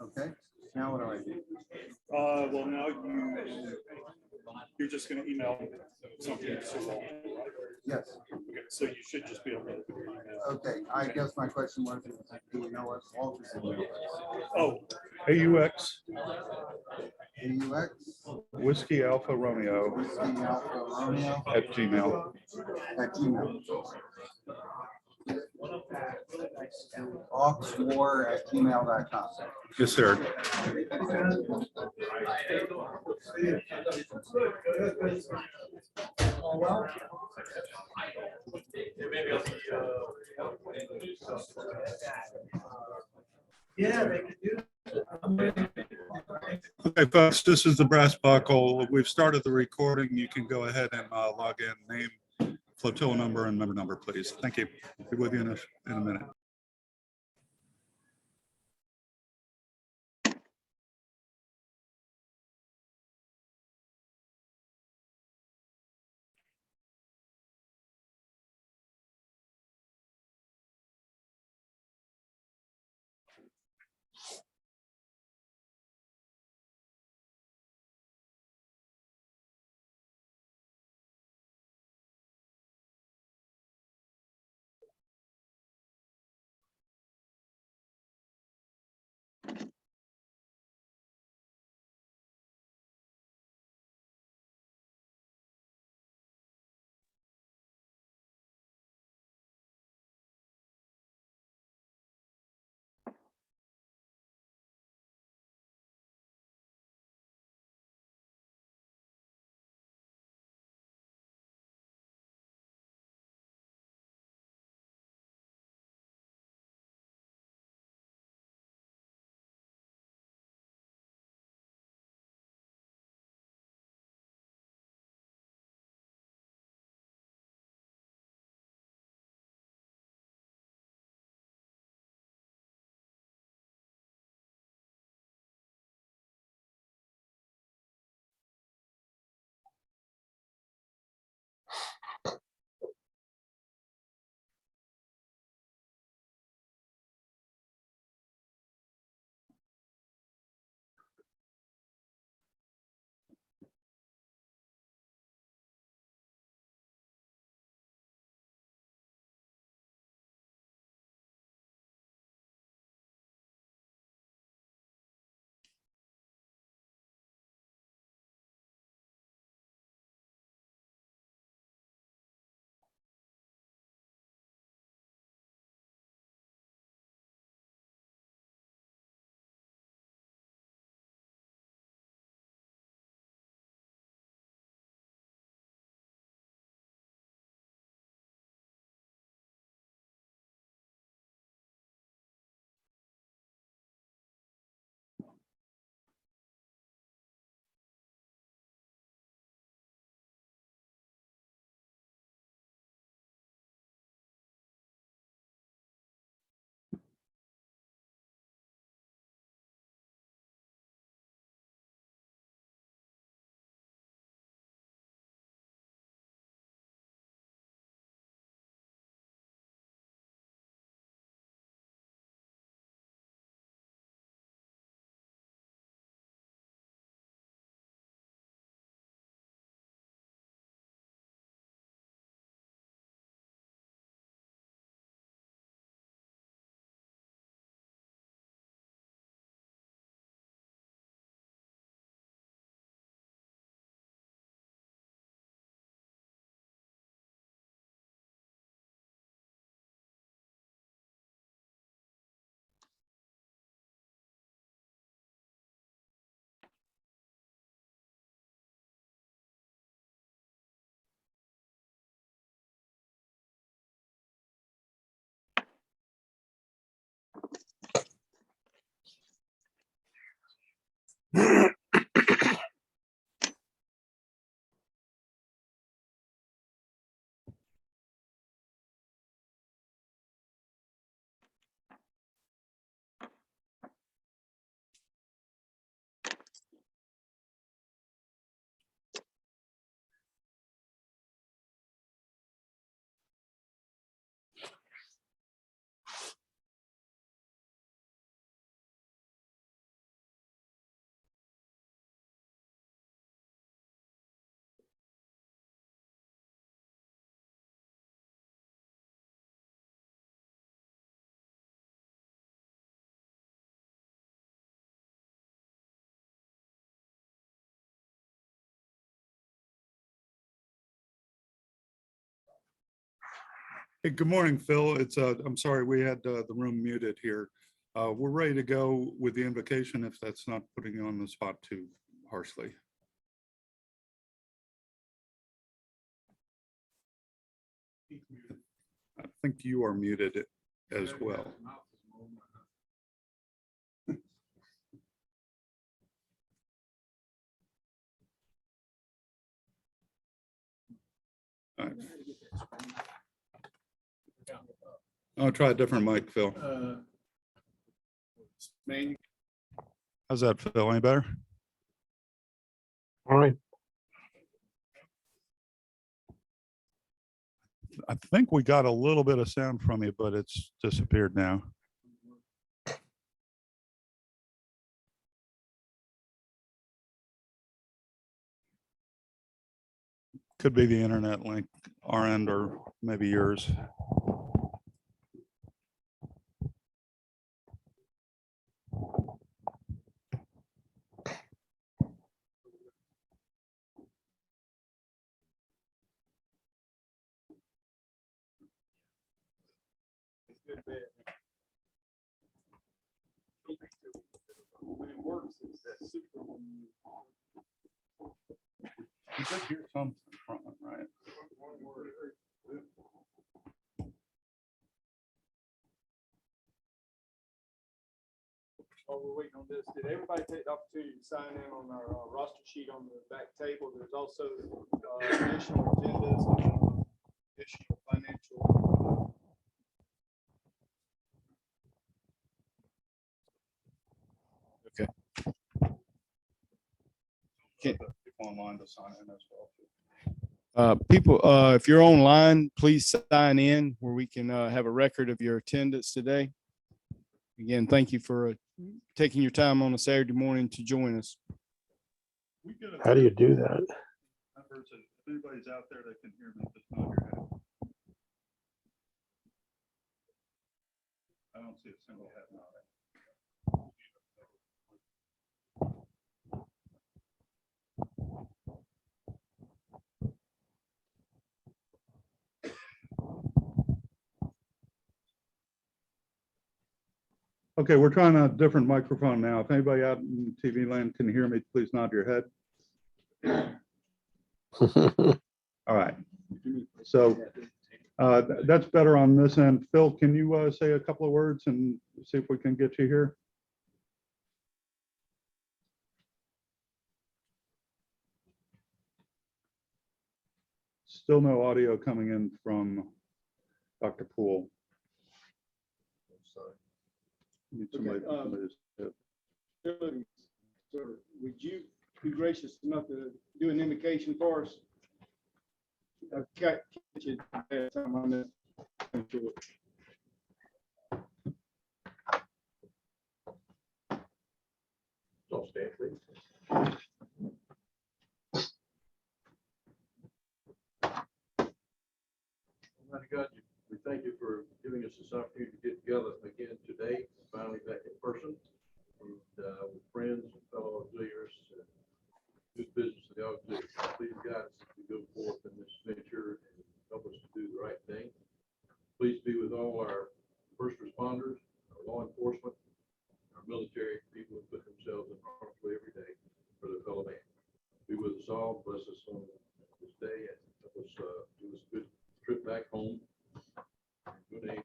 Okay, now what do I do? Well, now you're just going to email something to Walt, right? Yes. Okay, so you should just be able to email. Okay, I guess my question was, do you know what Walter's email is? Oh, AUX AUX, Whiskey Alpha Romeo Whiskey Alpha Romeo at Gmail. at Gmail. Oxwar@gmail.com. Yes, sir. Yeah, they could do. Okay, folks, this is the brass buckle. We've started the recording. You can go ahead and log in, name, flotilla number, and member number, please. Thank you. Be with you in a minute. Hey, good morning, Phil. I'm sorry, we had the room muted here. We're ready to go with the invocation if that's not putting you on the spot too harshly. I think you are muted as well. All right. I'll try a different mic, Phil. How's that, Phil? Any better? All right. I think we got a little bit of sound from you, but it's disappeared now. Could be the internet link, our end, or maybe yours. When it works, it's that super. You did hear something from it, right? While we're waiting on this, did everybody take the opportunity to sign in on our roster sheet on the back table? There's also additional agendas, additional financial. Okay. People online to sign in as well. People, if you're online, please sign in where we can have a record of your attendance today. Again, thank you for taking your time on a Saturday morning to join us. How do you do that? If anybody's out there that can hear me, just nod your head. I don't see a single head nodding. Okay, we're trying a different microphone now. If anybody out in TV land can hear me, please nod your head. All right. So that's better on this end. Phil, can you say a couple of words and see if we can get you here? Still no audio coming in from Dr. Poole. Need somebody- somebody to- Sir, would you be gracious enough to do an invocation for us? Catch it at that time on this. Don't stand, please. Almighty God, we thank you for giving us this opportunity to get together again today, finally back in person, and with friends and fellow auxiliaries, do business of the auxiliaries. Please guide us as we go forth in this venture and help us to do the right thing. Please be with all our first responders, our law enforcement, our military, people who put themselves in harm's way every day for their fellow man. Be with us all, bless us on this day, and help us do us a good trip back home. Good day.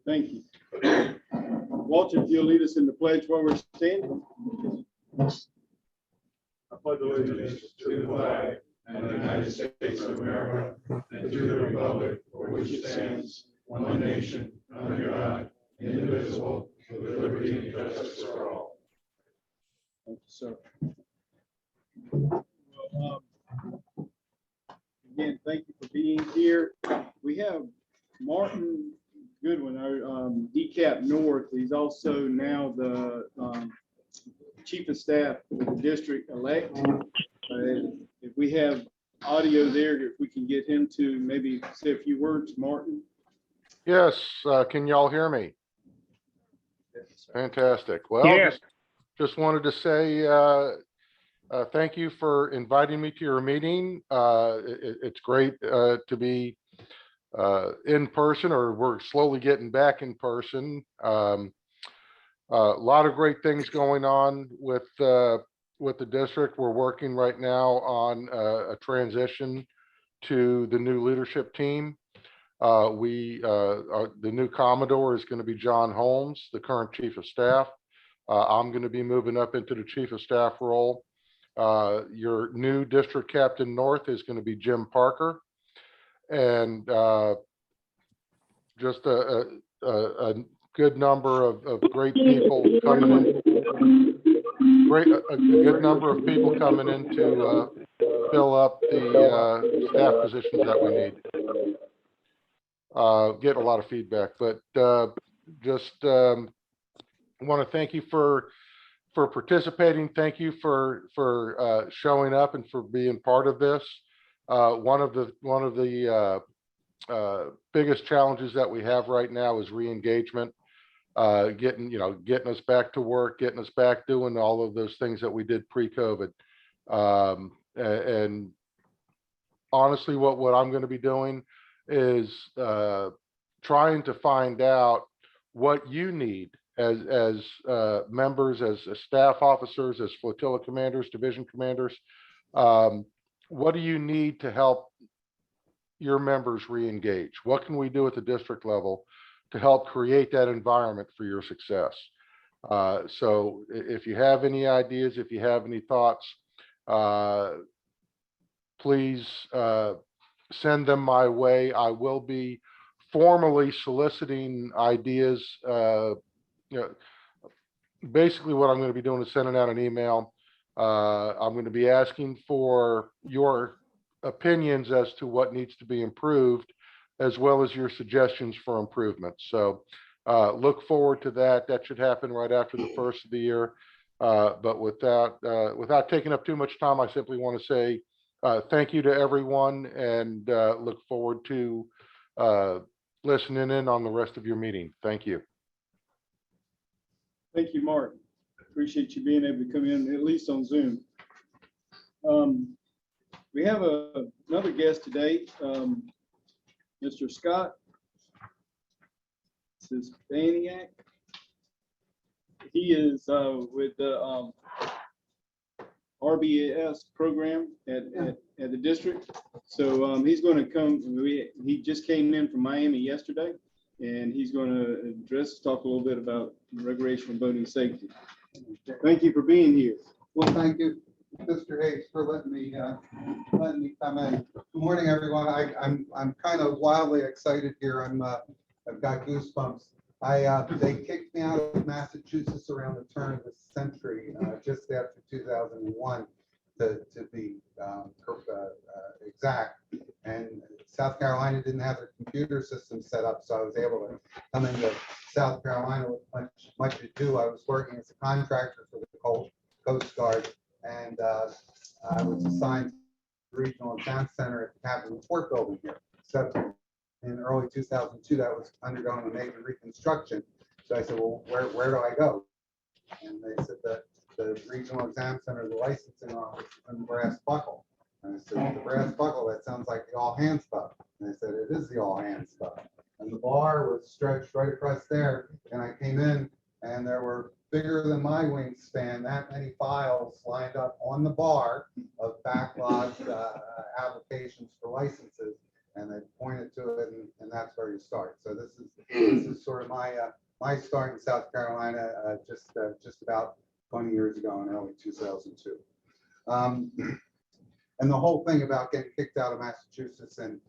Thank you. Walter, if you'll lead us in the pledge while we're standing. I pledge allegiance to the flag and the United States of America and to the republic for which it stands, one nation, under God, indivisible, with liberty and justice for all. Thank you, sir. Again, thank you for being here. We have Martin Goodwin, our DCAP North. He's also now the Chief of Staff for the district elect. If we have audio there, if we can get him to maybe say a few words, Martin. Yes, can y'all hear me? Fantastic. Well, Yes. just wanted to say thank you for inviting me to your meeting. It's great to be in person, or we're slowly getting back in person. A lot of great things going on with the district. We're working right now on a transition to the new leadership team. The new Commodore is going to be John Holmes, the current Chief of Staff. I'm going to be moving up into the Chief of Staff role. Your new District Captain North is going to be Jim Parker. And just a good number of great people coming in. A good number of people coming in to fill up the staff positions that we need. Get a lot of feedback, but just want to thank you for participating. Thank you for showing up and for being part of this. One of the biggest challenges that we have right now is re-engagement, getting us back to work, getting us back doing all of those things that we did pre-COVID. And honestly, what I'm going to be doing is trying to find out what you need as members, as staff officers, as flotilla commanders, division commanders. What do you need to help your members re-engage? What can we do at the district level to help create that environment for your success? So if you have any ideas, if you have any thoughts, please send them my way. I will be formally soliciting ideas. Basically what I'm going to be doing is sending out an email. I'm going to be asking for your opinions as to what needs to be improved, as well as your suggestions for improvement. So look forward to that. That should happen right after the first of the year. But without taking up too much time, I simply want to say thank you to everyone, and look forward to listening in on the rest of your meeting. Thank you. Thank you, Mark. Appreciate you being able to come in, at least on Zoom. We have another guest today, Mr. Scott Staniak. He is with the RBS program at the district. So he's going to come. He just came in from Miami yesterday, and he's going to talk a little bit about recreational boating safety. Thank you for being here. Well, thank you, Mr. Hayes, for letting me come in. Good morning, everyone. I'm kind of wildly excited here. I've got goosebumps. They kicked me out of Massachusetts around the turn of the century, just after 2001, to be exact. And South Carolina didn't have their computer system set up, so I was able to come into South Carolina with much ado. I was working as a contractor for the Coast Guard, and I was assigned to the Regional Exam Center at the Capitol Fort Building here. So in early 2002, that was undergoing a major reconstruction. So I said, well, where do I go? And they said that the Regional Exam Center, the licensing office in Brass Buckle. And I said, the Brass Buckle, that sounds like the all hands club. And they said, it is the all hands club. And the bar was stretched right across there. And I came in, and there were bigger than my wingspan, that many files lined up on the bar of backlogged applications for licenses. And they pointed to it, and that's where you start. So this is sort of my start in South Carolina, just about 20 years ago in early 2002. And the whole thing about getting kicked out of Massachusetts and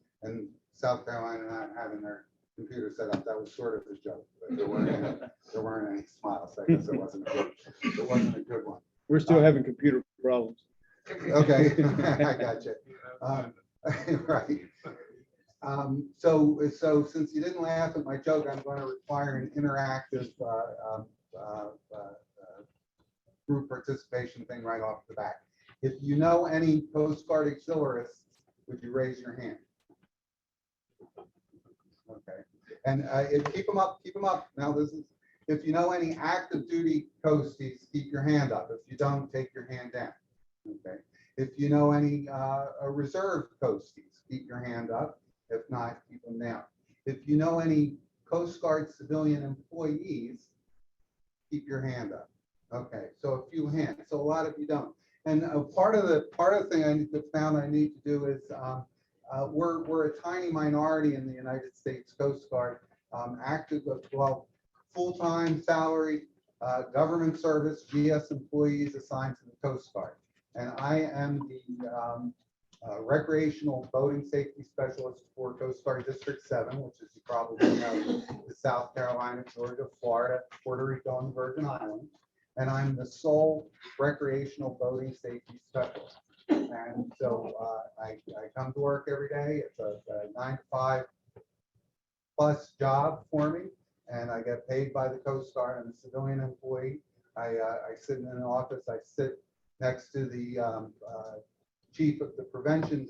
South Carolina not having their computer set up, that was sort of a joke. But there weren't any smiles. I guess it wasn't a good one. We're still having computer problems. Okay, I got you. Right. So since you didn't laugh at my joke, I'm going to require an interactive group participation thing right off the bat. If you know any Coast Guard auxiliaries, would you raise your hand? Okay. And keep them up. Now this is, if you know any active duty coasties, keep your hand up. If you don't, take your hand down. Okay. If you know any reserve coasties, keep your hand up. If not, keep them down. If you know any Coast Guard civilian employees, keep your hand up. Okay, so a few hands. So a lot of you don't. And part of the thing I found I need to do is we're a tiny minority in the United States Coast Guard, active, well, full-time salaried government service GS employees assigned to the Coast Guard. And I am the recreational boating safety specialist for Coast Guard District 7, which is, you probably know, is South Carolina, Georgia, Florida, Puerto Rico, and the Virgin Islands. And I'm the sole recreational boating safety specialist. And so I come to work every day. It's a 9 to 5 plus job for me, and I get paid by the Coast Guard. I'm a civilian employee. I sit in an office. I sit next to the chief of the prevention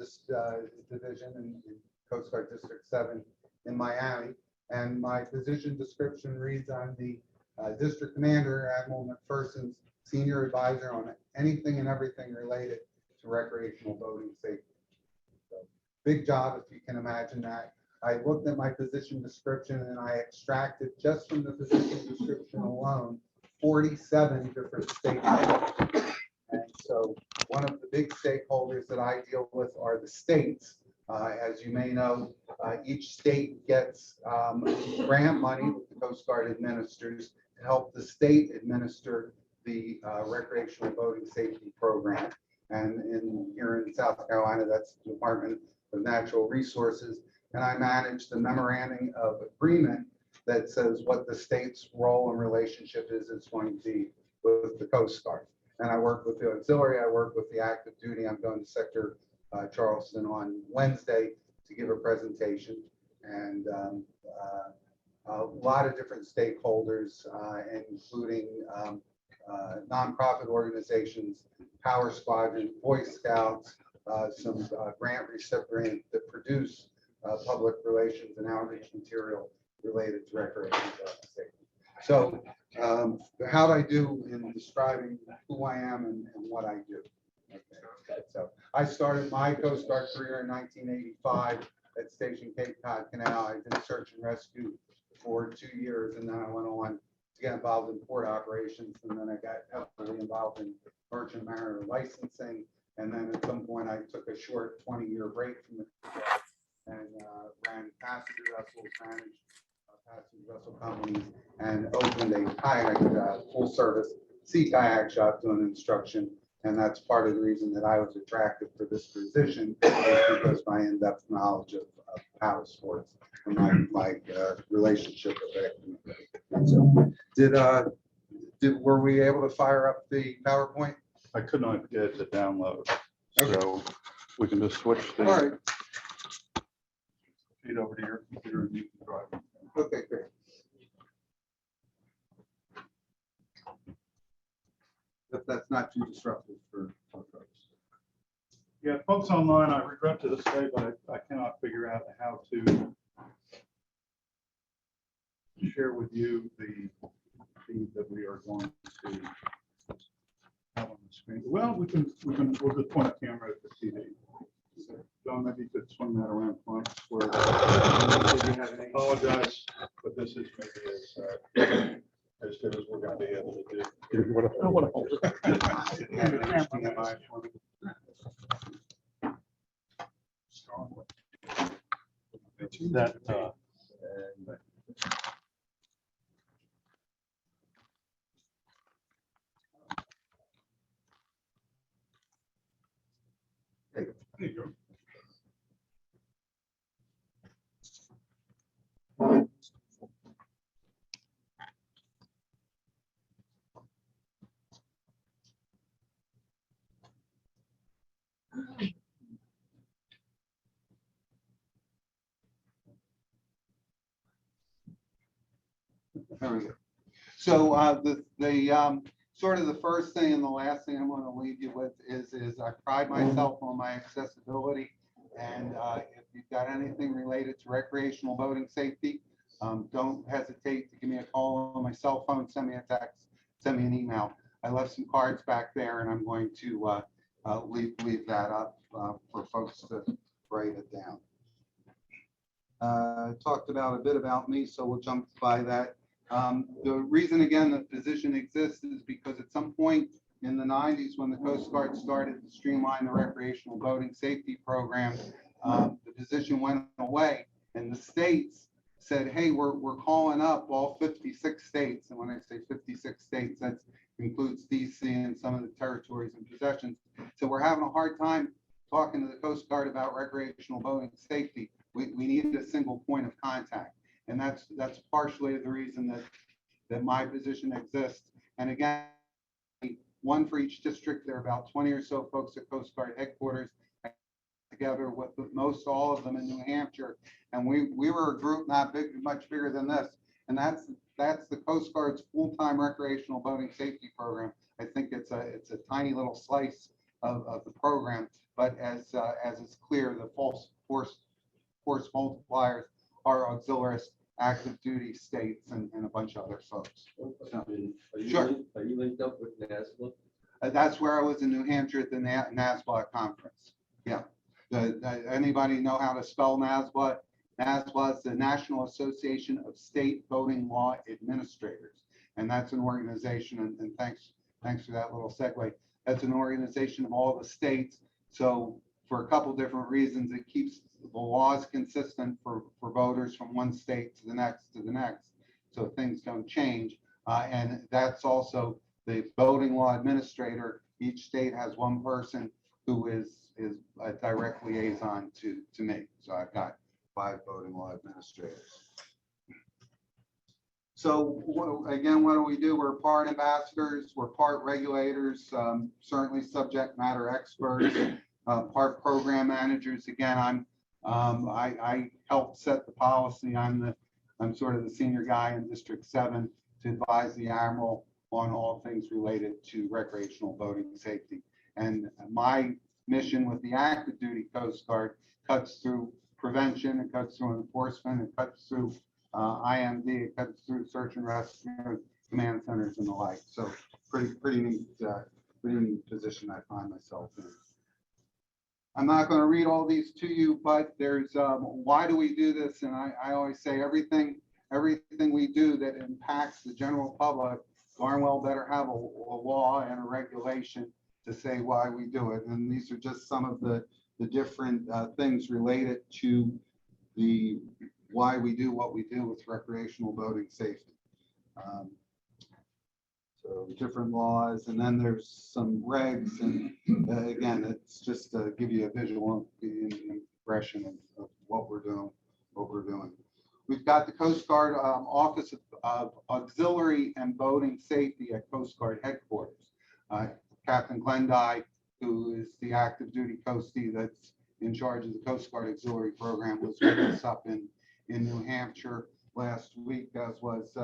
division in Coast Guard District 7 in Miami. And my position description reads, I'm the district commander, Admiral McPherson's senior advisor on anything and everything related to recreational boating safety. So, big job, if you can imagine that. I looked at my position description and I extracted just from the position description alone 47 different stakeholders. And so one of the big stakeholders that I deal with are the states. As you may know, each state gets grant money that the Coast Guard administers to help the state administer the recreational boating safety program. And here in South Carolina, that's the Department of Natural Resources. And I manage the memorandum of agreement that says what the state's role and relationship is going to be with the Coast Guard. And I work with the auxiliary, I work with the active duty. I'm going to Sector Charleston on Wednesday to give a presentation, and a lot of different stakeholders, including nonprofit organizations, Power Squadron, Boy Scouts, some grant recipients that produce public relations and outreach material related to recreation safety. So how'd I do in describing who I am and what I do? Okay. So I started my Coast Guard career in 1985 at Station Cape Cod Canal. I did search and rescue for 2 years, and then I went on to get involved in port operations, and then I got heavily involved in merchant mariner licensing, and then at some point I took a short 20-year break from the and ran passenger vessels, managed passenger vessel companies, and opened a kayak full service sea kayak shop doing instruction. And that's part of the reason that I was attracted for this position, is because my in-depth knowledge of paddle sports and my relationship with it. So were we able to fire up the PowerPoint? I could not get it to download, so we can just switch All right. the feed over to your computer and you can drive. Okay, great. If that's not too disruptive for folks. Yeah, folks online, I regret to this day, but I cannot figure out how to share with you the feed that we are going to have on the screen. Well, we'll just point a camera at the TV. John, maybe you could swing that around once where I apologize, but this is maybe as good as we're going to be able to do. I don't want to hold it. That, there you go. There we go. So the sort of the first thing and the last thing I'm going to leave you with is I pride myself on my accessibility. And if you've got anything related to recreational boating safety, don't hesitate to give me a call on my cell phone, send me a text, send me an email. I left some cards back there, and I'm going to leave that up for folks to write it down. talked about a bit about me, so we'll jump by that. The reason, again, the position exists is because at some point in the 90s, when the Coast Guard started to streamline the recreational boating safety program, the position went away, and the states said, hey, we're calling up all 56 states. And when I say 56 states, that includes DC and some of the territories and possessions. So we're having a hard time talking to the Coast Guard about recreational boating safety. We need a single point of contact. And that's partially the reason that my position exists. And again, one for each district. There are about 20 or so folks at Coast Guard headquarters together with most all of them in New Hampshire. And we were a group not big, much bigger than this. And that's the Coast Guard's full-time recreational boating safety program. I think it's a tiny little slice of the program, but as it's clear, the force multipliers are auxiliaries, active duty states, and a bunch of other folks. Sure. Are you linked up with NASBA? That's where I was in New Hampshire at the NASBA conference. Yeah. Anybody know how to spell NASBA? NASBA is the National Association of State Boating Law Administrators. And that's an organization, and thanks for that little segue. That's an organization of all the states. So for a couple different reasons, it keeps the laws consistent for boaters from one state to the next, so things don't change. And that's also the boating law administrator. Each state has one person who is a direct liaison to me. So I've got 5 boating law administrators. So again, what do we do? We're part ambassadors, we're part regulators, certainly subject matter experts, part program managers. Again, I helped set the policy. I'm sort of the senior guy in District 7 to advise the Admiral on all things related to recreational boating safety. And my mission with the active duty Coast Guard cuts through prevention, it cuts through enforcement, it cuts through IMD, it cuts through search and rescue, command centers and the like. So pretty neat position I find myself in. I'm not going to read all these to you, but there's why do we do this? And I always say everything we do that impacts the general public darn well better have a law and a regulation to say why we do it. And these are just some of the different things related to the why we do what we do with recreational boating safety. So different laws, and then there's some regs, and again, it's just to give you a visual impression of what we're doing. We've got the Coast Guard Office of Auxiliary and Boating Safety at Coast Guard headquarters. Captain Glendye, who is the active duty coastie that's in charge of the Coast Guard Auxiliary Program, was with us up in New Hampshire last week, as was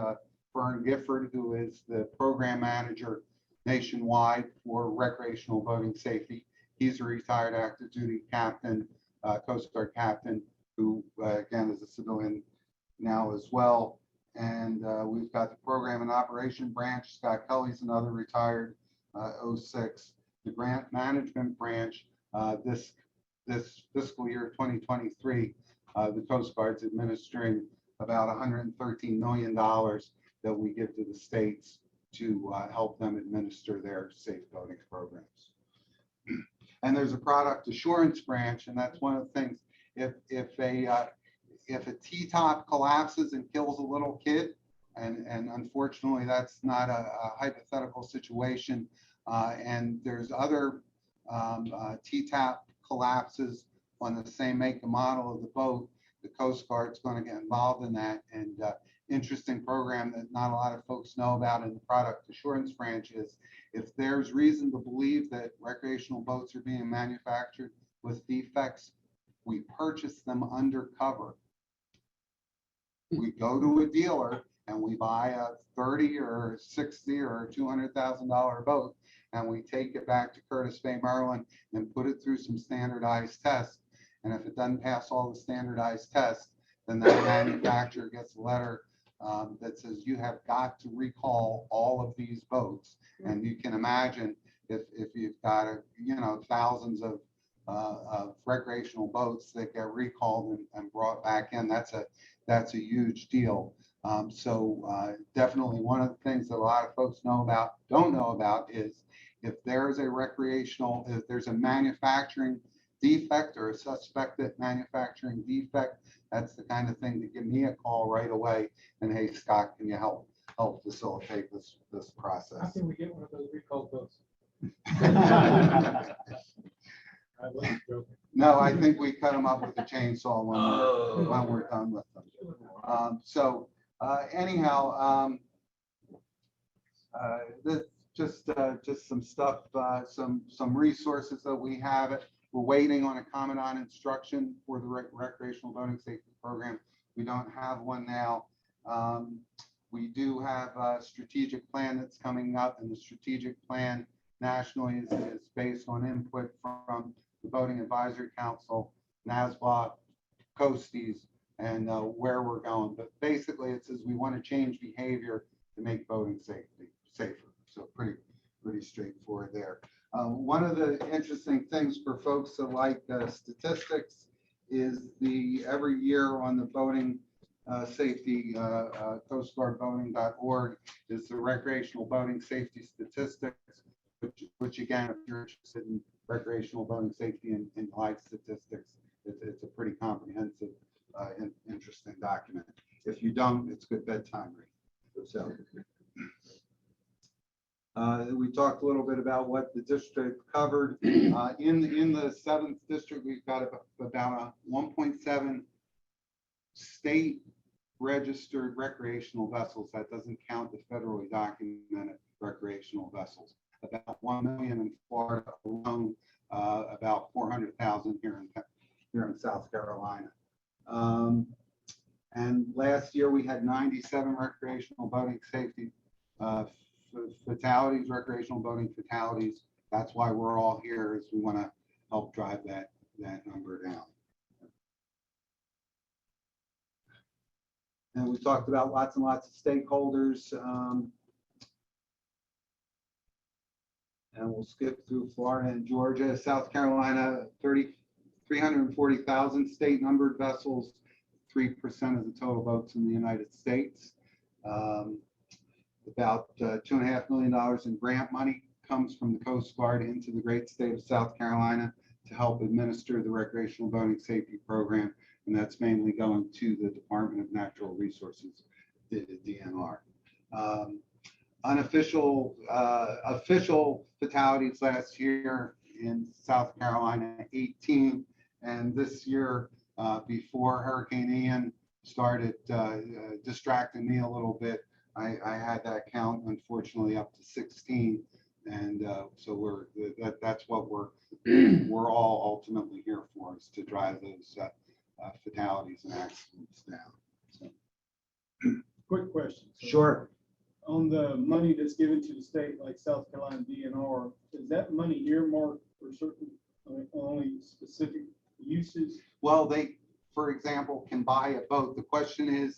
Fern Gifford, who is the program manager nationwide for recreational boating safety. He's a retired active duty captain, Coast Guard captain, who again is a civilian now as well. And we've got the program and operation branch. Scott Kelly's another retired 06. The grant management branch, this fiscal year 2023, the Coast Guard's administering about $113 million that we give to the states to help them administer their safe boating programs. And there's a product assurance branch, and that's one of the things. If a T-top collapses and kills a little kid, and unfortunately that's not a hypothetical situation, and there's other T-top collapses on the same make and model of the boat, the Coast Guard's going to get involved in that. And interesting program that not a lot of folks know about in the product assurance branch is if there's reason to believe that recreational boats are being manufactured with defects, we purchase them undercover. We go to a dealer and we buy a 30 or 60 or $200,000 boat, and we take it back to Curtis Bay, Maryland, and put it through some standardized tests. And if it doesn't pass all the standardized tests, then that manufacturer gets a letter that says you have got to recall all of these boats. And you can imagine if you've got thousands of of recreational boats that get recalled and brought back in. That's a huge deal. Definitely one of the things that a lot of folks don't know about is if there's a manufacturing defect or a suspected manufacturing defect, that's the kind of thing to give me a call right away. And hey, Scott, can you help facilitate this How process? can we get one of those recalled boats? I wasn't joking. No, I think we cut them up with a chainsaw when we're done with them. Anyhow, just some stuff, some resources that we have. We're waiting on a commandant instruction for the recreational boating safety program. We don't have one now. We do have a strategic plan that's coming up, and the strategic plan nationally is based on input from the Boating Advisory Council, NASBA, Coasties, and where we're going. But basically, it says we want to change behavior to make boating safer. So pretty straightforward there. One of the interesting things for folks that like statistics is every year on the boating safety, coastguardboating.org is the recreational boating safety statistics, which again, if you're interested in recreational boating safety and live statistics, it's a pretty comprehensive, interesting document. If you don't, it's good bedtime reading. So. We talked a little bit about what the district covered. In the 7th district, we've got about 1.7 state registered recreational vessels. That doesn't count the federally documented recreational vessels. About 1 million in Florida alone, about 400,000 here in South Carolina. And last year we had 97 recreational boating safety fatalities, recreational boating fatalities. That's why we're all here, is we want to help drive that number down. And we talked about lots and lots of stakeholders. And we'll skip through Florida and Georgia. South Carolina, 340,000 state numbered vessels, 3% of the total boats in the United States. About $2.5 million in grant money comes from the Coast Guard into the great state of South Carolina to help administer the recreational boating safety program. And that's mainly going to the Department of Natural Resources, the DNR. Unofficial, official fatalities last year in South Carolina, 18. And this year, before Hurricane Ian started distracting me a little bit, I had that count, unfortunately, up to 16. And so that's what we're all ultimately here for, is to drive those fatalities and accidents down. So. Quick question. So Sure. on the money that's given to the state, like South Carolina DNR, is that money earmarked for certain, only specific uses? Well, they, for example, can buy a boat. The question is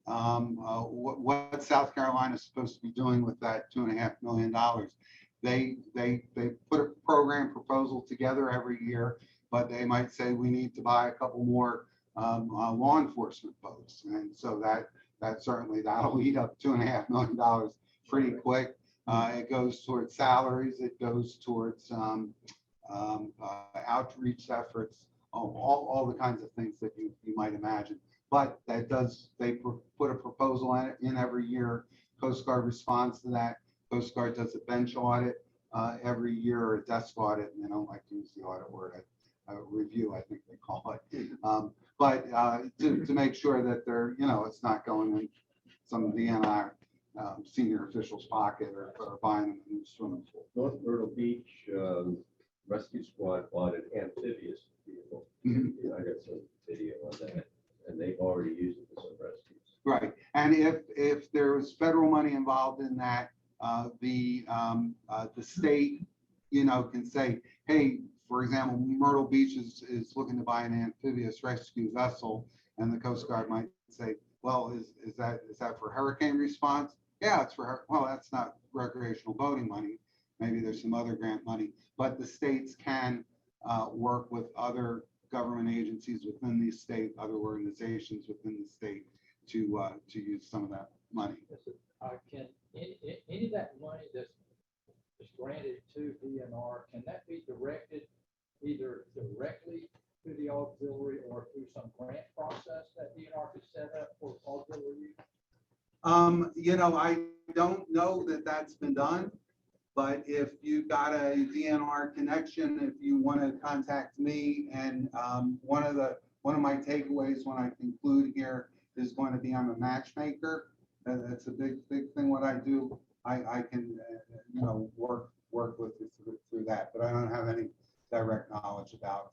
what South Carolina is supposed to be doing with that $2.5 million. They put a program proposal together every year, but they might say we need to buy a couple more law enforcement boats, and so that certainly that'll eat up $2.5 million pretty quick. It goes towards salaries. It goes towards outreach efforts, all the kinds of things that you might imagine. But they put a proposal in every year. Coast Guard responds to that. Coast Guard does a bench audit every year, or a desk audit, and they don't like to use the audit word. Review, I think they call it. But to make sure that they're, it's not going in some DNR senior official's pocket or buying a new swimming pool. North Myrtle Beach Rescue Squad bought an amphibious vehicle. Mhm. I got some video on that, and they've already used it for some rescues. Right, and if there was federal money involved in that, the state, can say, hey, for example, Myrtle Beach is looking to buy an amphibious rescue vessel, and the Coast Guard might say, well, is that for hurricane response? Yeah, it's for her. Well, that's not recreational boating money. Maybe there's some other grant money, but the states can work with other government agencies within the state, other organizations within the state to use some of that money. Can any of that money that's granted to DNR, can that be directed either directly to the auxiliary or through some grant process that DNR could set up for auxiliary use? I don't know that that's been done, but if you've got a DNR connection, if you want to contact me, and one of my takeaways when I conclude here is going to be I'm a matchmaker. That's a big thing. What I do, I can work with you through that, but I don't have any direct knowledge about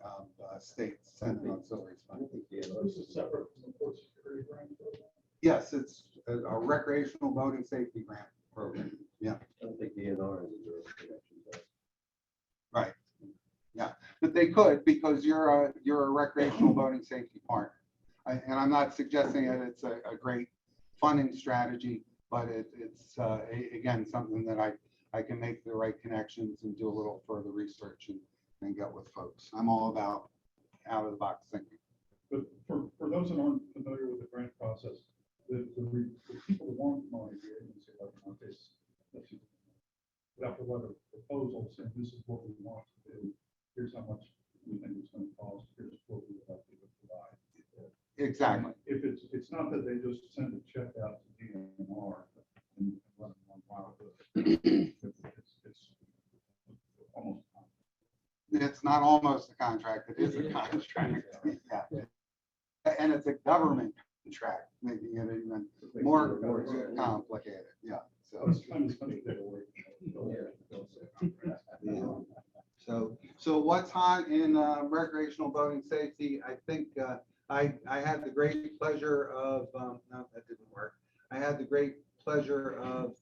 states sending auxiliaries I money. don't think the This is separate from the port security grant program. Yes, it's a recreational boating safety grant program. Yeah, I don't think DNR is a direct connection. But right. Yeah, but they could, because you're a recreational boating safety partner. And I'm not suggesting that it's a great funding strategy, but it's again, something that I can make the right connections and do a little further research and get with folks. I'm all about out of the box thinking. But for those that aren't familiar with the grant process, the people that want money, the agency like this, without the letter proposal saying this is what we want to do, here's how much we think it's going to cost, here's what we would like to provide. Exactly. If it's not that they just send a check out to DNR and run it one while, it's almost. It's not almost a contract, it is a contract. Yeah. And it's a government contract, making it even more complicated. Yeah. It's kind of funny that way. So what's hot in recreational boating safety? I think I had the great pleasure of, no, that didn't work. I had the great pleasure of,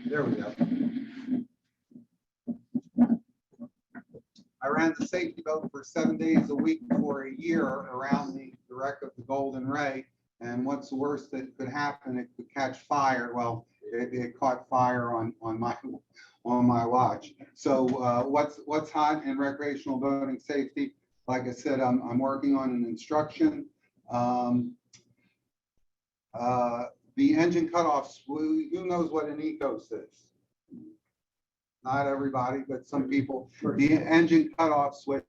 there we go. I ran the safety boat for 7 days a week for a year around the wreck of the Golden Ray. And what's the worst that could happen? It could catch fire. Well, it caught fire on my watch. So what's hot in recreational boating safety? Like I said, I'm working on an instruction. The engine cutoffs. Who knows what an ECOS is? Not everybody, but some people. The engine cutoff switch.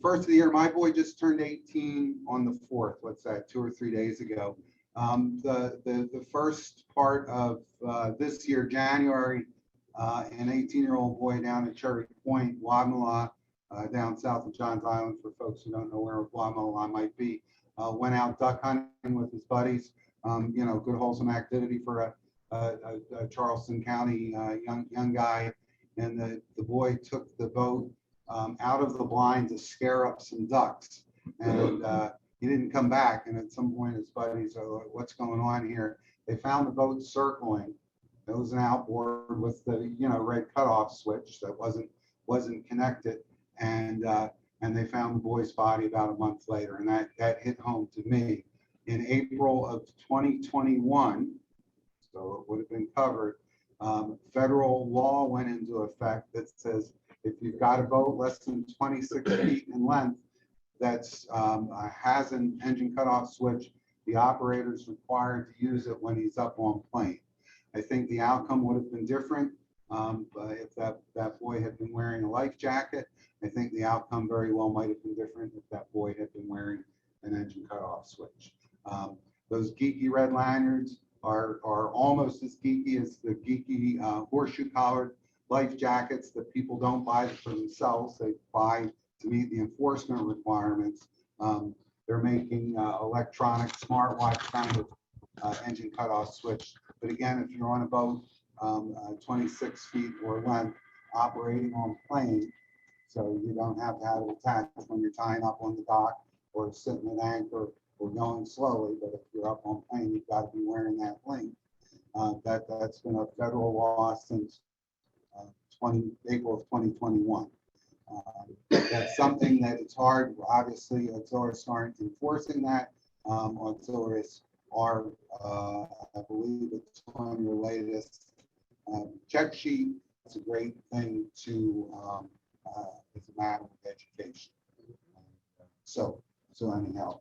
First of the year, my boy just turned 18 on the 4th. What's that? 2 or 3 days ago. The first part of this year, January, an 18-year-old boy down at Cherry Point, Wadmalaw, down south of Johns Island, for folks who don't know where Wadmalaw might be, went out duck hunting with his buddies. Good wholesome activity for a Charleston County young guy, and the boy took the boat out of the blind to scare up some ducks, and he didn't come back. And at some point, his buddies are like, "What's going on here?" They found the boat circling. It was an outboard with the red cutoff switch that wasn't connected, and they found the boy's body about a month later, and that hit home to me. In April of 2021, so it would have been covered. Federal law went into effect that says if you've got a boat less than 26 feet in length that's has an engine cutoff switch, the operator is required to use it when he's up on plane. I think the outcome would have been different if that boy had been wearing a life jacket. I think the outcome very well might have been different if that boy had been wearing an engine cutoff switch. Those geeky red lanyards are almost as geeky as the geeky horseshoe collared life jackets that people don't buy for themselves. They buy to meet the enforcement requirements. They're making electronic smartwatch kind of engine cutoff switch. But again, if you're on a boat 26 feet or length operating on plane, so you don't have to have it attached when you're tying up on the dock or sitting at anchor or going slowly. But if you're up on plane, you've got to be wearing that link. That's been a federal law since April of 2021. That's something that it's hard. Obviously, auxiliaries aren't enforcing that. Auxiliaries are, I believe it's on your latest check sheet. a great thing to, as a matter of education. So anyhow,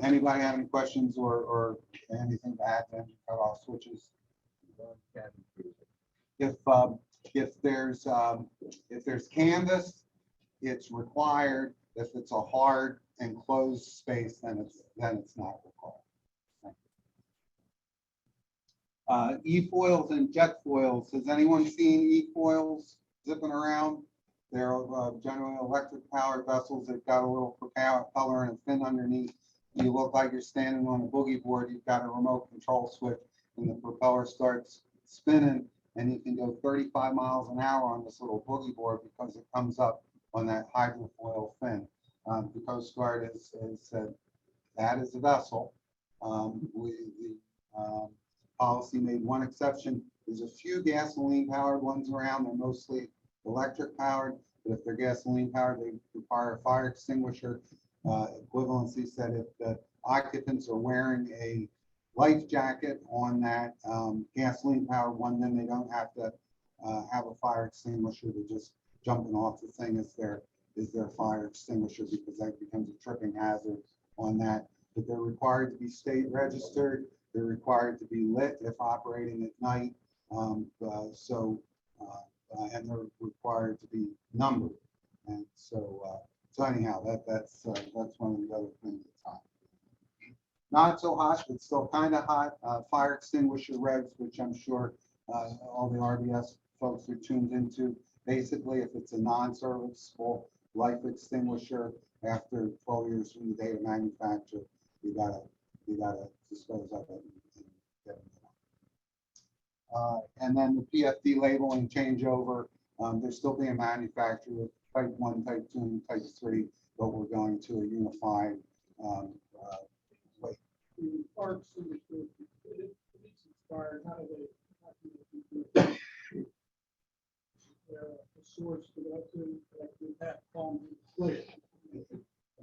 anybody have any questions or anything to add to any cutoff switches? If there's canvas, it's required. If it's a hard enclosed space, then it's not required. E-foils and jet foils. Has anyone seen e-foils zipping around? They're generally electric powered vessels. They've got a little propeller and a fin underneath. You look like you're standing on a boogie board. You've got a remote control switch and the propeller starts spinning, and you can go 35 miles an hour on this little boogie board because it comes up on that hydrofoil fin. The Coast Guard has said that is a vessel. The policy made one exception. There's a few gasoline powered ones around. They're mostly electric powered, but if they're gasoline powered, they require a fire extinguisher. Equivalency said if the occupants are wearing a life jacket on that gasoline powered one, then they don't have to have a fire extinguisher. They're just jumping off the thing as their fire extinguisher, because that becomes a tripping hazard on that. But they're required to be state registered. They're required to be lit if operating at night. And they're required to be numbered. And so anyhow, that's one of the other things that's hot. Not so hot, but still kind of hot. Fire extinguisher regs, which I'm sure all the RBS folks are tuned into. Basically, if it's a non-serviceable life extinguisher after 12 years from the date of manufacture, you gotta dispose of it. And then the PFD labeling changeover, they're still being manufactured with type 1, type 2, and type 3, but we're going to a unified weight. The parks industry, it's expired, how do they the source to go to that palm flare?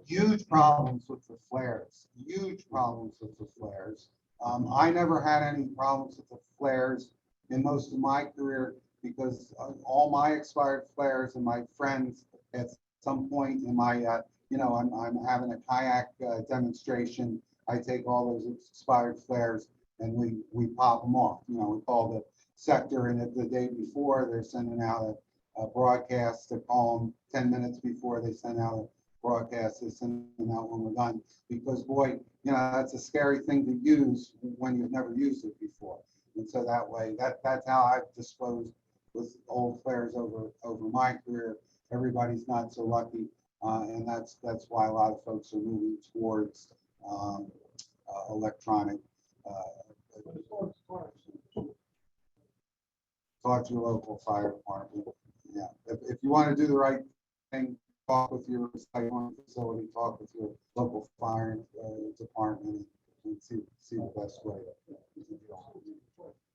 Huge problems with the flares, huge problems with the flares. I never had any problems with the flares in most of my career because all my expired flares and my friends at some point in my, I'm having a kayak demonstration. I take all those expired flares and we pop them off. We call the sector, and the day before they're sending out a broadcast to call them 10 minutes before they send out a broadcast. They send them out when we're done, because boy, that's a scary thing to use when you've never used it before. And so that way, that's how I've disposed with old flares over my career. Everybody's not so lucky, and that's why a lot of folks are moving towards electronic. Talk to your local fire department. Yeah, if you want to do the right thing, talk with your recycling facility, talk with your local fire department, and see the best way.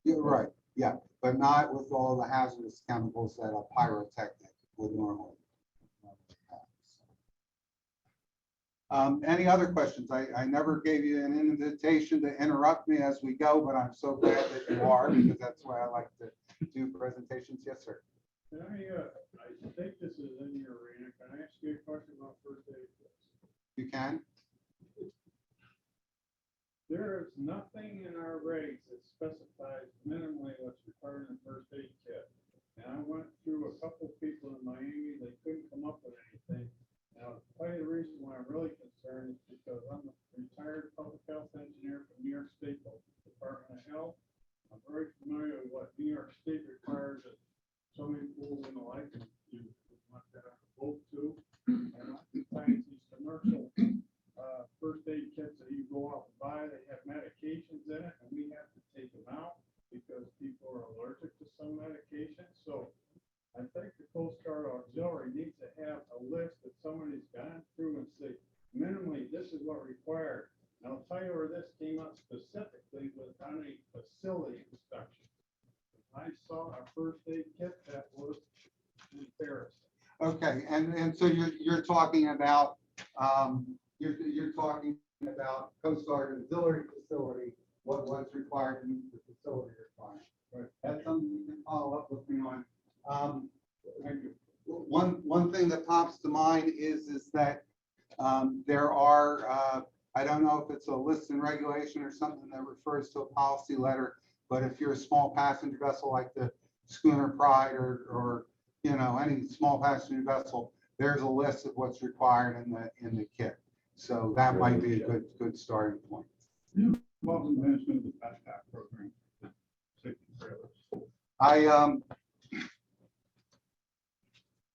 You're right, yeah, but not with all the hazardous chemicals that a pyrotechnic would normally have. Any other questions? I never gave you an invitation to interrupt me as we go, but I'm so glad that you are, because that's why I like to do presentations. Yes, sir. Can I think this is in your arena. Can I ask you a question about first aid kits? You can. There is nothing in our regs that specifies minimally what's required in a first aid kit. And I went through a couple people in Miami, they couldn't come up with anything. Now, I'll tell you the reason why I'm really concerned is because I'm a retired public health engineer from New York State Department of Health. I'm very familiar with what New York State requires at swimming pools and the like, and you want that on a boat too. And oftentimes these commercial first aid kits that you go out and buy, they have medications in it, and we have to take them out because people are allergic to some medications. So I think the Coast Guard Auxiliary needs to have a list that somebody's gone through and say, minimally, this is what required. And I'll tell you where this came up specifically was on a facility inspection. I saw a first aid kit that was embarrassing. Okay, and so you're talking about you're talking about Coast Guard auxiliary facility, what's required to meet the facility requirement. Right. That's something you can follow up with me on. to mind is that there are, I don't know if it's a list and regulation or something that refers to a policy letter, but if you're a small passenger vessel like the schooner Pride or you know, any small passenger vessel, there's a list of what's required in the kit. So that might be a good starting point. Involved in management of the backpack program, safety trailers.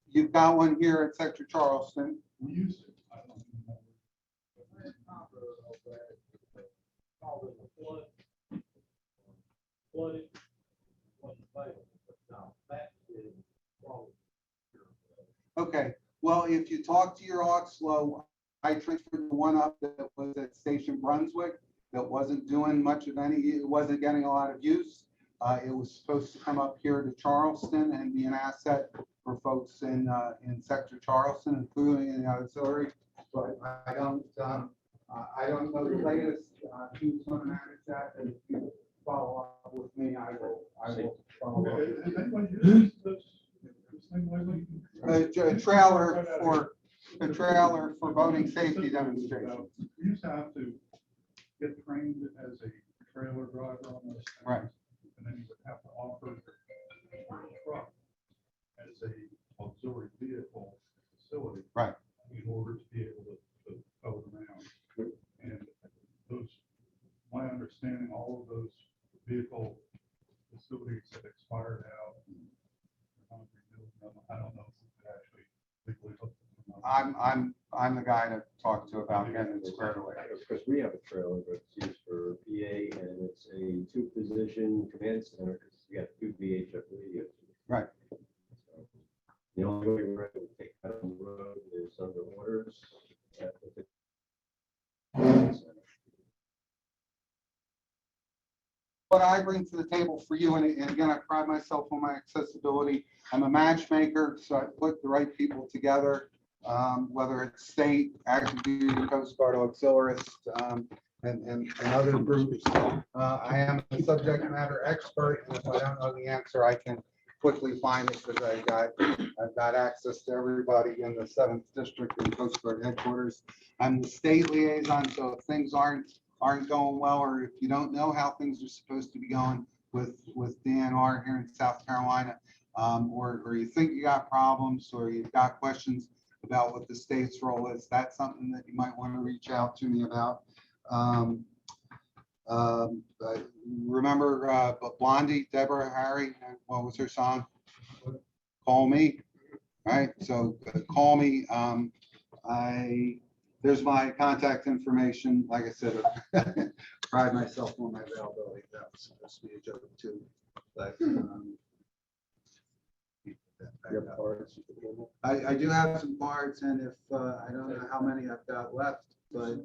You've got one here at Sector Charleston. We used it. I don't know. Okay, well, if you talk to your aux slow, I transferred the one up that was at Station Brunswick that wasn't doing much of any, it wasn't getting a lot of use. It was supposed to come up here to Charleston and be an asset for folks in Sector Charleston, including in the auxiliary. But I don't know the latest. Who's going to manage that? And if you follow up with me, I will follow up. Has anybody used this thing lately? A trailer for boating safety demonstration. We used to have to get trained as a trailer driver on those things. Right. And then you would have to offer a truck as a auxiliary vehicle facility. Right. In order to be able to tow it around. And those, my understanding, all of those vehicle facilities have expired out. I don't know if we could actually legally hook them up. I'm the guy to talk to about getting it squared away. Because we have a trailer, but it's used for PA and it's a two-position command center, because you got two VHF radios. Right. So, the only way we're able to take that on the road is under orders. What I bring to the table for you, and again, I pride myself on my accessibility. I'm a matchmaker, so I put the right people together, whether it's state, active duty, Coast Guard auxiliaries, and other groups. I am a subject matter expert, and if I don't know the answer, I can quickly find it because I've got access to everybody in the 7th District and Coast Guard headquarters. I'm the state liaison, so if things aren't going well, or if you don't know how things are supposed to be going with DNR here in South Carolina, or you think you got problems, or you've got questions about what the state's role is, that's something that you might want to reach out to me about. Remember Blondie, Deborah Harry, what was her song? Call Me, right? So call me. There's my contact information. Like I said, pride myself on my availability. That was supposed to be a joke too, but I do have some cards, and if I don't know how many I've got left, but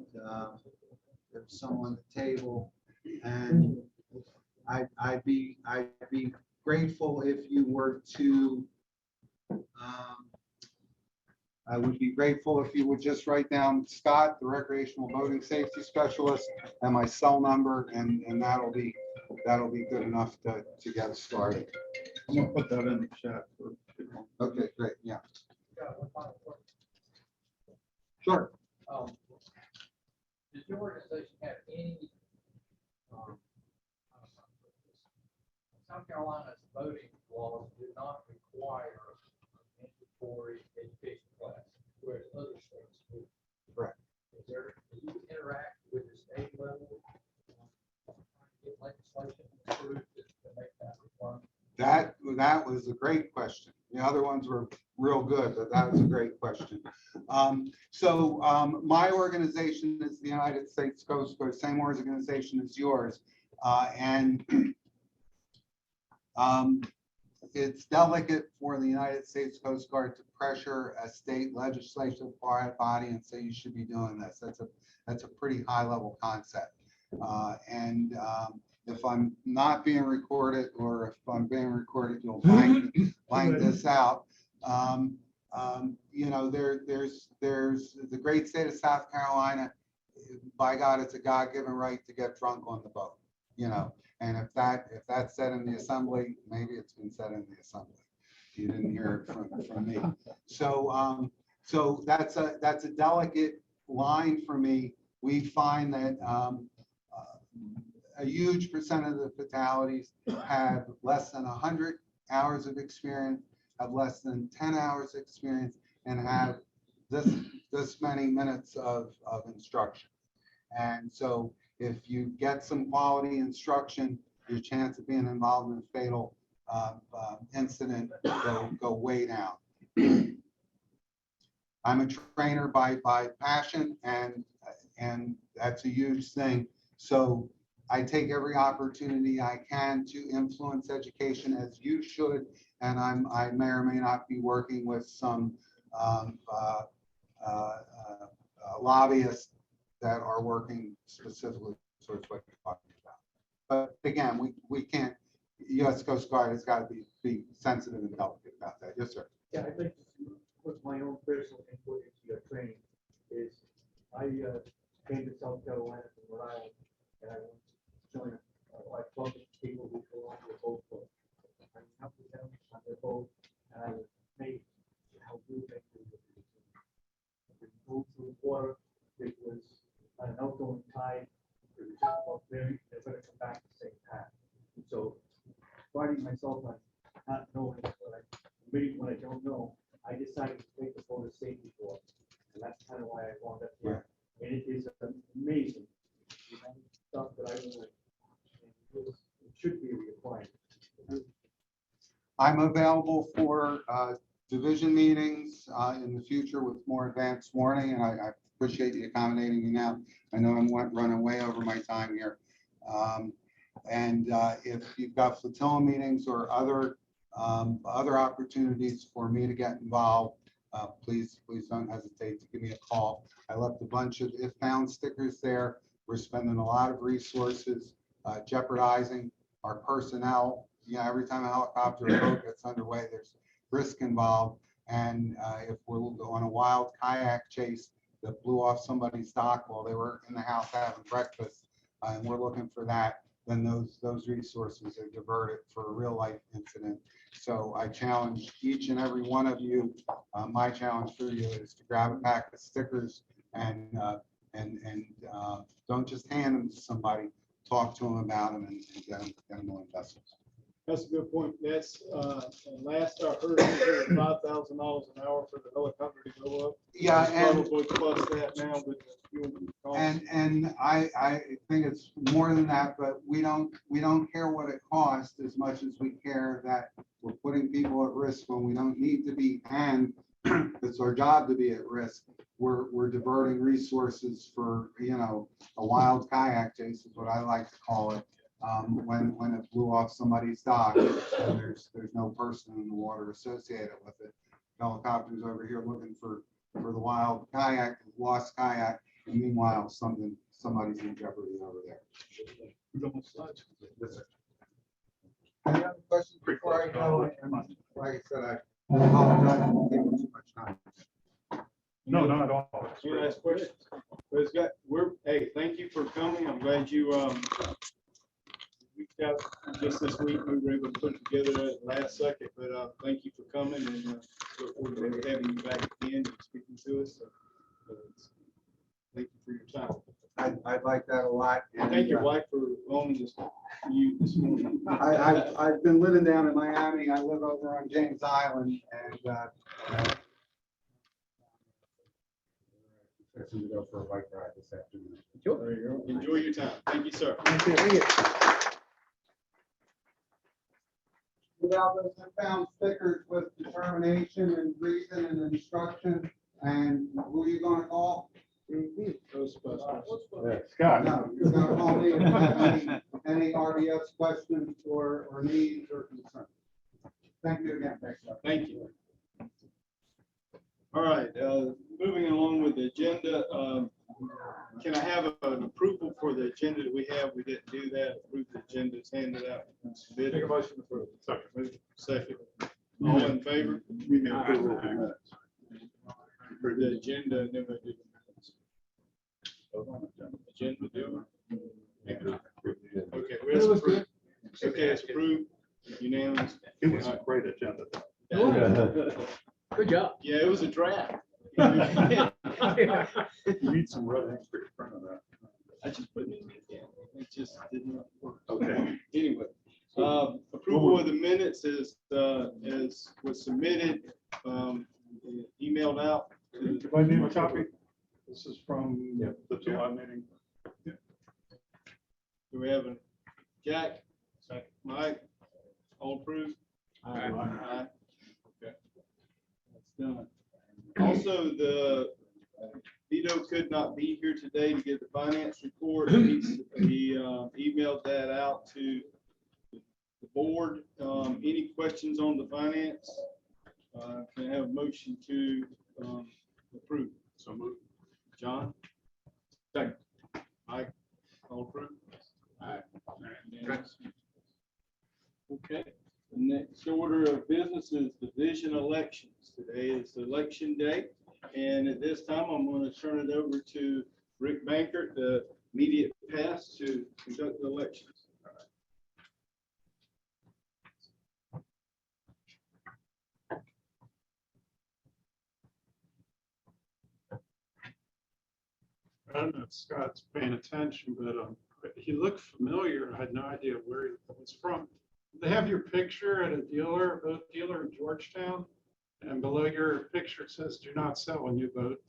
there's some on the table, and I'd be grateful if you were to. I would be grateful if you would just write down Scott, the recreational boating safety specialist, and my cell number, and that'll be good enough to get started. I'm gonna put that in the chat. Okay, great, yeah. Sure. Does your organization have any, South Carolina's voting laws do not require a mandatory education class, whereas other states do? Correct. Do you interact with the state level, get legislation approved to make that requirement? That was a great question. The other ones were real good, but that was a great question. My organization is the United States Coast Guard, same organization as yours. And it's delicate for the United States Coast Guard to pressure a state legislative body and say you should be doing this. That's a pretty high level concept. If I'm not being recorded, or if I'm being recorded, you'll find this out. There's the great state of South Carolina. By God, it's a God-given right to get drunk on the boat. And if that's said in the assembly, maybe it's been said in the assembly. You didn't hear it from me. So So that's a delicate line for me. We find that a huge percent of the fatalities have less than 100 hours of experience, have less than 10 hours of experience, and have this many minutes of instruction. And so if you get some quality instruction, your chance of being involved in a fatal incident go way down. I'm a trainer by passion, and that's a huge thing. So I take every opportunity I can to influence education, as you should. And I may or may not be working with some lobbyists that are working specifically towards what you're talking about. But again, we can't. U.S. Coast Guard has got to be sensitive and delicate about that. Yes, sir. Yeah, I'd like to put my own personal input into your training. Is I came to South Carolina from Rhode Island, and I went to join a club of people who belong to a boat club. I helped with them on their boat, and I was amazed at how good they do it. We moved through the water. It was on an outgoing tide. It was just about very, they're going to come back the same time. And so, priding myself on not knowing what I don't know, I decided to take the boat safety course, and that's kind of why I wound up here. And it is amazing, the amount of stuff that I learned. And it should be a requirement. I'm available for division meetings in the future with more advanced warning, and I appreciate you accommodating me now. I know I'm running way over my time here. If you've got flotilla meetings or other opportunities for me to get involved, please don't hesitate to give me a call. I left a bunch of if found stickers there. We're spending a lot of resources jeopardizing our personnel. Every time a helicopter or boat gets underway, there's risk involved. And if we're on a wild kayak chase that blew off somebody's dock while they were in the house having breakfast, and we're looking for that, then those resources are diverted for a real life incident. So I challenge each and every one of you. My challenge for you is to grab a pack of stickers and don't just hand them to somebody. Talk to them about them and get them more investments. That's a good point. That's last I heard, $5,000 an hour for the helicopter to go up. Yeah, and probably plus that now with the fuel costs. and I think it's more than that, but we don't care what it costs as much as we care that we're putting people at risk when we don't need to be, and it's our job to be at risk. We're diverting resources for a wild kayak chase is what I like to call it. When it blew off somebody's dock and there's no person in the water associated with it. Helicopters over here looking for the wild kayak, lost kayak, and meanwhile somebody's in jeopardy over there. Yes, sir. Any other questions before I go? Like I said, I apologize for taking too much time. No, not at all. Any last questions? Hey, thank you for coming. I'm glad you reached out just this week. We were able to put it together at the last second, but thank you for coming, and look forward to having you back again and speaking to us. Thank you for your time. I'd like that a lot. And Thank your wife for loaning this to you this morning. I've been living down in Miami. I live over on James Island, and fixing to go for a bike ride this afternoon. There you go. Enjoy your time. Thank you, sir. Without those found stickers with determination and reason and instruction, and who are you gonna call? Scott. No, you're gonna call me if you have any RDS questions or needs or concerns. Thank you again. Thanks, sir. Thank you. All right, moving along with the agenda, can I have an approval for the agenda that we have? We didn't do that. Approve the agenda, it's handed out. Make a motion to approve. Second. All in favor? We may approve the minutes. The agenda, and then we do the minutes. Agenda, do it? Okay, it's approved. Okay, it's approved, unanimous. It was a great agenda. Good job. Yeah, it was a draft. You need some red ink for your front of that. I just put it in again. It just did not work. Okay. Anyway, approval of the minutes is, was submitted, emailed out. to- If I need a copy, this is from the July meeting. Do we have a Jack? Mike? All approved? Aye. Okay. That's done. Also, the Vito could not be here today to get the finance report. He emailed that out to the board. Any questions on the finance? Can I have a motion to approve? So move. John? Second. Mike? All approved? Aye. Okay, the next order of business is division elections. Today is the election day, and at this time, I'm going to turn it over to Rick Bankert, the immediate pass to conduct the elections. I don't know if Scott's paying attention, but he looked familiar. I had no idea where he was from. They have your picture at a dealer, boat dealer in Georgetown, and below your picture it says, "Do not sell when you boat."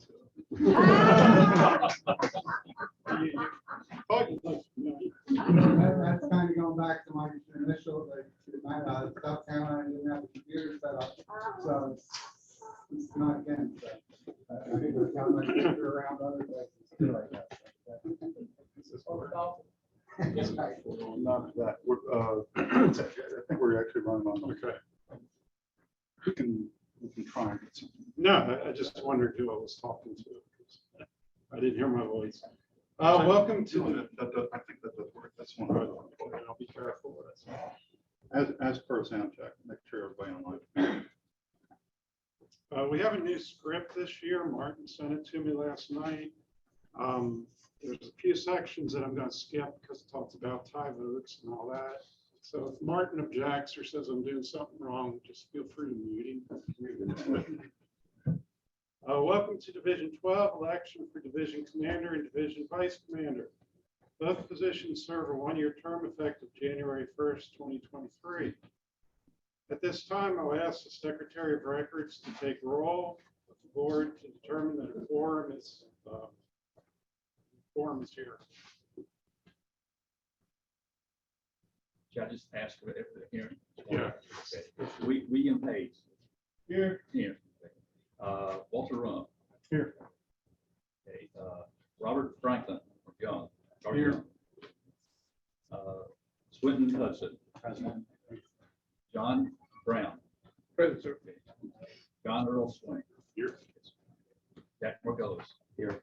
Thought you looked familiar. That's kind of going back to my initial, South Carolina didn't have a computer set up, so it's not again. So, I think we've got my computer around other places too, I guess. That's right. Not that, I think we're actually running on. Okay. We can try and get something. No, I just wondered who I was talking to. I didn't hear my voice. Welcome to the. I think that does work. That's one. I'll be careful. As per sound check, make sure everybody online. We have a new script this year. Martin sent it to me last night. There's a few sections that I'm going to skip because it talks about tie votes and all that. So if Martin objects or says I'm doing something wrong, just feel free to mute him. Welcome to Division 12, election for Division Commander and Division Vice Commander. Both positions serve a one-year term effective January 1st, 2023. At this time, I'll ask the Secretary of Records to take roll with the board to determine that a quorum is here. Should I just ask for the hearing? Yeah. Okay. William Page. Here. Here. Walter Rump. Here. Okay. Robert Franklin, or John. Here. Swinton Hudson. John Brown. Present, sir. John Earl Swain. Here. Jack Margolis. Here.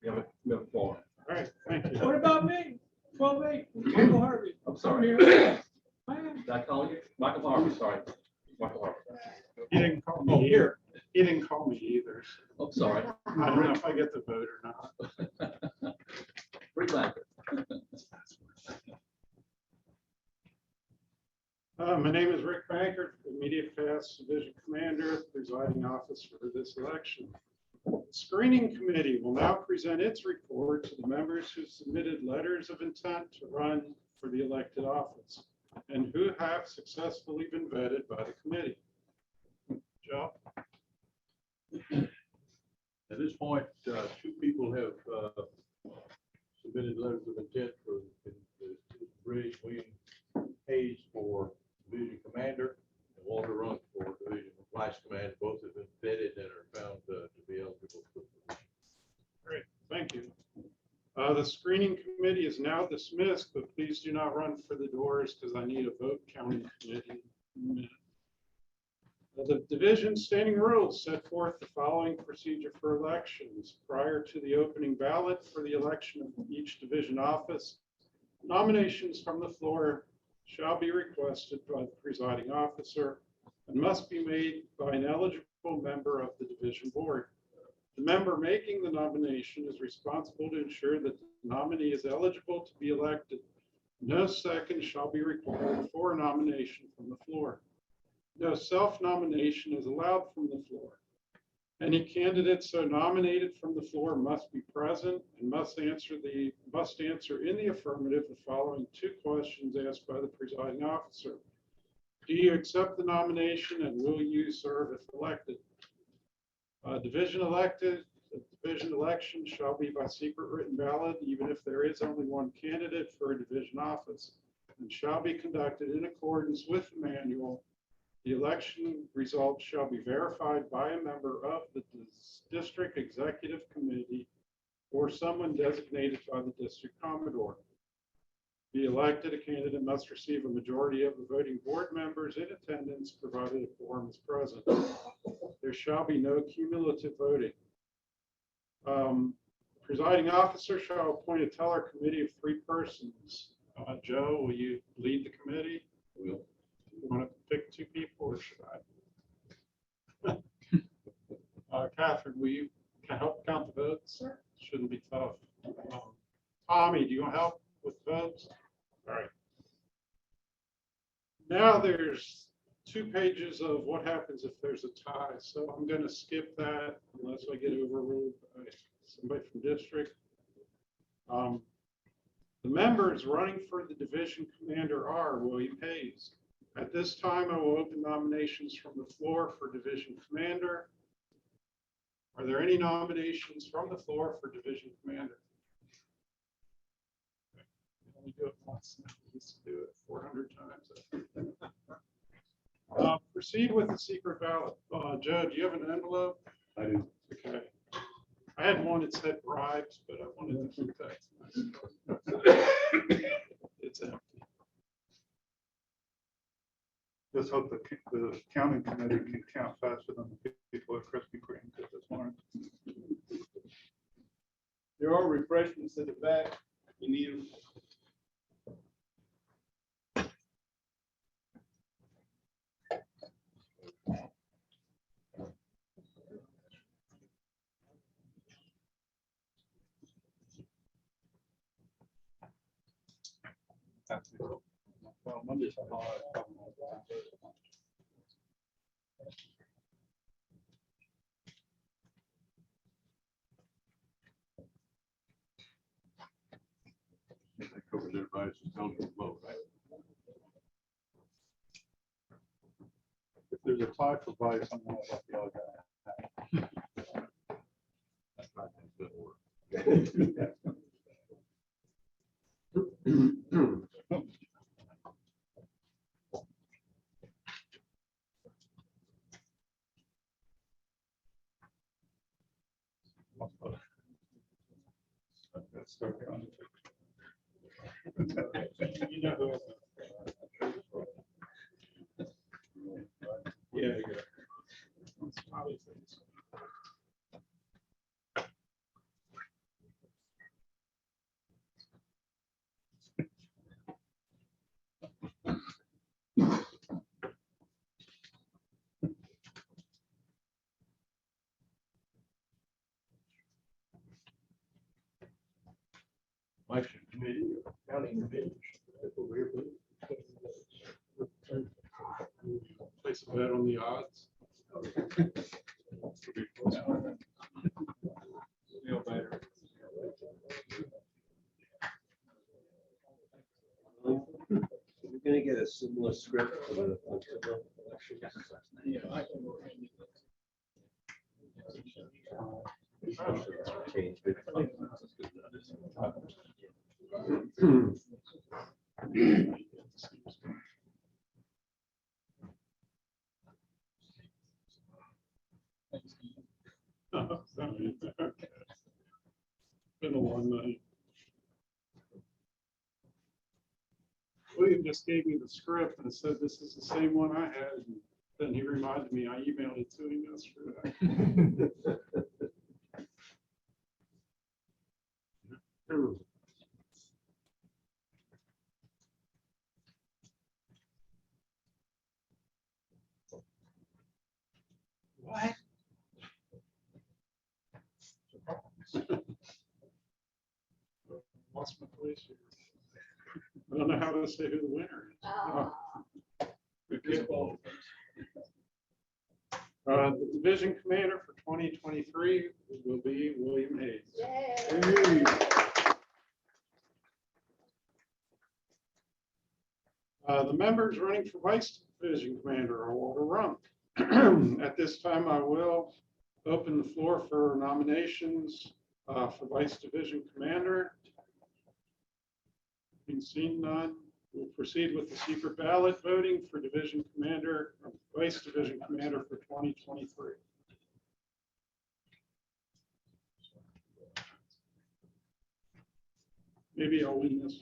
We have a forum. All right, thank you. What about me? 12-8, Michael Harvey. I'm sorry. Man. Did I call you? Michael Harvey, sorry. Michael Harvey. He didn't call me here. He didn't call me either. I'm sorry. I don't know if I get the vote or not. Rick Bankert. My name is Rick Bankert, immediate past division commander, presiding officer for this election. The screening committee will now present its report to the members who submitted letters of intent to run for the elected office and who have successfully been vetted by the committee. Joe? At this point, two people have submitted letters of intent for British William Hayes for division commander and Walter Rump for division vice commander. Both have been vetted and are found to be eligible for the position. Great, thank you. The screening committee is now dismissed, but please do not run for the doors because I need a vote counting committee. The division standing rules set forth the following procedure for elections. Prior to the opening ballot for the election of each division office, nominations from the floor shall be requested by the presiding officer and must be made by an eligible member of the division board. The member making the nomination is responsible to ensure that the nominee is eligible to be elected. No second shall be required for a nomination from the floor. No self-nomination is allowed from the floor. Any candidate so nominated from the floor must be present and must answer in the affirmative the following 2 questions asked by the presiding officer. Do you accept the nomination and will you serve if elected? Division election shall be by secret written ballot, even if there is only one candidate for a division office, and shall be conducted in accordance with the manual. The election results shall be verified by a member of the district executive committee or someone designated by the district commodore. To be elected, a candidate must receive a majority of the voting board members in attendance, provided a quorum is present. There shall be no cumulative voting. Presiding officer shall appoint a teller committee of 3 persons. Joe, will you lead the committee? Will. You want to pick 2 people or should I? Catherine, will you help count the votes? Sure. Shouldn't be tough. Tommy, do you want help with votes? All right. Now there's 2 pages of what happens if there's a tie. So I'm going to skip that unless I get overruled by somebody from district. The members running for the division commander are William Hayes. At this time, I will open nominations from the floor for division commander. Are there any nominations from the floor for division commander? We only do it once. We used to do it 400 times. Proceed with the secret ballot. Joe, do you have an envelope? I do. Okay. I had one that said bribes, but I wanted to keep that. It's empty. Let's hope the counting committee can count faster than the people at Krispy Kreme did this morning. There are refreshments at the back. You need them. Well, Monday's hard. That covers everybody's eligible vote, right? If there's a tie for vice, I'm gonna let the other guy. That's not good work. Let's start there on You know who. Yeah. That's probably things. Election committee, counting committee. Over here, please. Place a bet on the odds. Feel better. We're gonna get a similar script for the election. Yeah, I can work on Change it. Been a long night. William just gave me the script and said, this is the same one I had. And then he reminded me, I emailed it to him yesterday. What? Lost my place here. I don't know how to say who the winner is. Good kickball. The division commander for 2023 will be William Hayes. The members running for Vice Division Commander are overrun. At this time, I will open the floor for nominations for Vice Division Commander. Being seen none, we'll proceed with the secret ballot voting for Division Commander, or Vice Division Commander for 2023. Maybe I'll win this.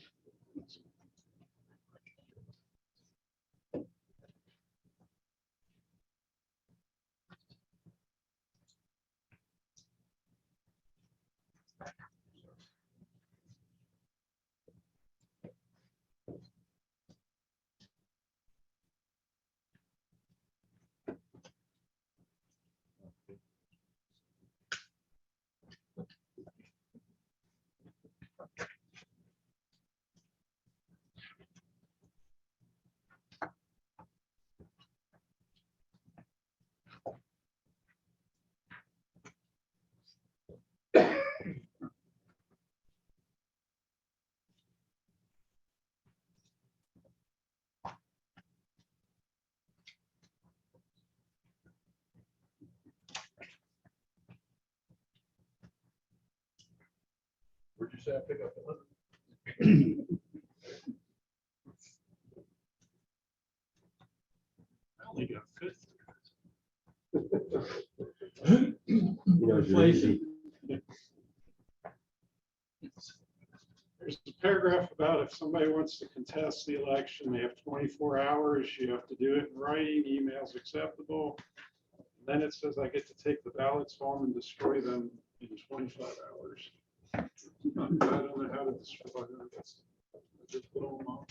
Where'd you say I pick up the 100? I only got 50. Inflation. There's a paragraph about if somebody wants to contest the election, they have 24 hours. You have to do it in writing, emails acceptable. Then it says I get to take the ballots home and destroy them in 25 hours. I don't know how to destroy them. Just blow them up.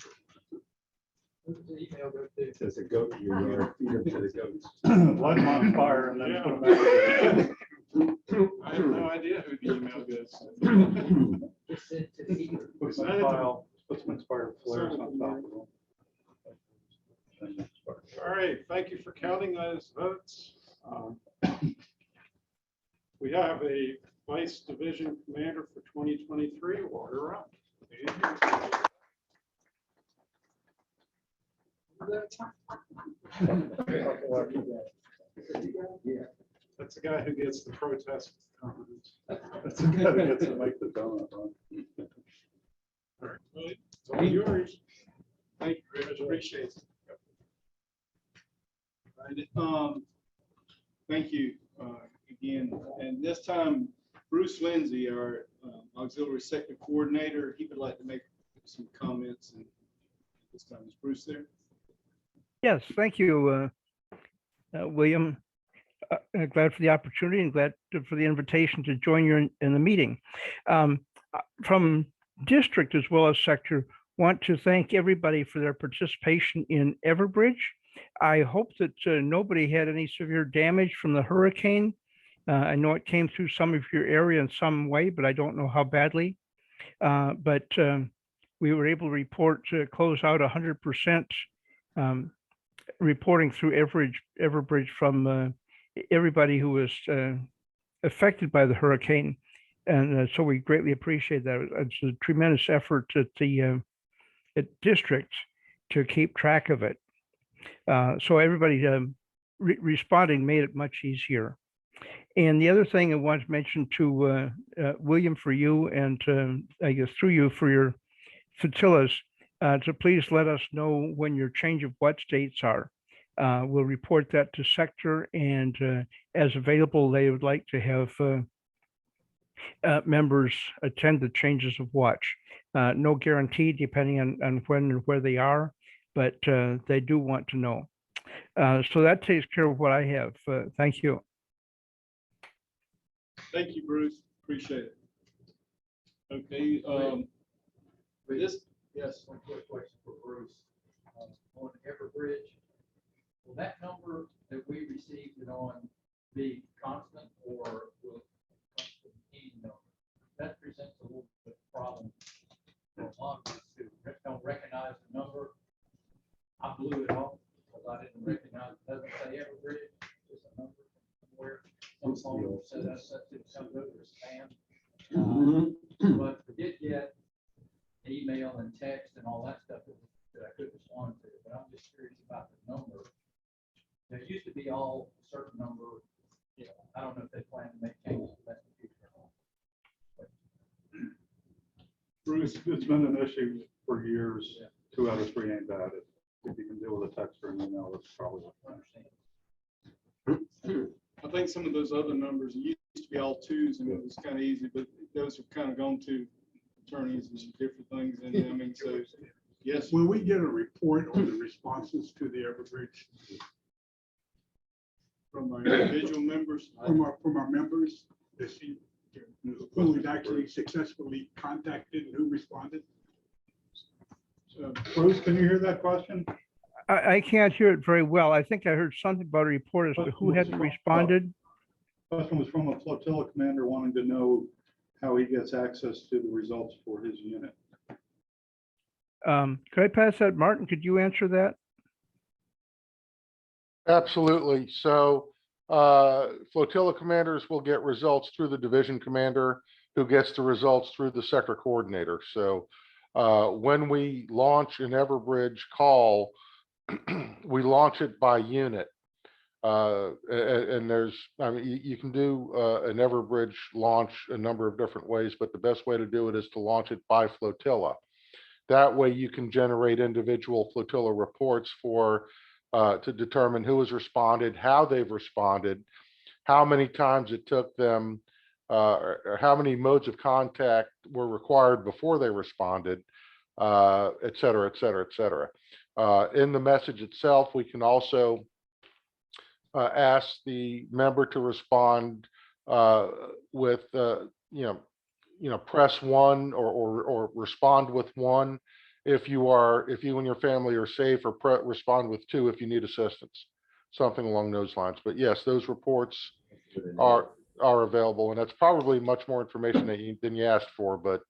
Who's the email go to? There's a goat in your yard, feed them to the goats. Light them on fire and then put them back. I have no idea who the email goes to. Just send to the email. Put some file, put some expired flares on top of them. All right, thank you for counting those votes. We have a Vice Division Commander for 2023, Walter Rupp. That's the guy who gets the protest comments. That's the guy that gets to make the donut run. All right, it's all yours. Thank you very much, appreciate it. Thank you again, and this time Bruce Lindsay, our auxiliary sector coordinator, he would like to make some comments, and this time is Bruce there? Yes, thank you, William. Glad for the opportunity and glad for the invitation to join you in the meeting. From district as well as sector, want to thank everybody for their participation in Everbridge. I hope that nobody had any severe damage from the hurricane. I know it came through some of your area in some way, but I don't know how badly. But we were able to report to close out 100% reporting through Everbridge from everybody who was affected by the hurricane. And so we greatly appreciate that. It's a tremendous effort at the district to keep track of it. So everybody responding made it much easier. And the other thing I want to mention to William, for you, and I guess through you for your flotillas, to please let us know when your change of what dates are. We'll report that to sector, and as available, they would like to have members attend the changes of watch. No guarantee depending on when and where they are, but they do want to know. So that takes care of what I have. Thank you. Thank you, Bruce, appreciate it. Okay, Yes, one quick question for Bruce. On Everbridge, will that number that we received it on be constant, or will it constant any number? That presents a little bit of problem for a lot of us who don't recognize the number. I blew it off because I didn't recognize, it doesn't say Everbridge, just a number somewhere. What's the call a certain number, you know, I don't know if they plan to make changes to that in the future or not. Bruce, it's been an issue for years. 2 out of 3 ain't bad. If you can deal with a text or an email, it's probably. I think some of those other numbers used to be all twos and it was kind of easy, but those have kind of gone to attorneys and different things. And I mean, so, yes. Will we get a report on the responses to the Everbridge From our individual members. from our members? To see who was actually successfully contacted and who responded? Bruce, can you hear that question? I can't hear it very well. I think I heard something about a report as to who hadn't responded. Question was from a flotilla commander wanting to know how he gets access to the results for his unit. Could I pass that? Martin, could you answer that? Absolutely. So flotilla commanders will get results through the division commander, who gets the results through the sector coordinator. So when we launch an Everbridge call, we launch it by unit. And there's, I mean, you can do an Everbridge launch a number of different ways, but the best way to do it is to launch it by flotilla. That way you can generate individual flotilla reports for to determine who has responded, how they've responded, how many times it took them, or how many modes of contact were required before they responded, et cetera, et cetera, et cetera. In the message itself, we can also ask the member to respond with, press 1 or respond with 1 if you and your family are safe, or respond with 2 if you need assistance, something along those lines. But yes, those reports are available, and that's probably much more information than you asked for. But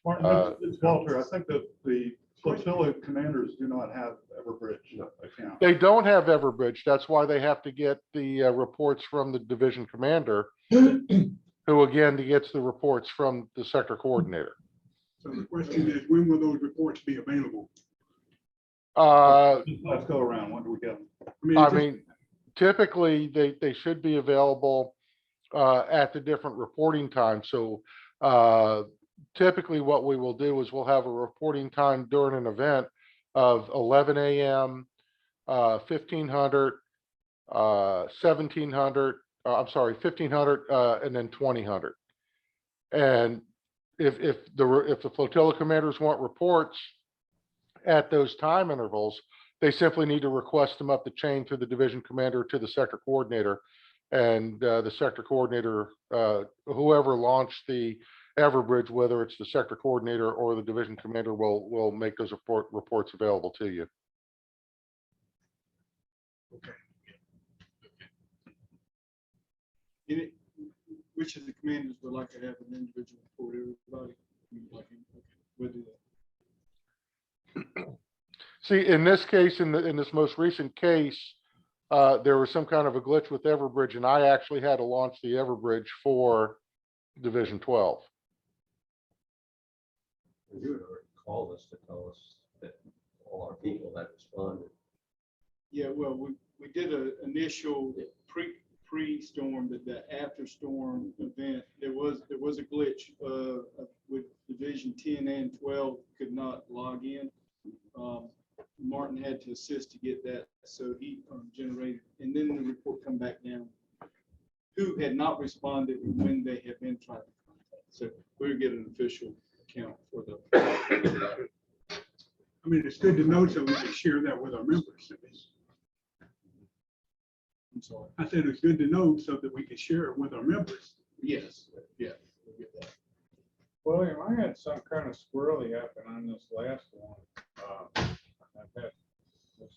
Martin, it's Walter. I think that the flotilla commanders do not have Everbridge account. they don't have Everbridge. That's why they have to get the reports from the division commander, who again gets the reports from the sector coordinator. So the question is, when will those reports be available? Let's go around. When do we get them? I mean, typically they should be available at the different reporting times. So typically what we will do is we'll have a reporting time during an event of 11 a.m., 1500, 1700, I'm sorry, 1500, and then 2000. And if the flotilla commanders want reports at those time intervals, they simply need to request them up the chain to the division commander, to the sector coordinator, and the sector coordinator, whoever launched the Everbridge, whether it's the sector coordinator or the division commander, will make those reports available to you. Which of the commanders would like to have an individual report? Everybody? We'll do that. See, in this case, in this most recent case, there was some kind of a glitch with Everbridge, and I actually had to launch the Everbridge for Division 12. You would already call us to tell us that all our people that responded. Yeah, well, we did an initial pre-storm, but the after storm event, there was a glitch with Division 10 and 12 could not log in. Martin had to assist to get that, so he generated, and then the report come back down who had not responded and when they had been trying to contact. So we'll get an official account for the. I mean, it's good to know so we can share that with our members. I'm sorry. I said it's good to know so that we can share it with our members. Yes, yeah, we'll get that. William, I had some kind of squirrely happen on this last one. I've had this,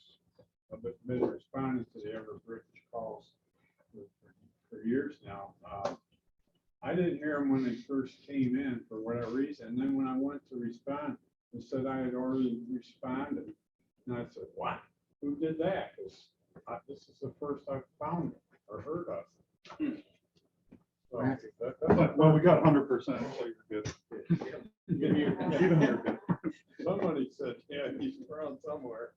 I've been responding to the Everbridge calls for years now. I didn't hear them when they first came in for whatever reason. And then when I went to respond, they said I had already responded. And I said, what? Who did that? Because this is the first I've found it or heard of it. So Well, we got 100%, so you're good. Even you're good. Somebody said, yeah, he's around somewhere.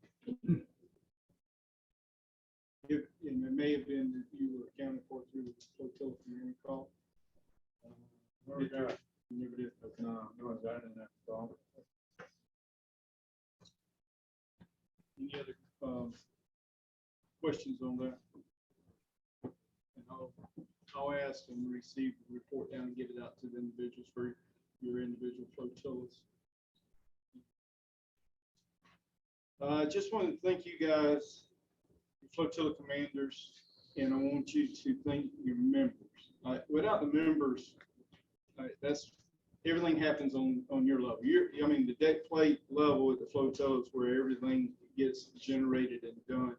and it may have been that you were accounted for through the flotilla, if you recall. Never got it. You never did. Okay. No, no, I didn't have to call. Any other questions on that? And I'll ask and receive the report down and get it out to the individuals for your individual flotillas. I just want to thank you guys, the flotilla commanders, and I want you to thank your members. Without the members, that's everything happens on your level. I mean, the deck plate level at the flotilla is where everything gets generated and done.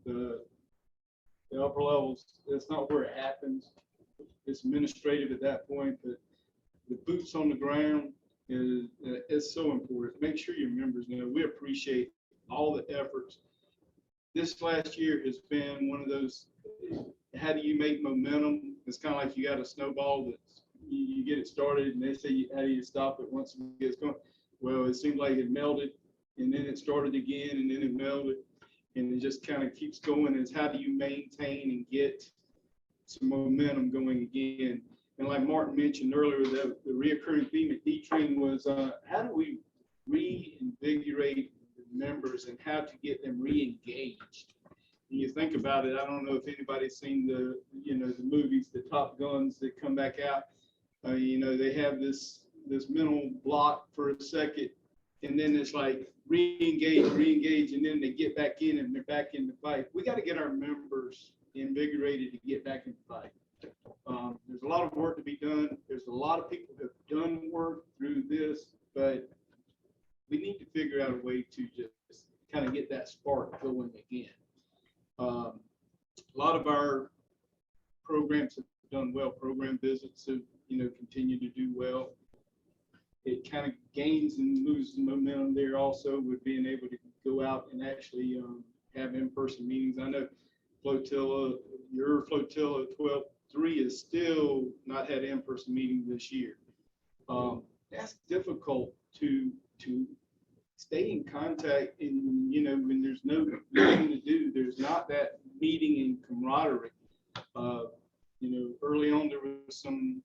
The upper levels, that's not where it happens. It's administrative at that point, but the boots on the ground is so important. Make sure your members know we appreciate all the efforts. This last year has been one of those, how do you make momentum? It's kind of like you got a snowball that you get it started and they say, how do you stop it once it gets going? Well, it seemed like it melted and then it started again and then it melted and it just kind of keeps going. It's how do you maintain and get some momentum going again? And like Martin mentioned earlier, the reoccurring theme at D-Train was how do we reinvigorate the members and how to get them re-engaged? And you think about it, I don't know if anybody's seen the movies, the Top Guns that come back out. They have this mental block for a second, and then it's like re-engage, and then they get back in and they're back in the fight. We got to get our members invigorated to get back in the fight. There's a lot of work to be done. There's a lot of people who have done work through this, but we need to figure out a way to just kind of get that spark going again. A lot of our programs have done well. Program visits have, continue to do well. It kind of gains and loses momentum there also with being able to go out and actually have in-person meetings. I know your flotilla 12-3 is still not had an in-person meeting this year. That's difficult to stay in contact and, when there's no nothing to do, there's not that meeting and camaraderie. Early on there was some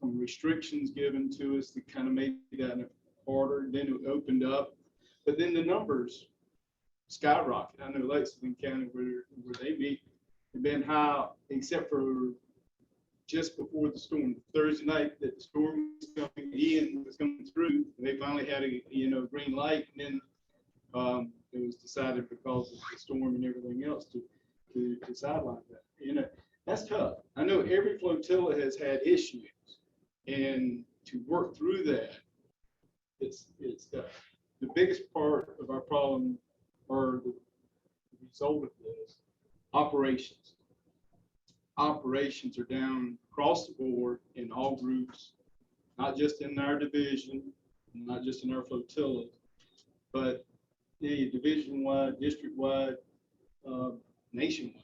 restrictions given to us that kind of made that harder. Then it opened up, but then the numbers skyrocket. I know Lexington County where they meet have been high, except for just before the storm. Thursday night that the storm was coming, Ian was coming through, they finally had a green light, and then it was decided because of the storm and everything else to sideline that. That's tough. I know every flotilla has had issues, and to work through that, it's tough. The biggest part of our problem, or the result of this, operations. Operations are down across the board in all groups, not just in our division, not just in our flotillas, but division-wide, district-wide, nationwide.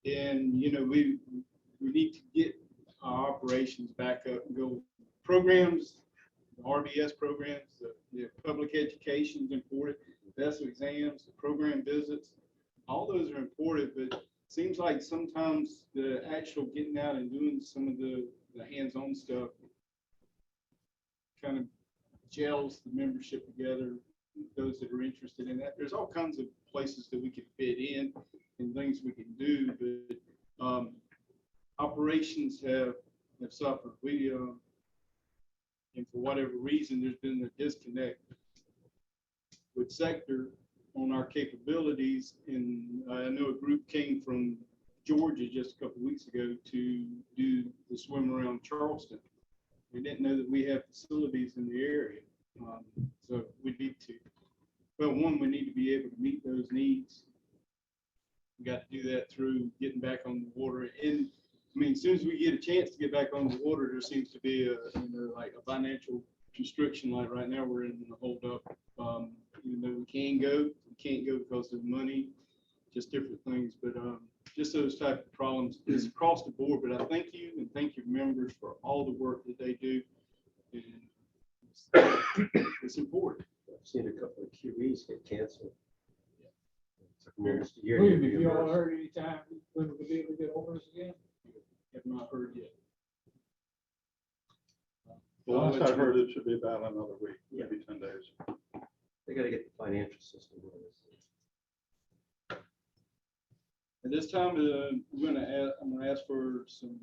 And we need to get our operations back up and go. Programs, the RBS programs, the public education is important, the best exams, the program visits, all those are important, but it seems like sometimes the actual getting out and doing some of the hands-on stuff kind of gels the membership together, those that are interested in that. There's all kinds of places that we can fit in and things we can do, but operations have suffered. And for whatever reason, there's been a disconnect with sector on our capabilities. And I know a group came from Georgia just a couple of weeks ago to do the swim around Charleston. We didn't know that we have facilities in the area. So we need to, well, one, we need to be able to meet those needs. We got to do that through getting back on the water. And I mean, as soon as we get a chance to get back on the water, there seems to be like a financial constriction. Like right now, we're in the hold up. Even though we can go, we can't go because of money, just different things. But just those type of problems is across the board. But I thank you and thank your members for all the work that they do. And it's important. I've seen a couple of QEs get canceled. Next year, William, you'll if be you all reimbursed. heard any time when we'll be able to get over this again? Have not heard yet. The last I heard, it should be about another week, maybe 10 days. They gotta get the financial system. going. At this time, I'm gonna ask for some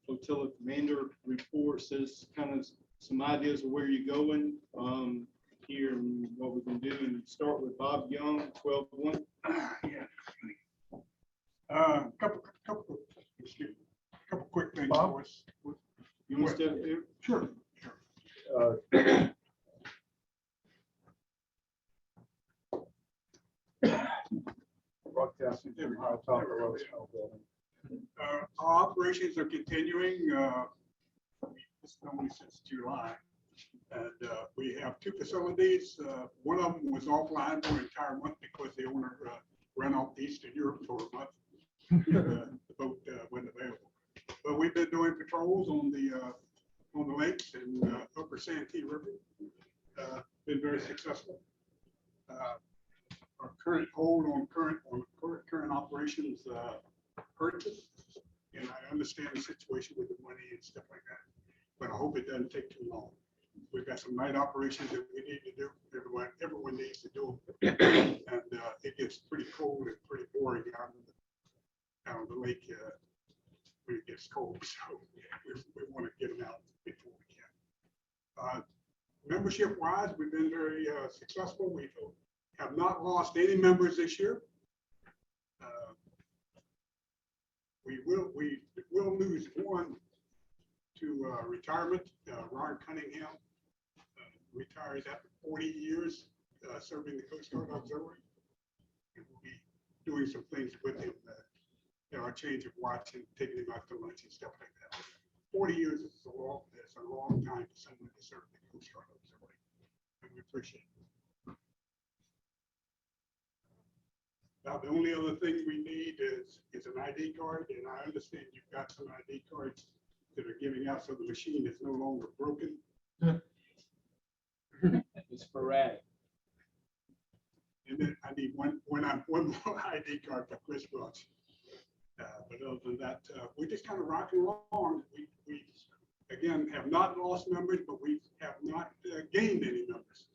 flotilla commander reports, as kind of some ideas of where you're going here and what we can do. And start with Bob Young, 12-1. Yeah. Excuse me, couple quick things Bob? for us. You want to step there? Sure. Broadcasting from high top of the Roosevelt building. Our operations are continuing, it's only since July. And we have two facilities. One of them was offline for an entire month because the owner ran off to Eastern Europe for a month. The boat wasn't available. But we've been doing patrols on the lakes and upper Santee River. Been very successful. Our current hold on current operations purchase. And I understand the situation with the money and stuff like that, but I hope it doesn't take too long. We've got some night operations that we need to do. Everyone needs to do them. And it gets pretty cold and pretty boring out on the lake when it gets cold. So we want to get them out before we can. Membership wise, we've been very successful. We have not lost any members this year. We will lose one to retirement. Ron Cunningham retires after 40 years serving the Coast Guard Auxiliary. And we'll be doing some things with him, our change of watch and taking him out to lunch and stuff like that. 40 years is a long time for someone to serve the Coast Guard Auxiliary, and we appreciate it. Now, the only other thing we need is an ID card, and I understand you've got some ID cards that are giving out, so the machine is no longer broken. It's sporadic. And then I need one more ID card for Chris Brooks. But other than that, we're just kind of rocking along. We again have not lost members, but we have not gained any members.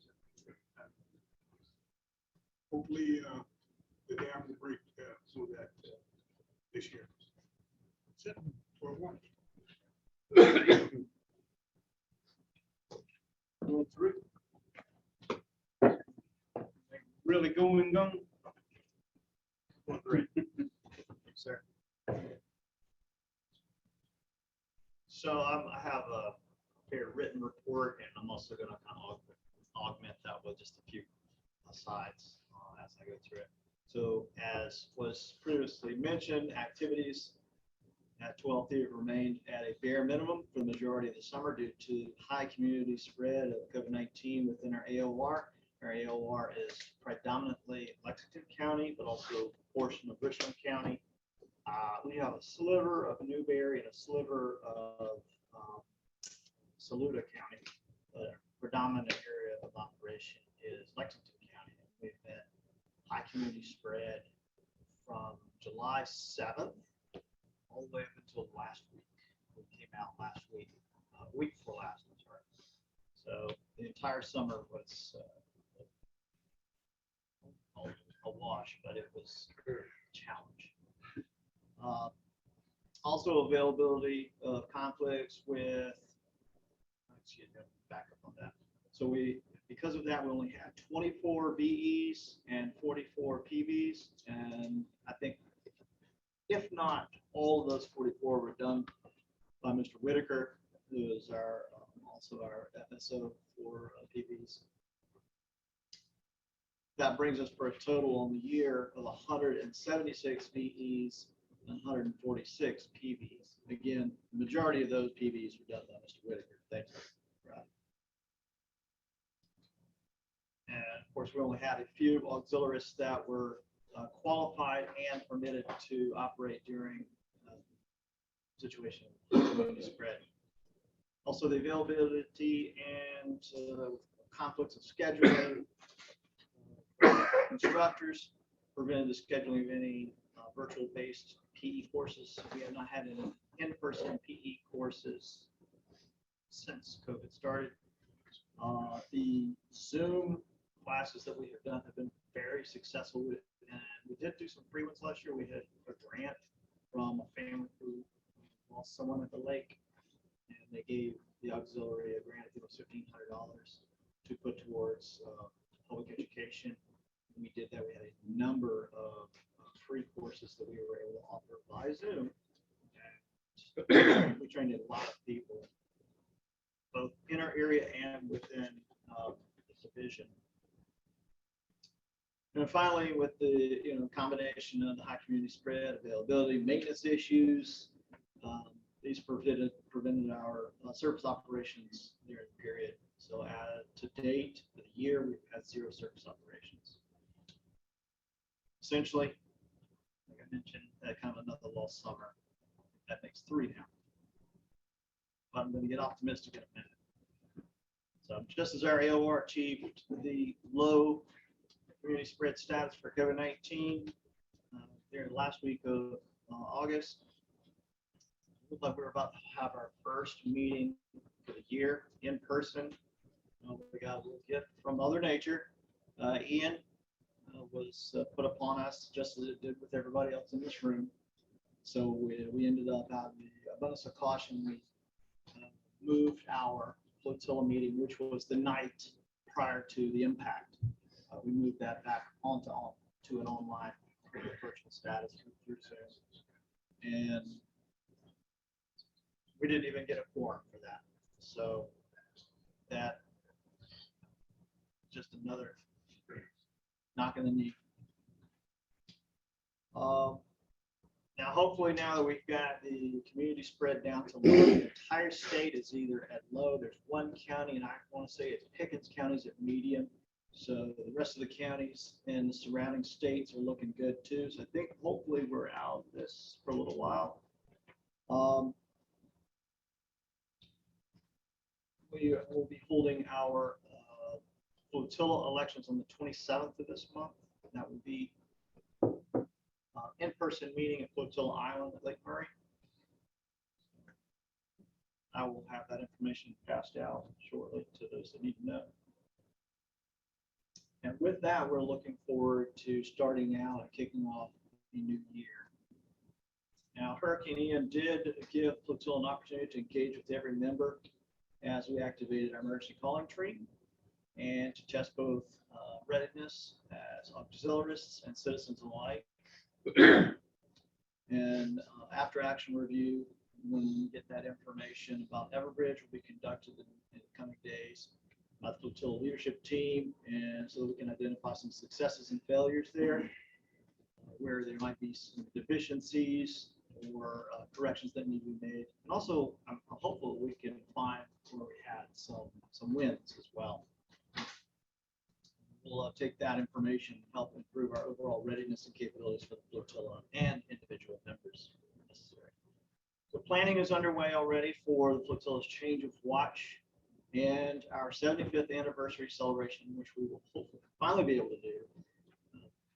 Hopefully, the dam will break some of that this year. That's it. 12-1. Really going gun. Great. Sir. So I have a here written report, and I'm also going to kind of augment that with just a few asides as I go through it. So as was previously mentioned, activities at 12 Theater remained at a bare minimum for the majority of the summer due to high community spread of COVID-19 within our AOR. Our AOR is predominantly Lexington County, but also a portion of Richland County. We have a sliver of Newberry and a sliver of Saluda County. The predominant area of operation is Lexington County. We've been high community spread from July 7th all the way up until last week. We came out last week, week before last, I'm sorry. So the entire summer was a wash, but it was a challenge. Also availability of conflicts with, excuse me, back up on that. So because of that, we only had 24 BEs and 44 PBs. And I think if not, all of those 44 were done by Mr. Whitaker, who is also our FSO for PBs. That brings us for a total on the year of 176 VEs and 146 PVs. Again, the majority of those PVs were done by Mr. Whitaker. Thank you. Right. And of course, we only had a few auxiliaries that were qualified and permitted to operate during situation spread. Also, the availability and conflicts of scheduling, instructors. prevented the scheduling of any virtual-based PE courses. We have not had any in-person PE courses since COVID started. The Zoom classes that we have done have been very successful with, and we did do some free ones last year. We had a grant from a family who lost someone at the lake, and they gave the auxiliary a grant. I think it was $1,500 to put towards public education. We did that. We had a number of free courses that we were able to offer by Zoom. And we trained a lot of people, both in our area and within the division. And finally, with the combination of the high community spread, availability, maintenance issues, these prevented our surface operations during the period. So to date, for the year, we've had 0 surface operations. Essentially, like I mentioned, kind of another lost summer. That makes 3 now. But I'm going to get optimistic in a minute. So just as our AOR achieved the low community spread status for COVID-19 during the last week of August, it looked like we were about to have our first meeting for the year in person. We got a little gift from Mother Nature. Ian was put upon us just as it did with everybody else in this room. So we ended up having the abundance of caution. We moved our flotilla meeting, which was the night prior to the impact. We moved that back to an online virtual status through Zoom. And we didn't even get a quorum for that. So that just another knock in the knee. Now, hopefully, now that we've got the community spread down to low, the entire state is either at low. There's one county, and I want to say it's Pickens County is at medium. So the rest of the counties and the surrounding states are looking good too. So I think hopefully we're out of this for a little while. We will be holding our flotilla elections on the 27th of this month. That will be in-person meeting at Flotilla Island at Lake Murray. I will have that information passed out shortly to those that need to know. And with that, we're looking forward to starting out and kicking off the new year. Now, Hurricane Ian did give Flotilla an opportunity to engage with every member as we activated our emergency calling tree and to test both readiness as auxiliarists and citizens alike. And after action review, when we get that information about Everbridge, will be conducted in the coming days by the flotilla leadership team, and so we can identify some successes and failures there, where there might be some deficiencies or corrections that need to be made. And also, I'm hopeful we can find where we had some wins as well. We'll take that information and help improve our overall readiness and capabilities for the flotilla and individual members if necessary. So planning is underway already for the flotilla's change of watch and our 75th anniversary celebration, which we will hopefully finally be able to do.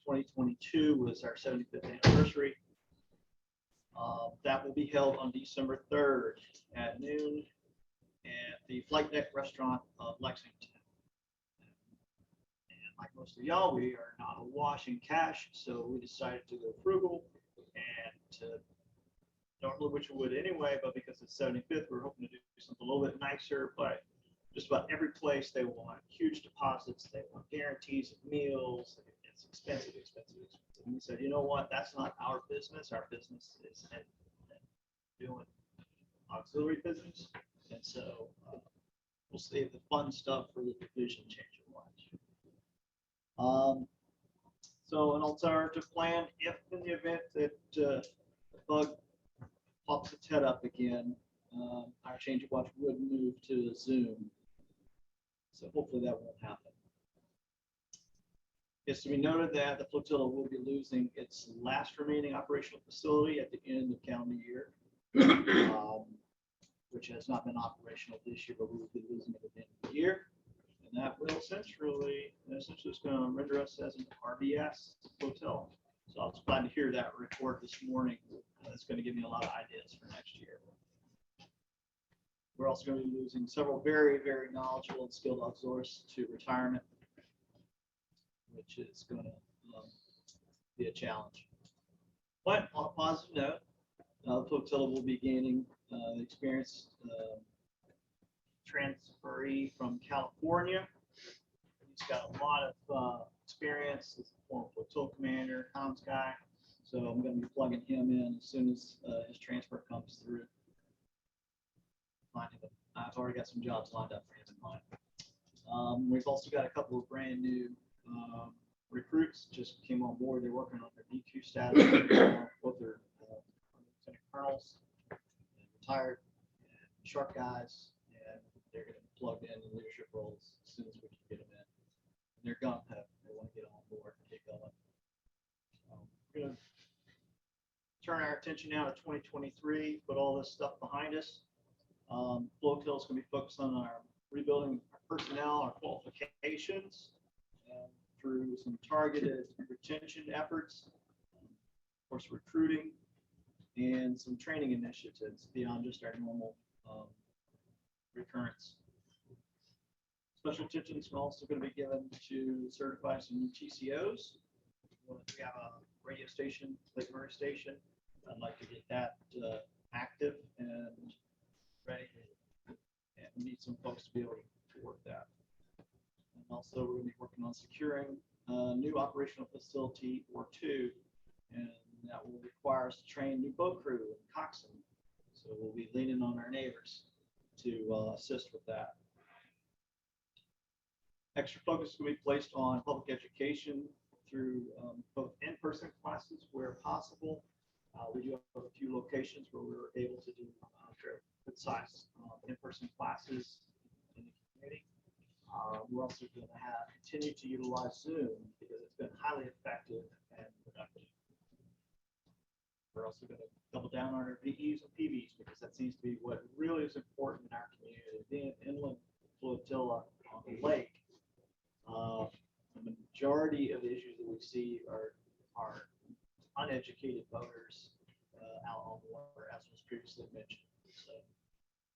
2022 was our 75th anniversary. That will be held on December 3rd at noon at the Flight Deck Restaurant of Lexington. And like most of y'all, we are not awash in cash, so we decided to go frugal and to normally, which we would anyway, but because it's 75th, we're hoping to do something a little bit nicer. But just about every place, they want huge deposits, they want guarantees of meals. It's expensive. And we said, you know what? That's not our business. Our business is doing auxiliary business, and so we'll save the fun stuff for the division change of watch. So an alternative plan, if in the event that the bug pops its head up again, our change of watch would move to Zoom. So hopefully that won't happen. It's to be noted that the flotilla will be losing its last remaining operational facility at the end of calendar year, which has not been operational this year, but we will be losing it at the end of the year. And that will essentially it's going to render us as an RBS hotel. So I was glad to hear that report this morning. It's going to give me a lot of ideas for next year. We're also going to be losing several very, very knowledgeable and skilled auxiliaries to retirement, which is going to be a challenge. But on a positive note, the flotilla will be gaining experience transferee from California. He's got a lot of experience as a former flotilla commander, comms guy. So I'm going to be plugging him in as soon as his transfer comes through. I've already got some jobs lined up for him in mind. We've also got a couple of brand new recruits just came on board. They're working on their DQ status. Both are lieutenant colonels, and retired, and sharp guys, and they're going to be plugged in leadership roles as soon as we can get them in. And they're gung ho. They want to get on board and get going. We're going to turn our attention now to 2023, put all this stuff behind us. Flotilla is going to be focused on our rebuilding our personnel, our qualifications, through some targeted retention efforts, of course, recruiting, and some training initiatives beyond just our normal recurrence. Special attention is also going to be given to certify some new TCOs. We have a radio station, Lake Murray Station. I'd like to get that active and ready, and we need some folks to be able to work that. And also, we're going to be working on securing a new operational facility or two, and that will require us to train new boat crew and coxswain. So we'll be leaning on our neighbors to assist with that. Extra focus is going to be placed on public education through both in-person classes where possible. We do have a few locations where we were able to do good size in-person classes in the community. We're also going to continue to utilize Zoom because it's been highly effective and productive. We're also going to double down on our VEs and PVs because that seems to be what really is important in our community. Being an inland flotilla on the lake, the majority of the issues that we see are uneducated boaters out on the water, as was previously mentioned. So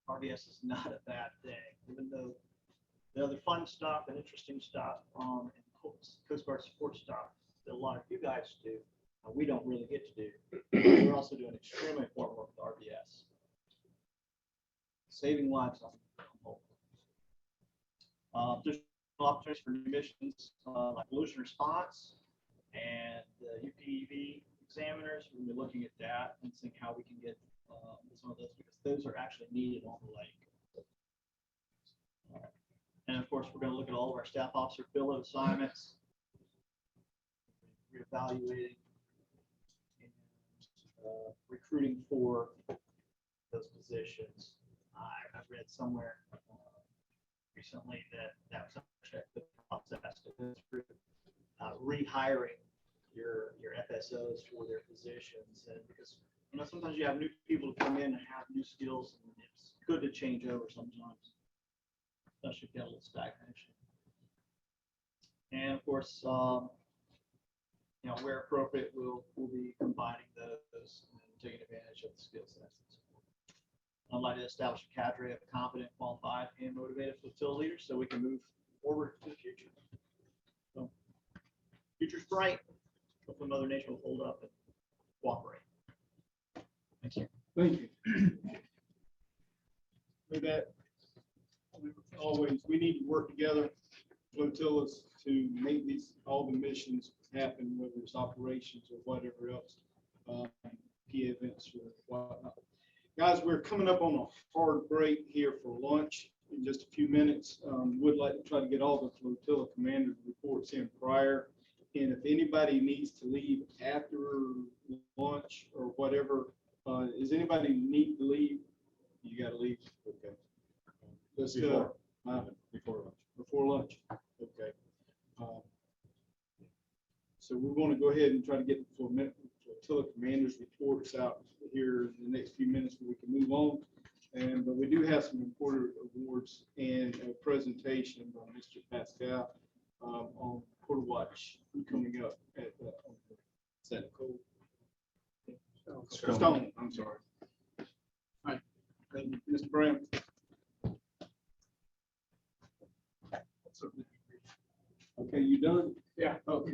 RBS is not a bad thing, even though the other fun stuff and interesting stuff and Coast Guard support stuff that a lot of you guys do, we don't really get to do. We're also doing extremely important work with RBS. Saving lives on both. There's opportunities for new missions like pollution response and UPEV examiners. We'll be looking at that and seeing how we can get some of those because those are actually needed on the lake. And of course, we're going to look at all of our staff officer billet assignments, reevaluating, and recruiting for those positions. I've read somewhere recently that was the process to go through rehiring your FSOs for their positions, and because sometimes you have new people to come in and have new skills, and it's good to change over sometimes, especially if you get a little stagnation. And of course, where appropriate, we'll be combining those and taking advantage of the skill sets. I'd like to establish a cadre of competent, qualified, and motivated flotilla leaders so we can move forward to the future. So, future's bright. Hopefully, Mother Nature will hold up and cooperate. Thank you. Thank you. With that, always, we need to work together, flotillas, to make all the missions happen, whether it's operations or whatever else, key events or whatnot. Guys, we're coming up on a hard break here for lunch in just a few minutes. Would like to try to get all the flotilla commanders reports in prior. And if anybody needs to leave after lunch or whatever, does anybody need to leave? You got to leave. Okay. Let's go. Before lunch. Before lunch. Okay. So we're going to go ahead and try to get the flotilla commanders reports out here in the next few minutes so we can move on. But we do have some important awards and a presentation by Mr. Pascal on Quarter Watch coming up at Santa Cole. Stone, I'm sorry. All right, thank you, Mr. Brown. Okay, you done? Yeah, okay.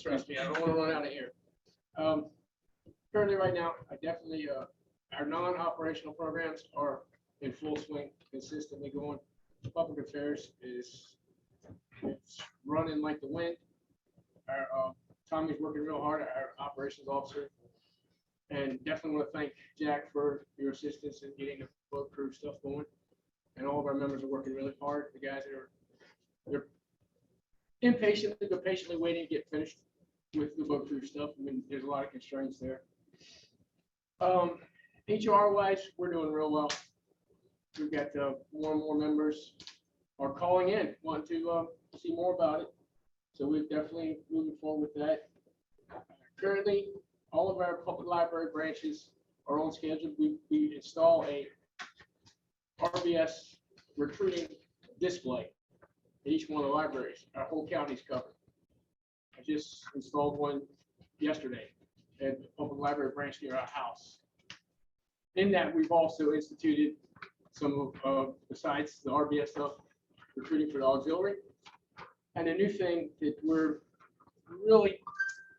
Trust me, I don't want to run out of here. Currently, right now, I definitely, our non-operational programs are in full swing, consistently going. Public affairs it's running like the wind. Our Tommy's working real hard, our operations officer. And definitely want to thank Jack for your assistance in getting the boat crew stuff going. And all of our members are working really hard. The guys that they're impatiently but patiently waiting to get finished with the boat crew stuff. I mean, there's a lot of constraints there. HR wise, we're doing real well. We've got more and more members are calling in, want to see more about it. So we're definitely moving forward with that. Currently, all of our public library branches are on schedule. We install a RBS recruiting display at each one of the libraries. Our whole county's covered. I just installed one yesterday at the public library branch near our house. In that, we've also instituted some of, besides the RBS stuff, recruiting for the auxiliary. And a new thing that we're really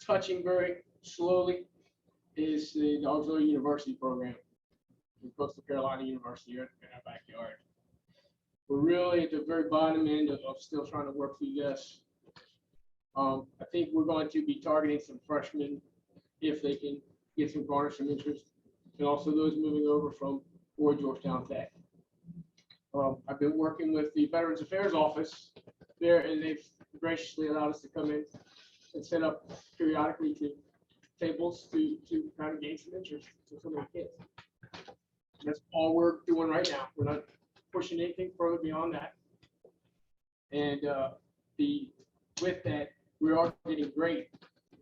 touching very slowly is the auxiliary university program with Coastal Carolina University here in our backyard. We're really at the very bottom end of still trying to work through this. I think we're going to be targeting some freshmen if they can get some garner some interest, and also those moving over from Georgetown Tech. I've been working with the Veterans Affairs Office there, and they've graciously allowed us to come in and set up periodically to tables to kind of gain some interest to some of the kids. That's all we're doing right now. We're not pushing anything further beyond that. And with that, we are getting great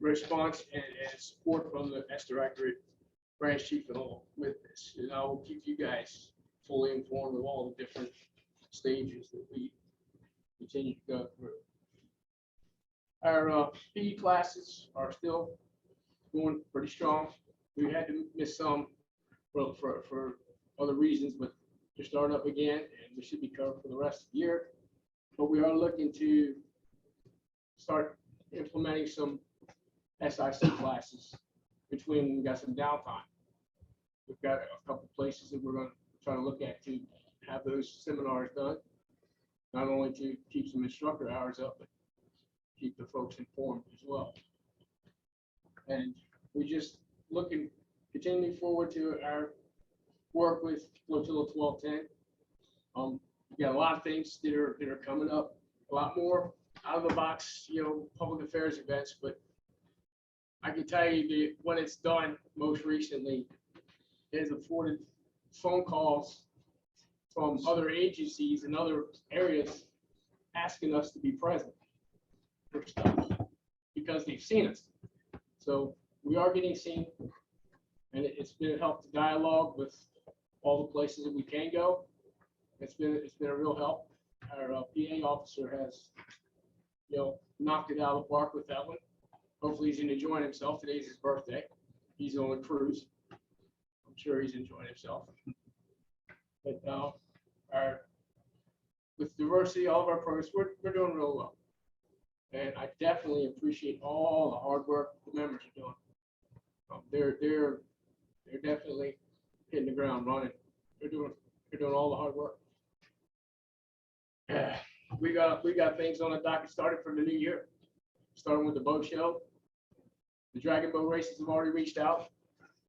response and support from the S Directorate, branch chief, and all with this. And I will keep you guys fully informed of all the different stages that we continue to go through. Our PE classes are still going pretty strong. We had to miss some for other reasons, but to start up again, and we should be covered for the rest of the year. But we are looking to start implementing some SIC classes between we got some downtime. We've got a couple places that we're going to try to look at to have those seminars done, not only to keep some instructor hours up, but keep the folks informed as well. And we just continuing forward to our work with Flotilla 1210. We got a lot of things that are coming up, a lot more out of the box, public affairs events, but I can tell you that what it's done most recently is afforded phone calls from other agencies and other areas asking us to be present for stuff because they've seen us. So we are getting seen, and it's been a help to dialogue with all the places that we can go. It's been a real help. Our PA officer has, knocked it out of the park with that one. Hopefully he's enjoying himself. Today's his birthday. He's on a cruise. I'm sure he's enjoying himself. But with diversity, all of our programs, we're doing real well. And I definitely appreciate all the hard work the members are doing. They're definitely hitting the ground running. They're doing all the hard work. We got things on the docket started for the new year, starting with the boat show. The Dragon Boat races have already reached out.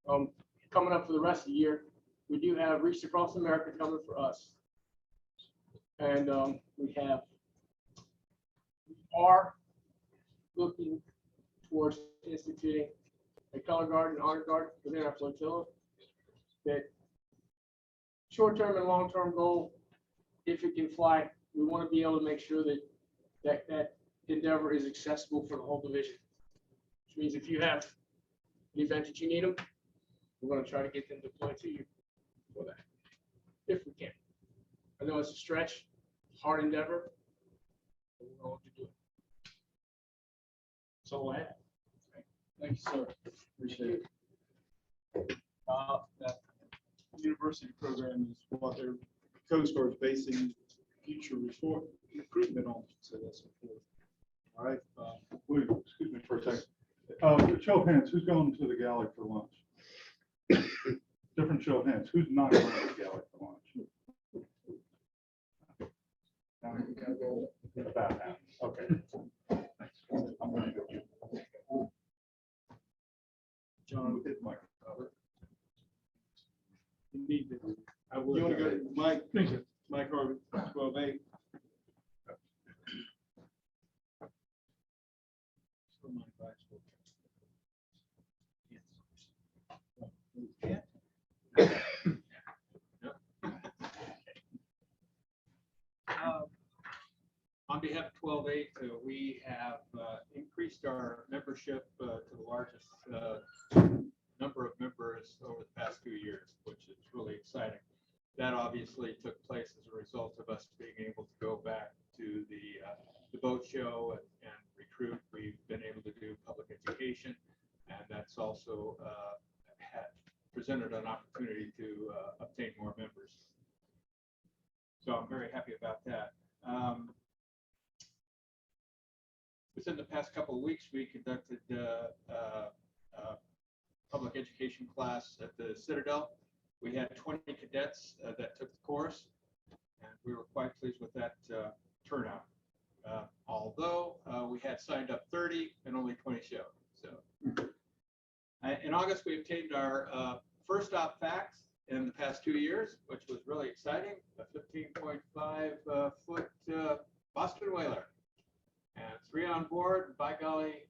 Coming up for the rest of the year, we do have Reach Across America coming for us. And we are looking towards instituting a color guard and honor guard within our flotilla. That short-term and long-term goal, if it can fly, we want to be able to make sure that endeavor is accessible for the whole division. Which means if you have an event that you need them, we're gonna try to get them deployed to you for that, if we can. I know it's a stretch, hard endeavor, but we're going to do it. That's all I have. Thank you, sir. Appreciate it. That university program is what their Coast Guard is basing future recruitment on, so that's important. All right, wait, excuse me for a second. Show of hands, who's going to the galley for lunch? Different show of hands, who's not going to the galley for lunch? About half, okay. Thanks. I'm gonna go. John, Hit my cover. you need to, I would. you want to go to Mike? Mike Harvey, 12A. On behalf of 12-8, we have increased our membership to the largest number of members over the past 2 years, which is really exciting. That obviously took place as a result of us being able to go back to the boat show and recruit. We've been able to do public education, and that's also had presented an opportunity to obtain more members. So I'm very happy about that. Within the past couple of weeks, we conducted a public education class at the Citadel. We had 20 cadets that took the course, and we were quite pleased with that turnout. Although we had signed up 30 and only 20 showed. So in August, we obtained our first op fax in the past 2 years, which was really exciting, a 15.5 foot Boston whaler. And 3 on board. By golly,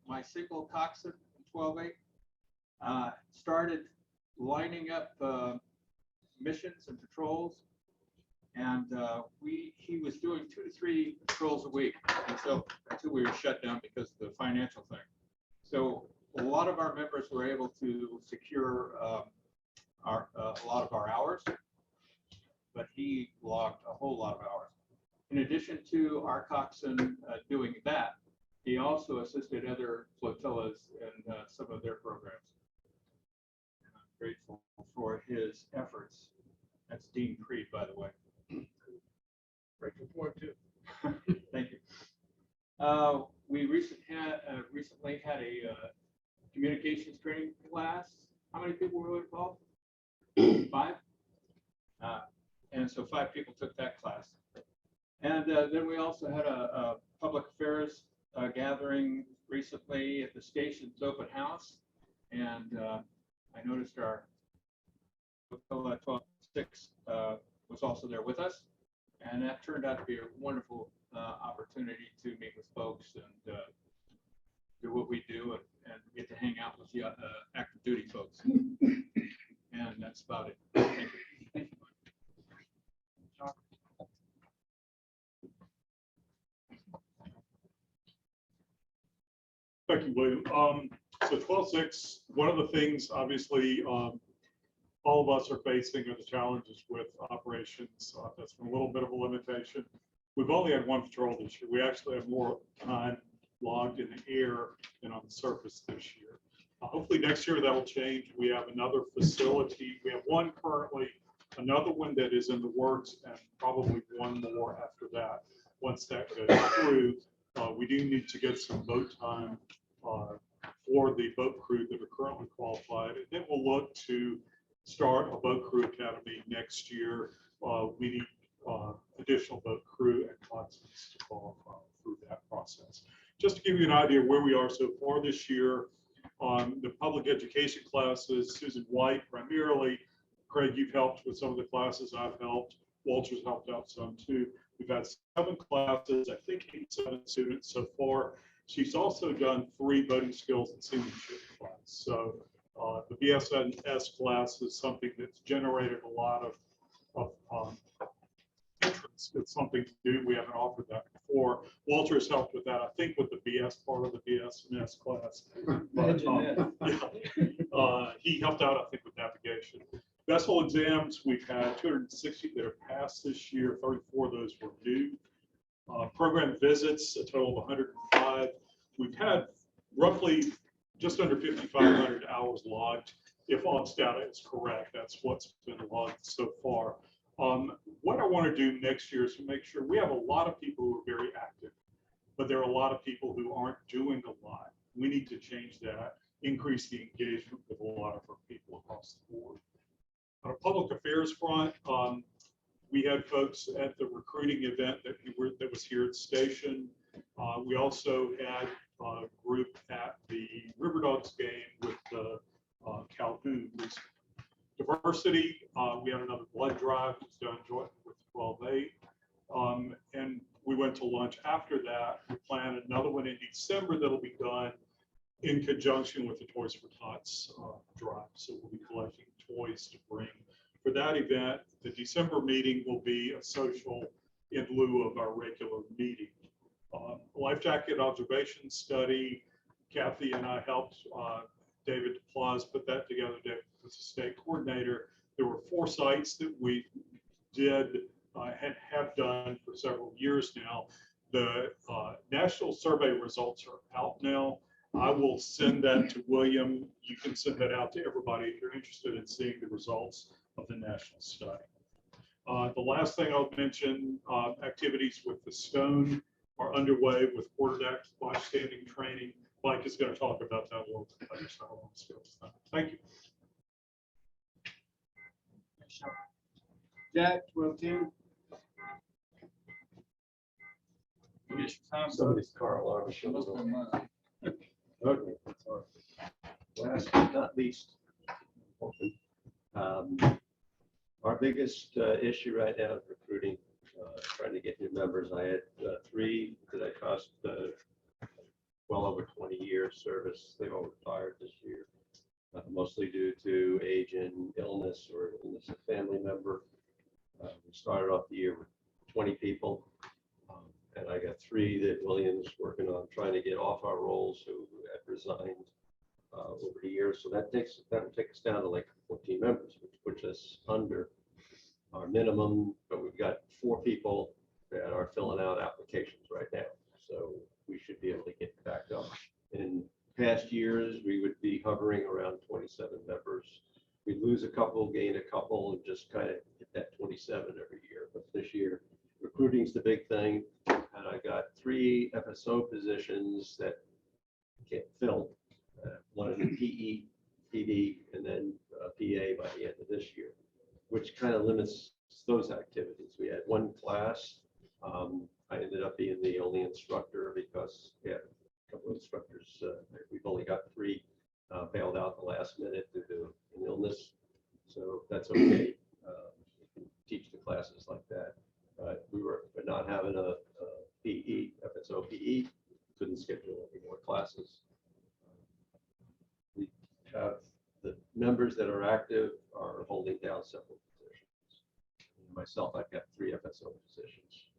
my single coxswain 12-8 started lining up missions and patrols, and he was doing 2 to 3 patrols a week until we were shut down because of the financial thing. So a lot of our members were able to secure a lot of our hours, but he logged a whole lot of hours. In addition to our coxswain doing that, he also assisted other flotillas in some of their programs. And I'm grateful for his efforts. That's Dean Creed, by the way. Grateful for it too. Thank you. We recently had a communications training class. How many people were involved? 5. And so 5 people took that class. And then we also had a public affairs gathering recently at the station's open house. And I noticed our 12-6 was also there with us. And that turned out to be a wonderful opportunity to meet with folks and do what we do and get to hang out with the active duty folks. And that's about it. Thank you. Thank you. Thank you, William. So 12-6, one of the things, obviously, all of us are facing are the challenges with operations. That's been a little bit of a limitation. We've only had 1 patrol this year. We actually have more time logged in the air than on the surface this year. Hopefully next year that will change. We have another facility. We have 1 currently, another one that is in the works, and probably 1 more after that. Once that goes through, we do need to get some boat time for the boat crew that are currently qualified. And then we'll look to start a boat crew academy next year. We need additional boat crew and coxswains to qualify through that process. Just to give you an idea of where we are so far this year, on the public education classes, Susan White primarily. Craig, you've helped with some of the classes. I've helped. Walter's helped out some too. We've had 7 classes, I think 7 students so far. She's also done 3 boating skills and seamanship class. So the BSNS class is something that's generated a lot of interest it's something new. We haven't offered that before. Walter has helped with that, I think, with the BS part of the BS class. But, yeah, he helped out, I think, with navigation. Vessel exams, we've had 260 that have passed this year. 34 of those were new. Program visits, a total of 105. We've had roughly just under 5,500 hours logged. If odds data is correct, that's what's been logged so far. What I want to do next year is to make sure we have a lot of people who are very active, but there are a lot of people who aren't doing a lot. We need to change that, increase the engagement with a lot of our people across the board. On a public affairs front, we had folks at the recruiting event that was here at the station. We also had a group at the River Dogs game with the Calhoun. Diversity, we had another blood drive that was done jointly with 12-8. And we went to lunch after that. We plan another one in December that'll be done in conjunction with the Toys for Tots drive. So we'll be collecting toys to bring for that event. The December meeting will be a social in lieu of our regular meeting. Life jacket observation study, Kathy and I helped David DePlaus put that together. David was the state coordinator. There were 4 sites that we did have done for several years now. The national survey results are out now. I will send that to William. You can send that out to everybody if you're interested in seeing the results of the national study. The last thing I'll mention, activities with the Stone are underway with quarterback bystanding training. Mike is going to talk about that a little bit later, so I won't steal his time. Thank you. Jack, 12-2. Somebody's car alarm is showing up. Okay, sorry. Last but not least, our biggest issue right now is recruiting, trying to get new members. I had 3 that I cost well over 20 years service. They've all retired this year, mostly due to age and illness or illness of family member. We started off the year with 20 people, and I got 3 that William's working on trying to get off our rolls who had resigned over the years. So that'll take us down to like 14 members, which puts us under our minimum. But we've got 4 people that are filling out applications right now, so we should be able to get back up. In past years, we would be hovering around 27 members. We'd lose a couple, gain a couple, and just kind of hit that 27 every year. But this year, recruiting's the big thing, and I got 3 FSO positions that can't fill. One in PE, PD, and then PA by the end of this year, which kind of limits those activities. We had 1 class. I ended up being the only instructor because we had a couple of instructors. We've only got 3 bailed out the last minute due to an illness, so that's okay. We can teach the classes like that. We're not having a PE, FSO PE, couldn't schedule any more classes. We have the members that are active are holding down several positions. Myself, I've got 3 FSO positions.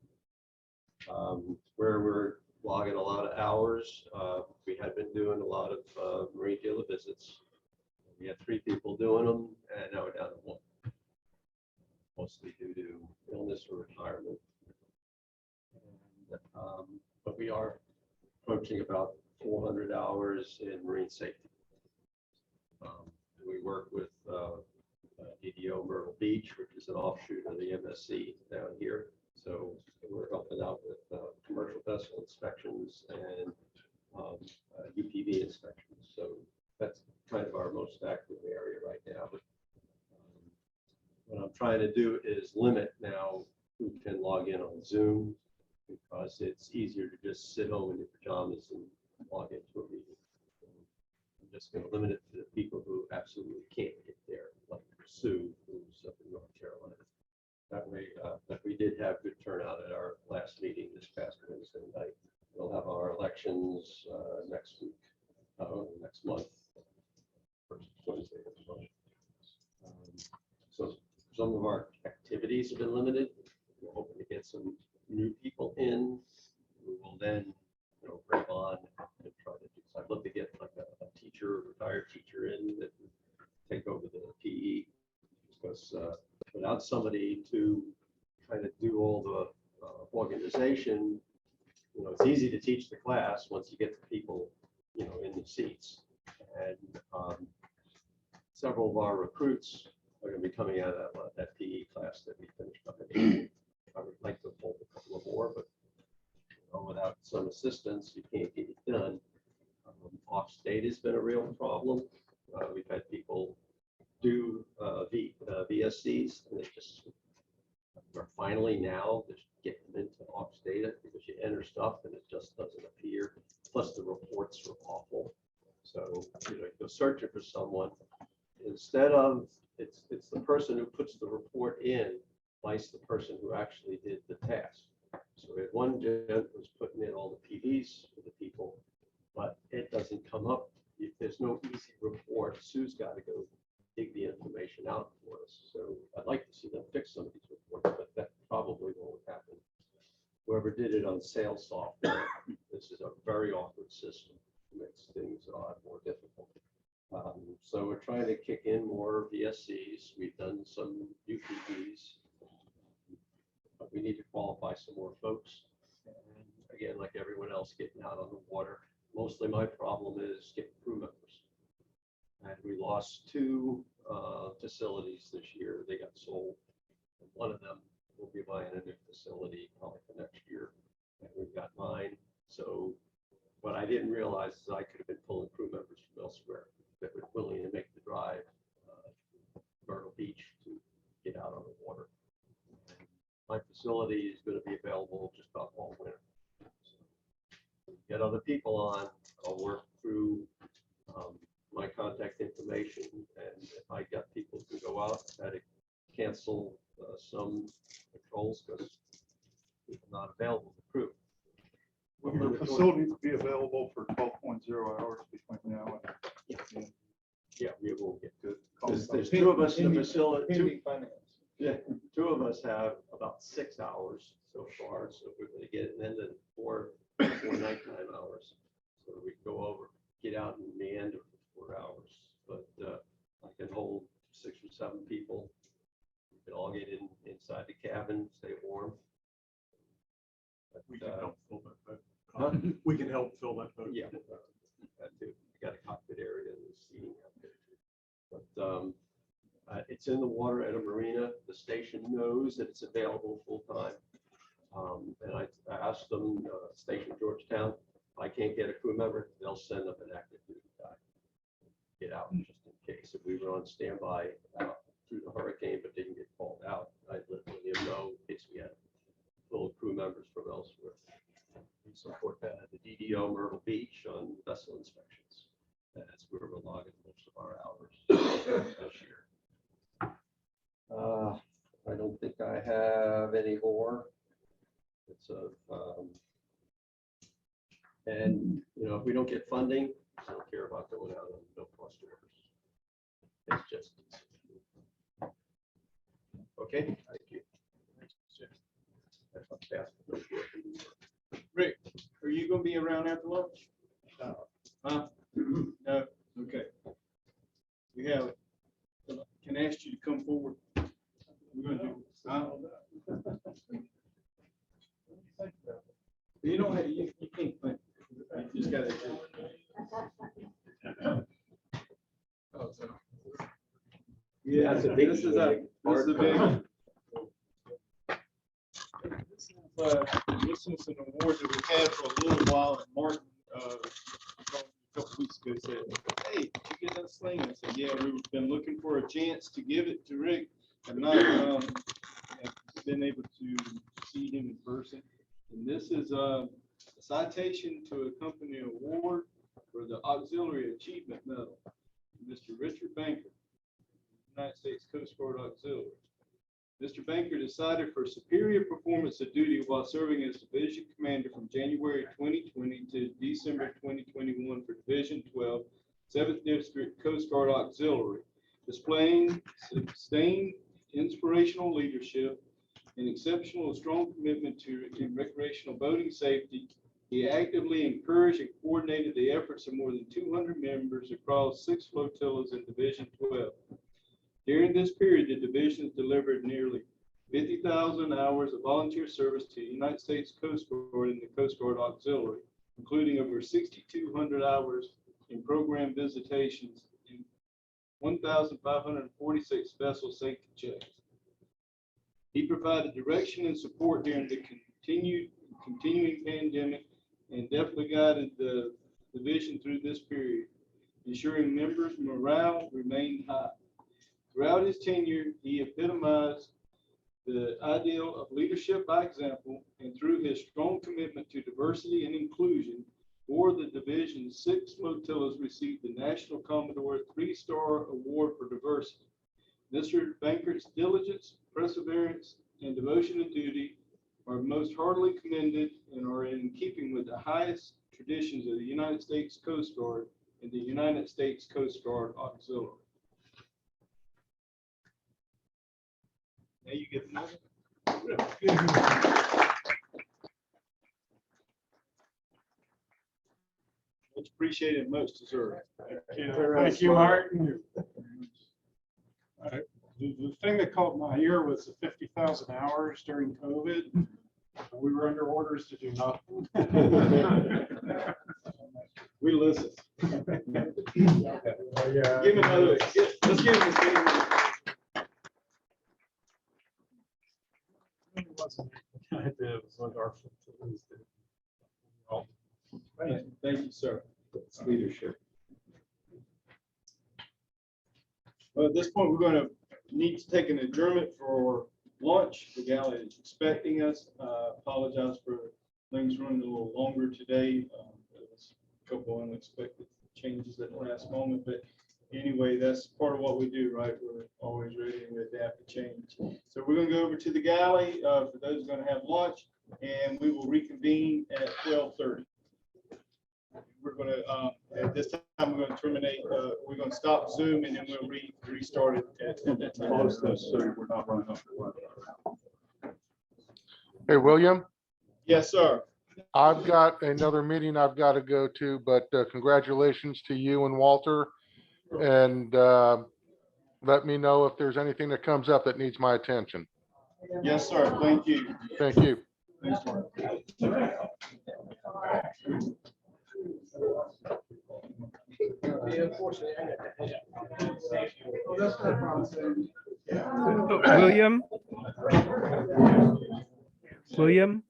Where we're logging a lot of hours, we had been doing a lot of marine dealer visits. We had 3 people doing them, and now we're down to 1, mostly due to illness or retirement. And, but we are approaching about 400 hours in marine safety. We work with DDO Myrtle Beach, which is an offshoot of the MSC down here. So we're helping out with commercial vessel inspections and UPV inspections. So that's kind of our most active area right now. But what I'm trying to do is limit now who can log in on Zoom, because it's easier to just sit home in your pajamas and log into a meeting. I'm just going to limit it to the people who absolutely can't get there, like Sue, who's up in North Carolina. That way, but we did have good turnout at our last meeting this past Wednesday night. We'll have our elections next week, next month, first Wednesday next month. So some of our activities have been limited. We're hoping to get some new people in, we will then, bring on and try to do, so I'd love to get like a teacher, retired teacher in that would take over the PE. Because without somebody to kind of do all the organization, it's easy to teach the class once you get the people, in the seats. And several of our recruits are going to be coming out of that PE class that we finished up in. I would like to hold a couple of more, but without some assistance, you can't get it done. Off-state has been a real problem. We've had people do VSCs, and they just are finally now just getting them into Ox data because you enter stuff and it just doesn't appear. Plus the reports are awful. So you go searching for someone instead of it's the person who puts the report in, vice the person who actually did the task. So we had one gent was putting in all the PVs for the people, but it doesn't come up. If there's no easy report, Sue's got to go dig the information out for us. So I'd like to see them fix some of these reports, but that probably won't happen. Whoever did it on sales software, this is a very awkward system. It makes things a lot more difficult. So we're trying to kick in more VSCs. We've done some UPVs, but we need to qualify some more folks. And again, like everyone else, getting out on the water. Mostly my problem is getting crew members. And we lost 2 facilities this year. They got sold. And one of them will be buying a new facility probably for next year. And we've got 9. So what I didn't realize is I could have been pulling crew members from elsewhere that were willing to make the drive to Myrtle Beach to get out on the water. And my facility is going to be available just about all winter. So get other people on. I'll work through my contact information, and if I got people to go out, I had to cancel some patrols because people not available to crew. Will your facilities be available for 12.0 hours between now and? Yeah, we will get Good. There's 2 of us in the facility. Yeah, 2 of us have about 6 hours so far, so we're going to get it, and then 4 nighttime hours. So we go over, get out and meander for 4 hours. But I can hold 6 or 7 people. We can all get inside the cabin, stay warm. But, We can help fill that boat. Huh? We can help fill that boat. Yeah, that too. We got a cockpit area and seating out there too. But it's in the water at a marina. The station knows that it's available full time. And I asked them, Station Georgetown, if I can't get a crew member, they'll send up an active duty guy. Get out just in case. If we were on standby through the hurricane but didn't get called out, I'd let William know in case we had full crew members from elsewhere. We support that at the DDO Myrtle Beach on vessel inspections. That's where we're logging most of our hours this year. I don't think I have any more. It's and if we don't get funding, I don't care about going out on no cost orders. It's just okay. Thank you. Rick, are you gonna be around after lunch? Huh? No, okay. We have, can I ask you to come forward? We're gonna do, you don't have, you can't think. You just gotta. Yeah, That's a big this is a big. This is an award that we've had for a little while, and Martin, a couple weeks ago said, hey, did you get that sling? I said, yeah, we've been looking for a chance to give it to Rick, and not have been able to see him in person. And this is a citation to a company award for the Auxiliary Achievement Medal, Mr. Richard Banker, United States Coast Guard Auxiliary. Mr. Banker decided for superior performance of duty while serving as Division Commander from January 2020 to December 2021 for Division 12, 7th District Coast Guard Auxiliary, displaying sustained inspirational leadership, an exceptional and strong commitment to recreational boating safety. He actively encouraged and coordinated the efforts of more than 200 members across 6 flotillas in Division 12. During this period, the divisions delivered nearly 50,000 hours of volunteer service to the United States Coast Guard and the Coast Guard Auxiliary, including over 6,200 hours in program visitations and 1,546 vessel safety checks. He provided direction and support during the continuing pandemic and definitely guided the division through this period, ensuring members' morale remained high. Throughout his tenure, he epitomized the ideal of leadership by example, and through his strong commitment to diversity and inclusion, 4 of the division's 6 flotillas received the National Commodore 3-Star Award for Diversity. Mr. Bankert's diligence, perseverance, and devotion to duty are most heartily commended and are in keeping with the highest traditions of the United States Coast Guard and the United States Coast Guard Auxiliary. Now you get the moment. Much appreciated, most deserved. Thank you, Martin. The thing that caught my ear was the 50,000 hours during COVID. We were under orders to do nothing. We listen. Give him another, let's give him a It wasn't anything I did, it was what our facilities did. Thank you, sir. It's leadership. Well, at this point, we're going to need to take an adjournment for lunch. The gala is expecting us. Apologize for things running a little longer today. There was a couple unexpected changes at the last moment, but anyway, that's part of what we do, right? We're always ready to adapt to change. So we're going to go over to the galley for those who are going to have lunch, and we will reconvene at 12:30. We're going to, at this time, we're going to terminate, we're going to stop Zoom, and then we'll restart it at that time. Close this so we're not running up the line. Hey, William, Yes, sir. I've got another meeting I've got to go to, but congratulations to you and Walter. And let me know if there's anything that comes up that needs my attention. Yes, sir. Thank you. Thank you. Thanks, Mark. William? William?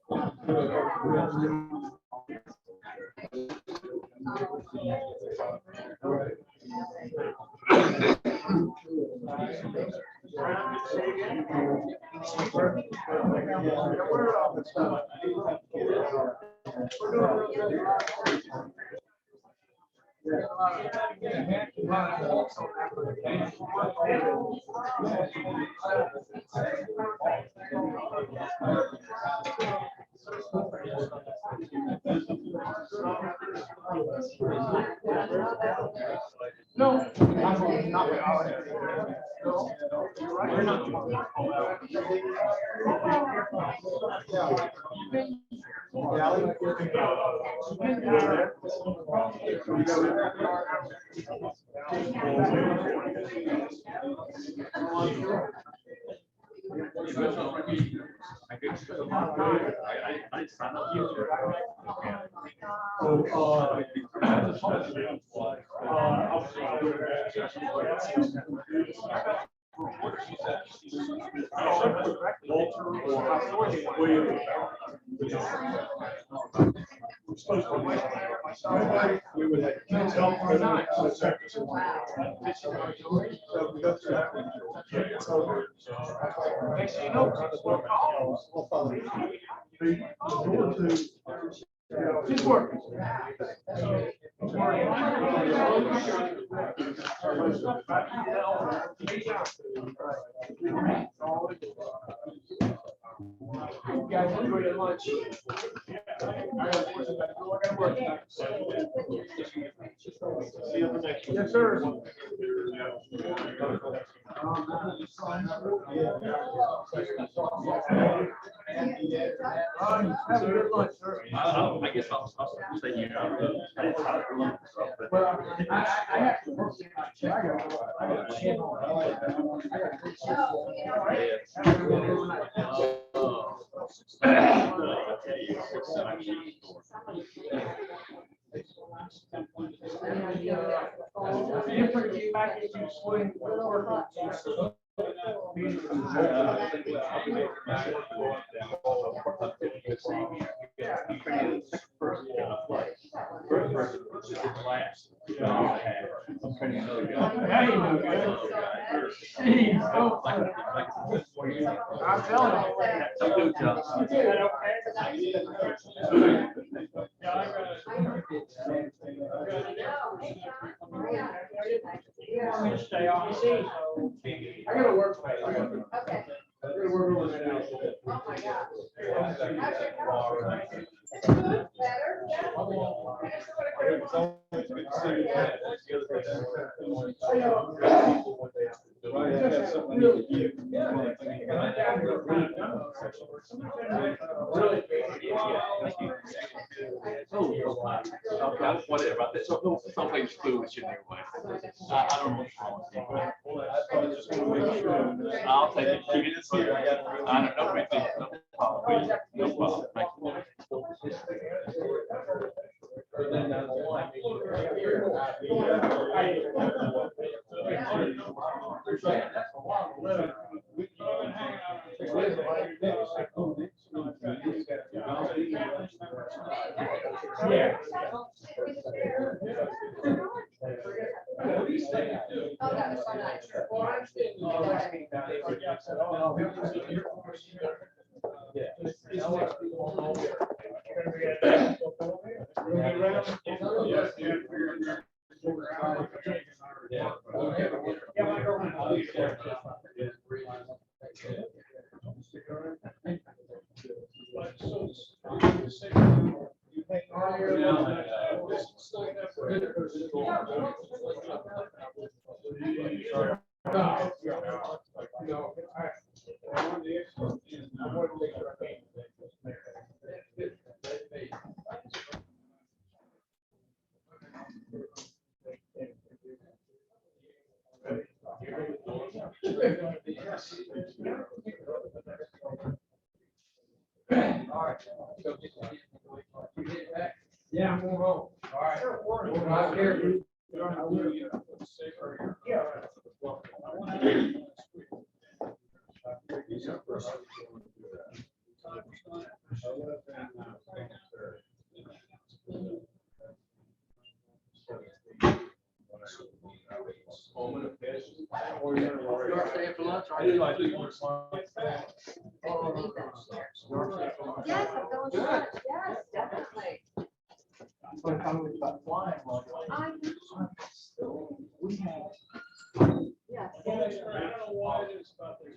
No, not Just working. You guys enjoy your lunch. See you on the next one. Yes, sir. Have a good lunch, sir. I guess I'll say you know. I have to work. I got a chin on. I'm telling you. Stay on. I gotta work. Okay. I gotta work over there now. Oh my God. Whatever about that. So something's foolish in their way. I don't know what's wrong with you. I'll take it. Keep it in here. I don't know if it's no problem. No problem. Thank Yeah. Yeah, I'm going home. All right. I'll care for you. Yes, I'm going to lunch. Yes, definitely. Yes. I don't know why it is about this.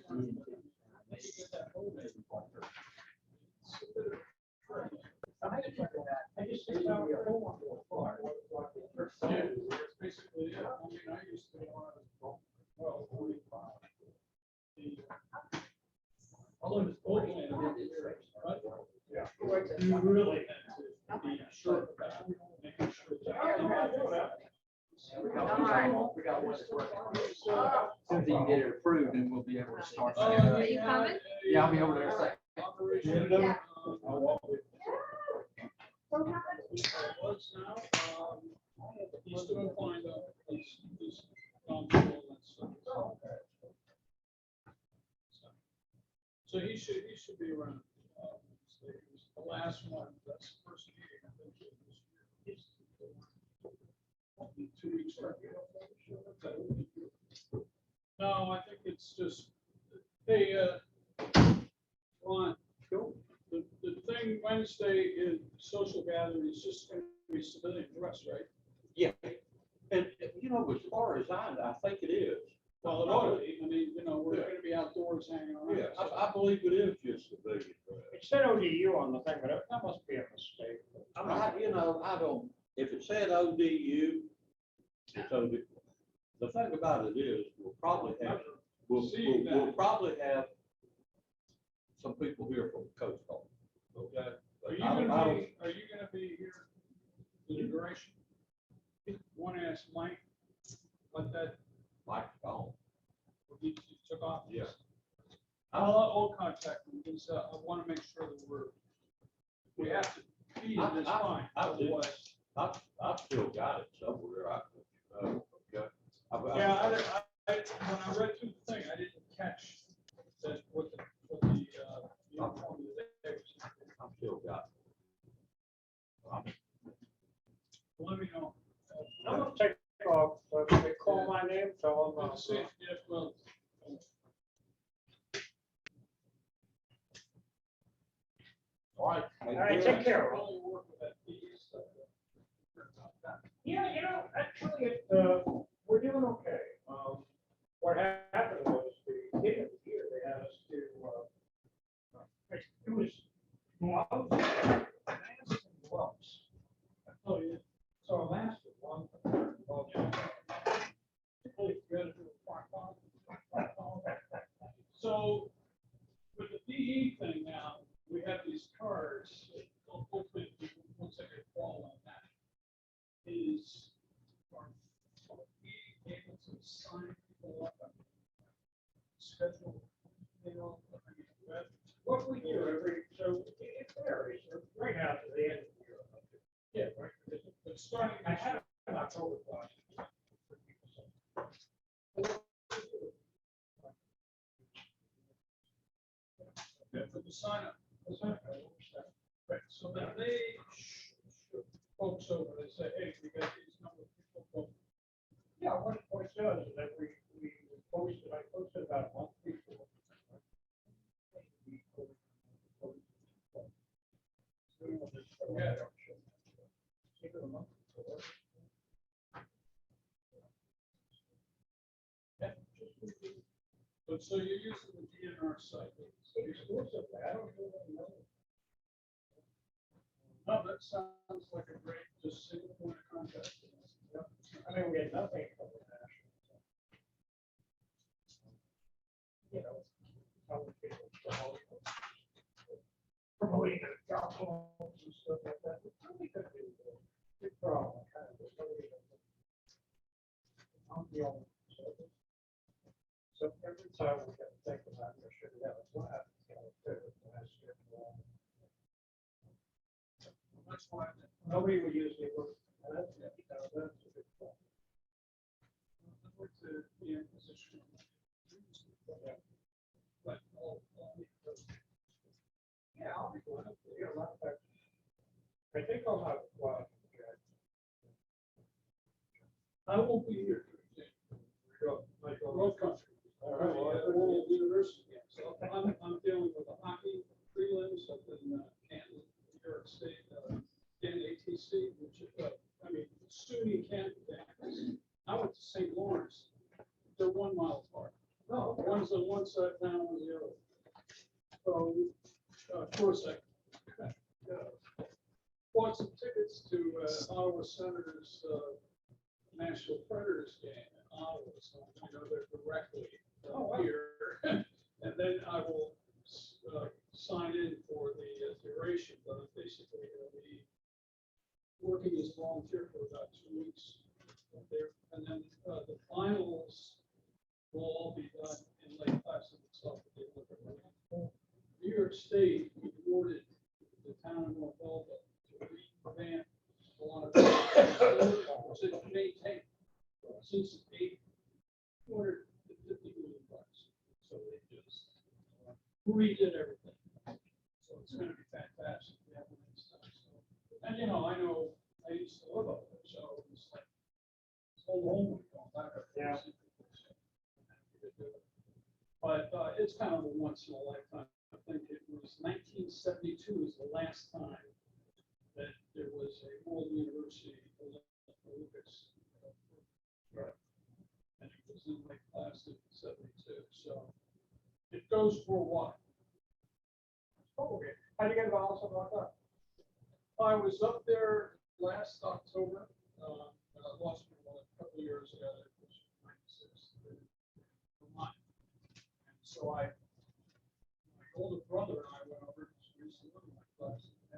I just think about your home. Basically, yeah. I mean, I used to want to, well, 45. Although it's open and right? Yeah. You really have to be sure about making sure that. We got one that's working. As soon as you can get it approved, then we'll be able to start. Are you coming? Yeah, I'll be over there in a second. Yeah. He's doing fine though. He's gone through all that stuff. So he should be around. The last one, that's the first meeting. I think it was this year. 2 weeks ago. No, I think it's just, hey, Ron, the thing Wednesday is social gathering is just going to be civilian dress, right? Yeah, and you know, as far as I think it is. Well, it ought to be. I mean, you know, we're going to be outdoors hanging around. Yeah, I believe it is just civilian. It said ODU on the thing, but that must be a mistake. I don't, if it said ODU, it's ODU. The thing about it is, we'll probably have we'll probably have some people here from the Coast Guard. Okay? Are But you I don't- I gonna don't- be, are you gonna be here for the duration? Want to ask Mike, what that, Mike's gone. he took off? Yeah. I'll contact him, because I want to make sure that we have to feed him this fine, otherwise. I've still got it somewhere. Okay. Yeah, when I read through the thing, I didn't catch that, what the uniform that they was. I've still got it. Let me know. I'm gonna take off, but they call my name, tell them. See, yeah, well. All right. All right, take care. Really work with that PE stuff. Yeah, actually, we're doing okay. What happened was the beginning of the year, they had us do, it was gloves, masks and gloves. Oh, yeah. So it lasted one. So with the PE thing now, we have these cards, hopefully, once I get fall on that, is are we able to sign people up on schedule, you know, I mean, What we do so it varies, right now to the end of the year. yeah, right, but starting. I had it in October last year. Yeah, for the sign up. Right, so then they folks over, they say, hey, we got these number of people. Yeah, what it does is that we posted, I posted about a month before. Yeah. But so you're using the DNR site. Exclusively, I don't really know. No, that sounds like a great, just single point of contact. I mean, we had nothing from the national. You know, telling people promoting the job homes and stuff like that. It's really good to do. Big problem, kind of. I'm the only. So every time we got to think about it, should we have a flat, you know, last year. That's why. Nobody would usually look. That's a big problem. I'd like to be in position. But Yeah, I'll be glad. Yeah, a lot of that. I think I'll have, I won't be here. Like a road country. All right, well, Well, university. So I'm dealing with the hockey prelims up in Canton, New York State, ATC, which is, I mean, SUNY Canton. I went to St. Lawrence. They're 1 mile apart. No, one's on one side, town, one's the other. So, of course, I bought some tickets to Ottawa Senators National Predators game in Ottawa, so I know they're directly here. And then I will sign in for the duration, but I'm basically going to be working as a volunteer for about 2 weeks there. And then the finals will all be done in Lake Placid itself. New York State awarded the town of North Elba to revamp a lot of which they maintained since 250 million bucks. So they just redid everything. So it's going to be fantastic. Yeah, and you know, I used to live up there, so it's like it's whole home going back up there. Yeah. But it's kind of a once in a lifetime. I think it was 1972 is the last time that there was a World University Olympics. Right. And it was in Lake Placid in 72. So it goes for a while. okay. How'd you get involved in something like that? I was up there last October. I lost my wallet a couple of years ago. It was 96. So my older brother and I went over to recently, my class. I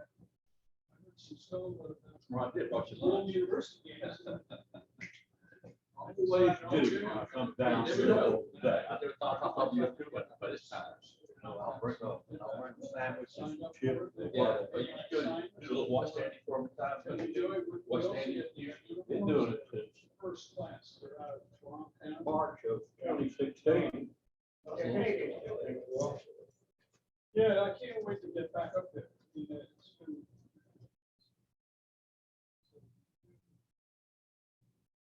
heard some stone would have been. Right, I did watch it. Little university games. Always do, when I come down to that. I never thought about you too, but it's time. I'll bring the sandwiches, chips. Yeah, but you could do a little watch standing for me time. Watch standing. Been doing it since First class, they're out of Toronto. March of 2016. Yeah, I can't wait to get back up there. You know, it's been-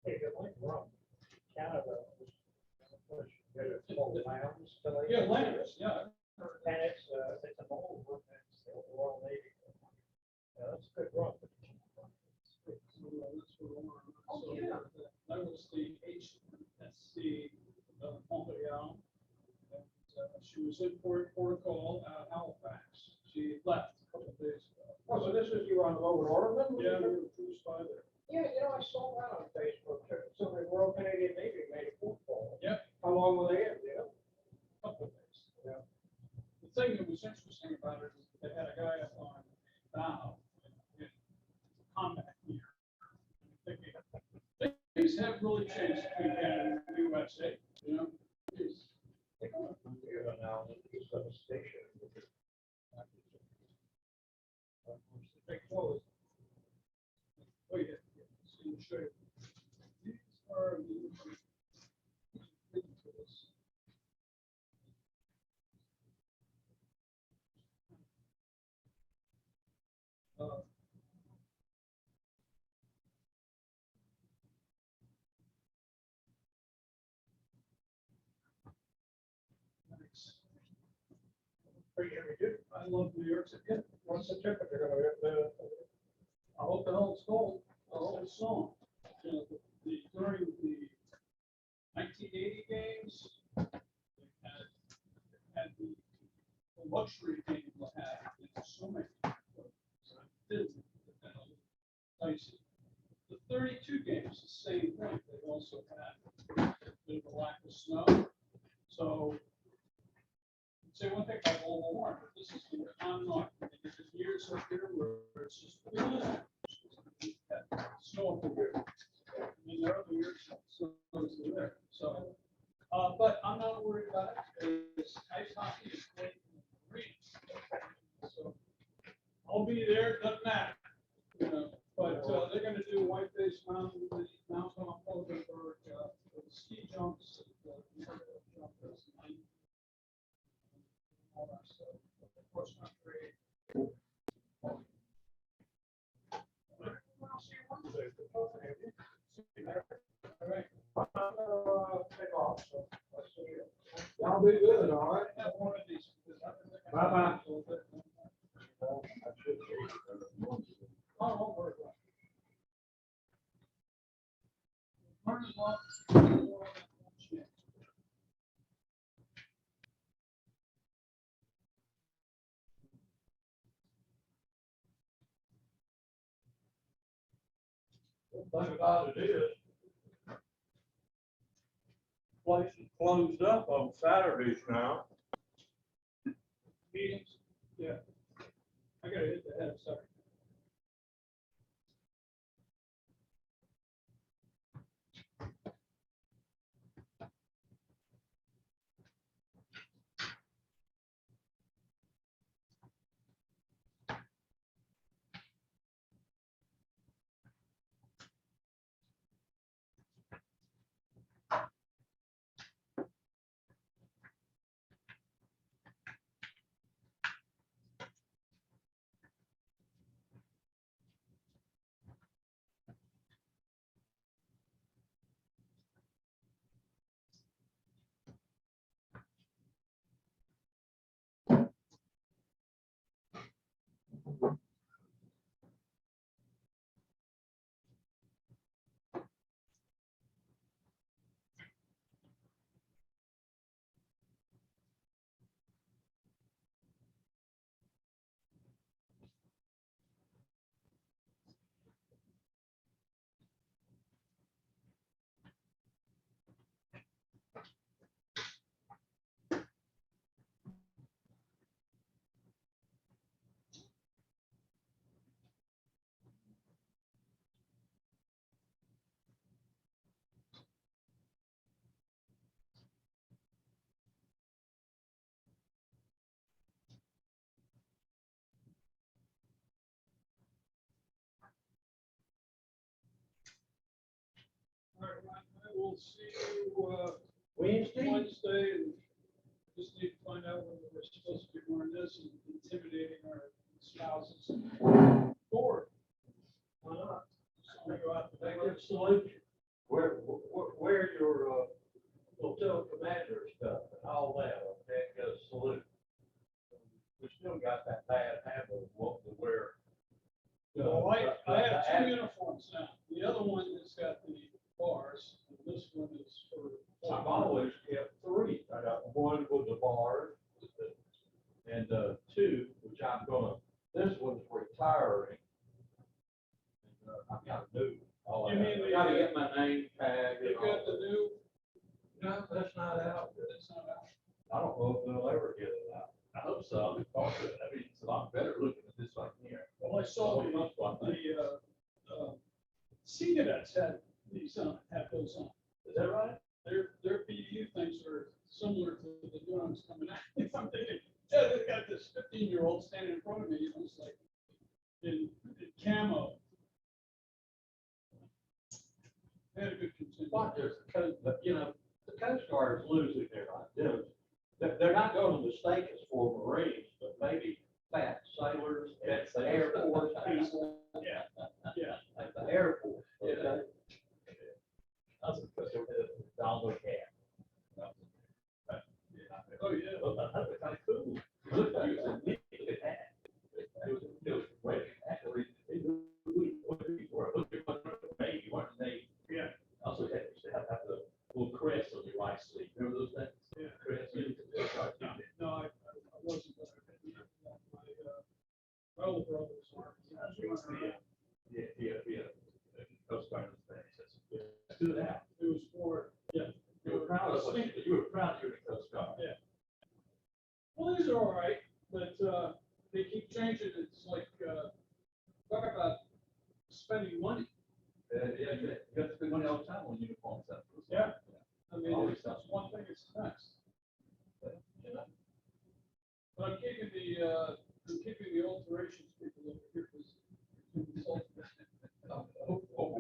Hey, good morning, from Canada. Yeah, Landers, yeah. And it's an old one, it's the Royal Navy. That's a good run. So, that was the HSC Montreal. She was in protocol at Halifax. She left a couple of days ago. Oh, so this is you on Lower Ormond? Yeah, we were cruised by there. Yeah, I saw that on Facebook, too. So the Royal Canadian Navy made a football. Yep. How long were they in, Couple of days. Yeah. The thing that was interesting about it is they had a guy up on bow in combat gear. Things have really changed between Canada and the USA, you know? It's- Now, he's got a station. They closed. Oh, yeah. So you show you. These are the. Nice. I love New York City. What's the temperature gonna be? I hope the hell it's cold. I hope it's snowing. You know, during the 1980 games, they had the luxury game they had in so many. Dicey. The 32 games, the same thing. They also had a bit of a lack of snow. So, say one thing about global warming, but this is on and on. There's years up here where it's just snow up here. I mean, there are other years, so it's there. So, but I'm not worried about it. It's ice hockey is played in the green. So, I'll be there, doesn't matter. You know, but they're going to do Whiteface Mountain, Mount Pocono for the ski jumps, jumpers, and all that stuff. Cross country. All right. Take off, so let's see you. Y'all be good, all right? Have one of these. Bye-bye. Oh, don't worry about it. Learn as long. Thing about it is, place is closed up on Saturdays now. Meetings, yeah. I gotta hit the head, sorry. we'll see you, Wednesday? Wednesday, and just need to find out whether we're supposed to be wearing this and intimidating our spouses. Board. Why not? So we go out the back. Salute you. Where your, hotel commander stuff and all that, okay, goes salute. We still got that bad habit of what to wear. Well, I have two uniforms now. The other one has got the bars, and this one is for. I've always kept three. I got one with the bars, and two, which I'm gonna, this one's retiring. And, I've got a new. You mean I gotta get my name tag. You got the new? No, that's not out. It's not out. I don't know if they'll ever get it out. I hope so. I mean, it's a lot better looking at this right here. Well, I saw Sea Cadets had these on, have those on. Is that right? Their PU things are similar to the new ones coming out. I'm thinking, yeah, they've got this 15-year-old standing in front of me, you know, it's like in camo. They had a good contingency. But there's, but you know, the Coast Guard is losing their identity. They're not going to mistake us for Marines, but maybe fat sailors, and the Air Force people. Yeah, yeah. Like the Air Force. Yeah. Okay? That's because they're Donald Camp. Oh, yeah. That's kind of cool. Look, he was a neat hat. It was great. Actually, maybe one day. Yeah. Also, you have to have the little crest on your right sleeve. Remember those things? Yeah. Crest. No, I wasn't. My older brothers are. Yeah. Coast Guard thing. Do that. It was for, yeah. You were proud of it. You were proud of your Coast Guard. Yeah. Well, these are all right, but they keep changing. It's like, talk about spending money. Yeah, you got to spend money all the time on uniforms. Yeah. I mean, Always it's something. one thing, it's the next. You know? But I'm keeping the alterations people over here because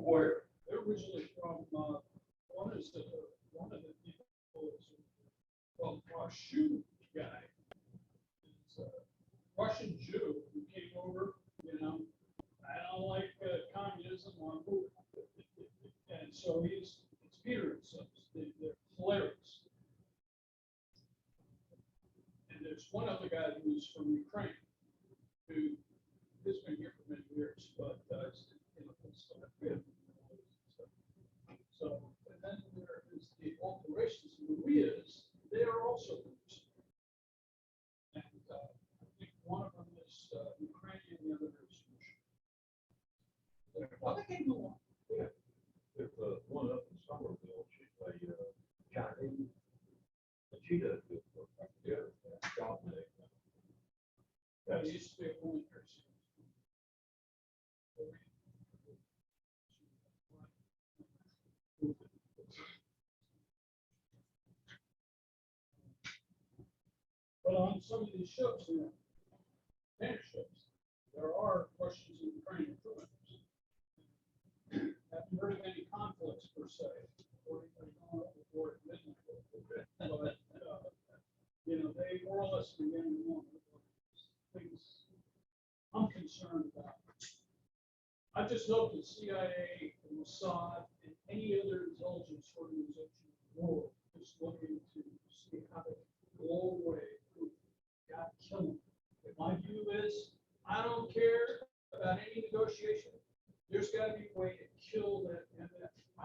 Where? they're originally from, one of the people is called Washu guy. It's a Russian Jew who came over, you know, I don't like communism on board. And so it's Peter and Sons, they're hilarious. And there's one other guy who's from Ukraine, who has been here for many years, but, you know, it's not good. So, and then there is the alterations, Maria's, they are also Jews. And I think one of them is Ukrainian, the other is Jewish. Well, they came along. Yeah. There's one up in Somerville, she's a Chinese, and she does good work. Yeah. That used to be a woman person. But on some of these ships, you know, Spanish ships, there are Russians and Ukrainian crew members. Haven't heard of any conflicts per se, or anything going on before at midnight. But, you know, they more or less been getting along with things I'm concerned about. I just hope the CIA, the Mossad, and any other intelligence organization in the world is looking to see how to blow away Putin. God kill him. My view is, I don't care about any negotiation. There's got to be a way to kill that MF. I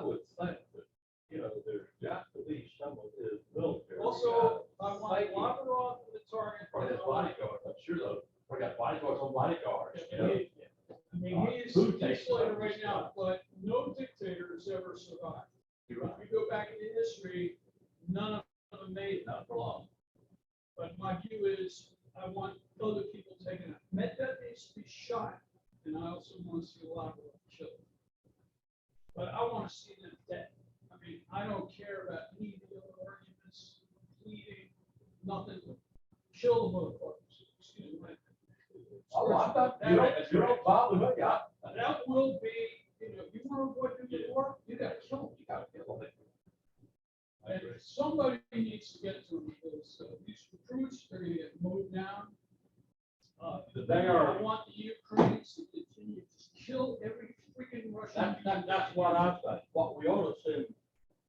would think that, you know, there's got to be some of his military. Also, I want Lavrov and the target. Or his bodyguard, I'm sure though, we got bodyguards on bodyguards, you know. I mean, he's isolated right now, but no dictator has ever survived. If you go back into history, none of them made it. Not for long. But my view is, I want other people taken out. Medvedev needs to be shot, and I also want to see Lavrov killed. But I want to see them dead. I mean, I don't care about any of the other arguments, pleading, nothing. Kill the motherfuckers. Excuse me. Oh, I thought you don't bother me. That will be, you know, you want to avoid nuclear war, you got to kill them. somebody needs to get to them, because these recruits are gonna get moved down. I want the Ukrainians to continue to kill every freaking Russian. That's what I think. What we ought to do,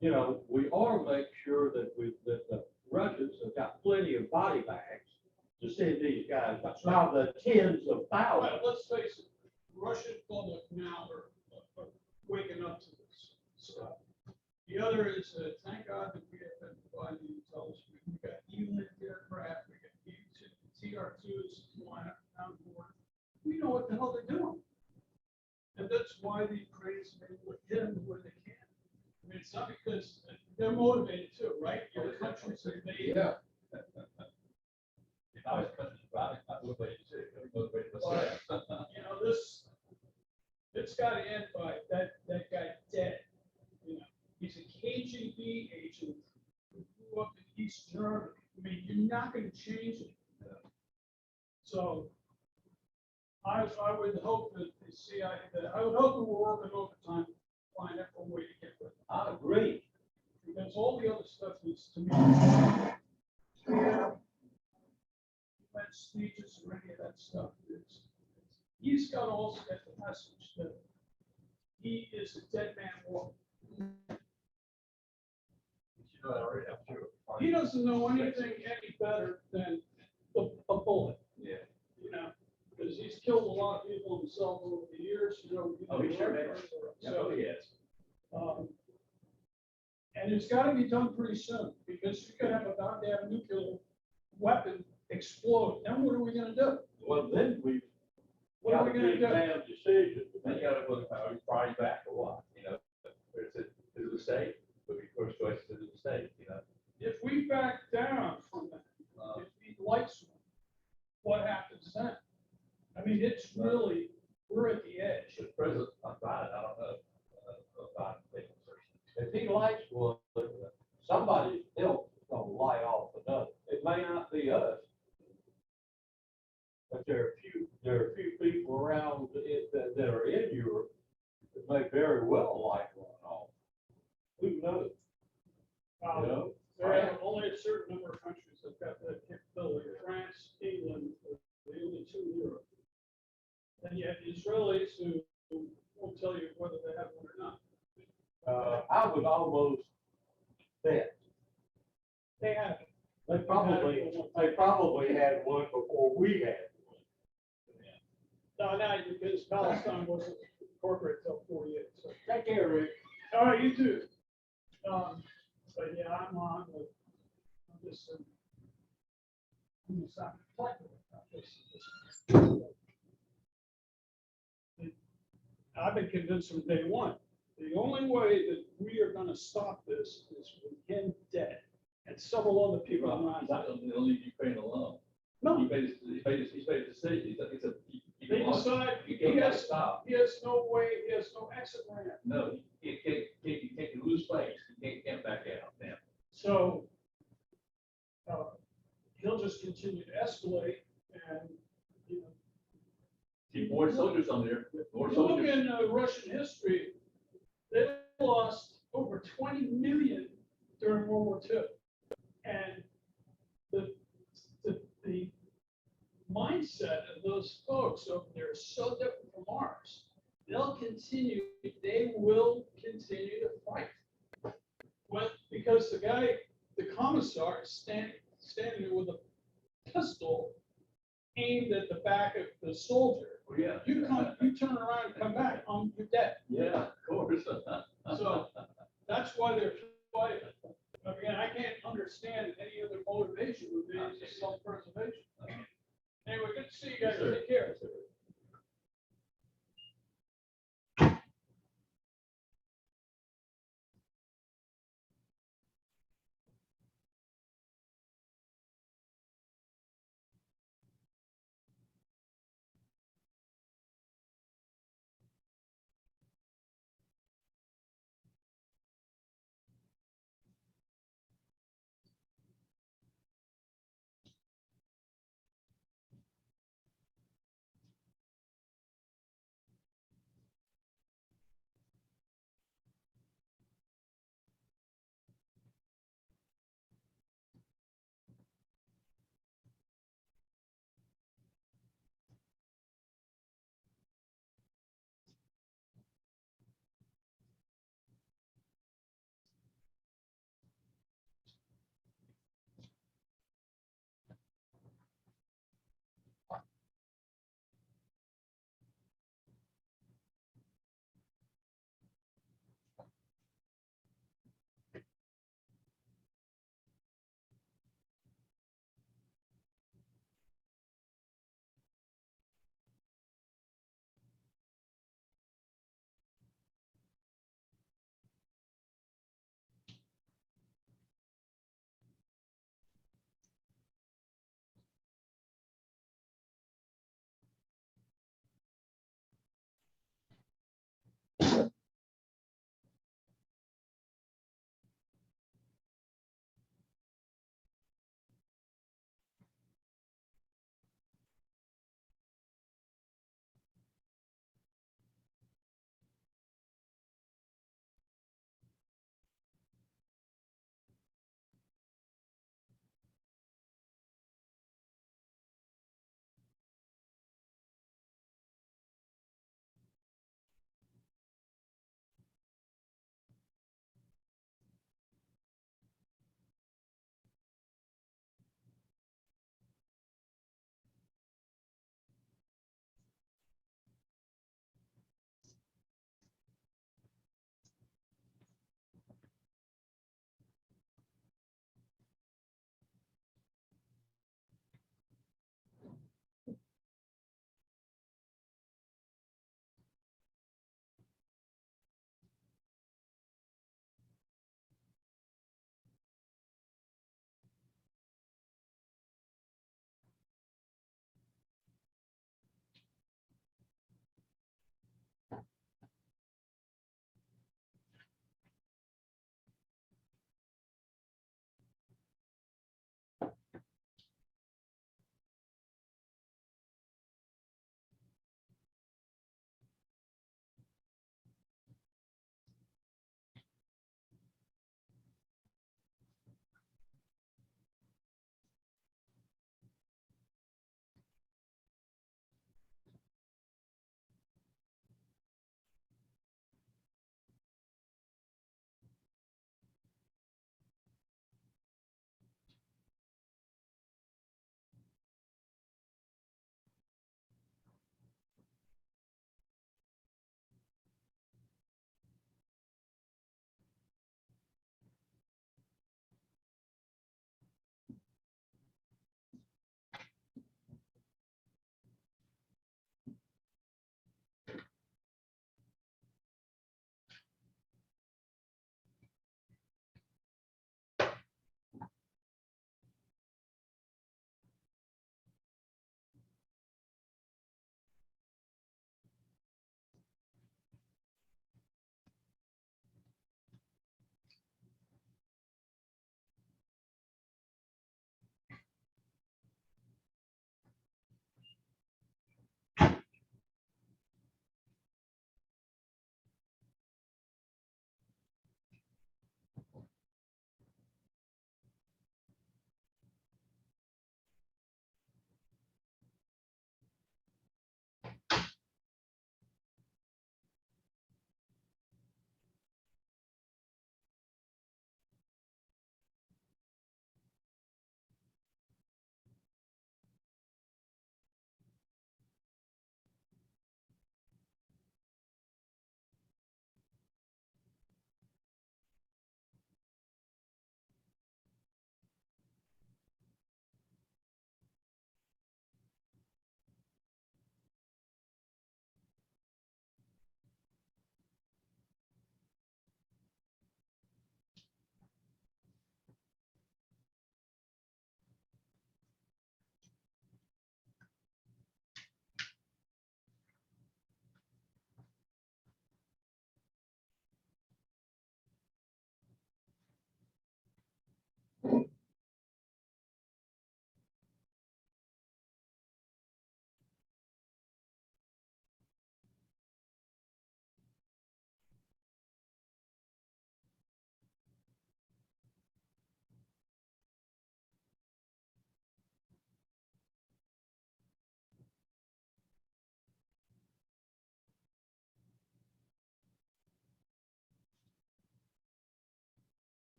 you know, we ought to make sure that that the Russians have got plenty of body bags to send these guys, but now the tens of thousands. Well, let's face it, Russian public now are waking up to this stuff. The other is, thank God that we have been providing intelligence. We've got E-Link aircraft, we got TR2s flying around the board. We know what the hell they're doing. And that's why the Ukrainians are able to hit them where they can. I mean, it's not because they're motivated too, right? Your countries are made. Yeah. You know, it's gotta end by that guy dead. You know, he's a KGB agent who grew up in East Germany. I mean, you're not gonna change it. So I would hope that the CIA, I would hope that we're working overtime, to find out a way to get rid of it. I agree. Because all the other stuff is to me. Speeches or any of that stuff. He's got to also get the message that he is a dead man walking. He doesn't know anything any better than a bullet. Yeah. You know, because he's killed a lot of people himself over the years. You know, Oh, he sure has. So, he has. and it's got to be done pretty soon, because you could have a goddamn nuclear weapon explode. Then what are we going to do? Well, then we've What are got we a going to big do? damn decision. Then you gotta look, are we probably back or what, you know? Is it, is the state, would be first choice to do the state, you know? If we back down from that, if the lights, what happens then? I mean, it's really, we're at the edge. The president, I'm fine, I don't know. About it. If he likes one, somebody's still gonna light off another. It may not be us. But there are a few people around it that are in Europe that may very well light one off. Who knows? You know? There are only a certain number of countries that got that capability. France, England, are the only two in Europe. And you have the Israelis who won't tell you whether they have one or not. I would almost bet They have it. they probably had one before we had one. No, because Palestine wasn't incorporated until 48. So. Take care, Rick. All right, you too. But yeah, I'm just, I'm just not reflective about this. I've been convinced from day one, the only way that we are gonna stop this is with him dead and several other people around. He's not gonna leave Ukraine alone. No. He made a decision. They decide he he can't has, stop. he has no way, he has no exit ramp. No, he can't lose face. He can't back out now. So he'll just continue to escalate and, you know. Keep more soldiers on there. More You look soldiers. in Russian history, they lost over 20 million during World War II. And the mindset of those folks over there is so different from ours. They will continue to fight. Well, because the commissar is standing there with a pistol aimed at the back of the soldier. Oh, yeah. You turn around and come back, you're dead. Yeah, of course. So that's why they're fighting. Again, I can't understand any other motivation would be just self-preservation. Anyway, good to see you guys. Yes, sir. Take care.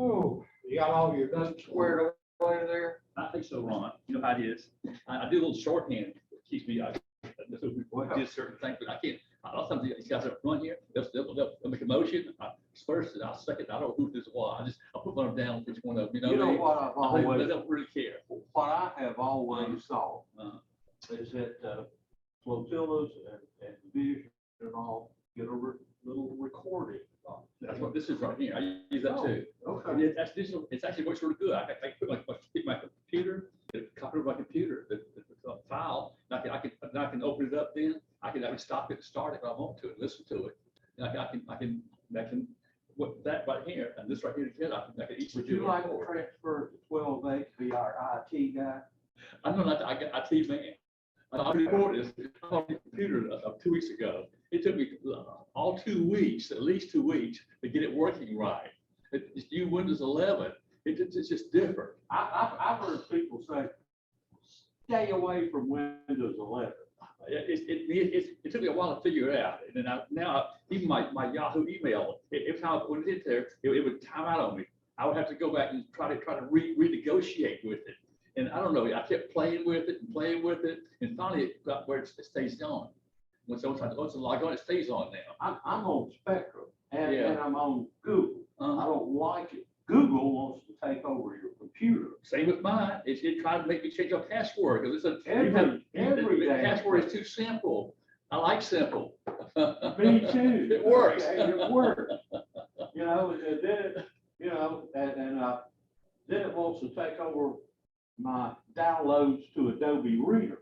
Oh, you got all your ducks squared away there? I think so, Ron. You know how it is. I do a little shorthand. It keeps me, I do certain things, but I can't. A lot of times these guys up front here, they'll make a motion. First, I'll second. I don't know who this was. I'll put one of them down for each one of them. You know what I've always, They don't really care. what I have always thought is that flotillas and division and all get a little recording. That's what this is right here. I use that too. Okay. Yeah, that's digital. It's actually works really good. I put my computer, the copy of my computer, the file. And I can open it up. Then I can stop it and start it if I want to and listen to it. And I can what that right here and this right here together. I can each. Would you like to transfer to 12A to be our IT guy? I'm not I got IT man. I recorded this on the computer 2 weeks ago. It took me all 2 weeks, at least 2 weeks, to get it working right. It's new Windows 11. It's just different. I've heard people say, stay away from Windows 11. It took me a while to figure it out. And then now even my Yahoo email, every time I put it in there, it would time out on me. I would have to go back and try to renegotiate with it. And I don't know, I kept playing with it, and finally it got where it stays on. Once I log on, it stays on now. I'm on Spectrum and Yeah. I'm on Google. I don't like it. Google wants to take over your computer. Same with mine. It tried to make me change your password because it's Every the day. password is too simple. I like simple. Me too. It works. Okay, it works. You know, and then, then it wants to take over my downloads to Adobe Reader.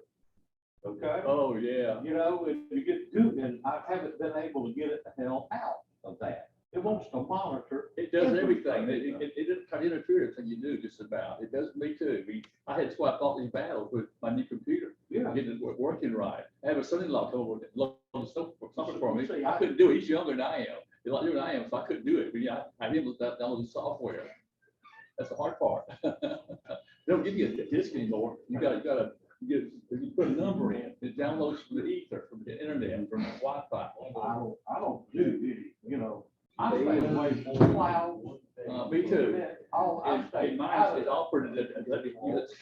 Okay? Oh, yeah. You know, and you get Google, and I haven't been able to get it the hell out of that. It wants to monitor. It does everything. It doesn't try to interfere with anything you do, just about. It does me too. That's why I fought these battles with my new computer. Yeah. Getting it working right. I have a son-in-law come over and load something for me. See, I couldn't do it. He's younger than I am. He's a lot younger than I am, so I couldn't do it. But yeah, I did download the software. That's the hard part. They don't give you a disk anymore. You put a number in. It downloads from the ether, from the internet, from the Wi-Fi. I don't do any, you know. I stay away from clouds. Me too. I Mine is offered as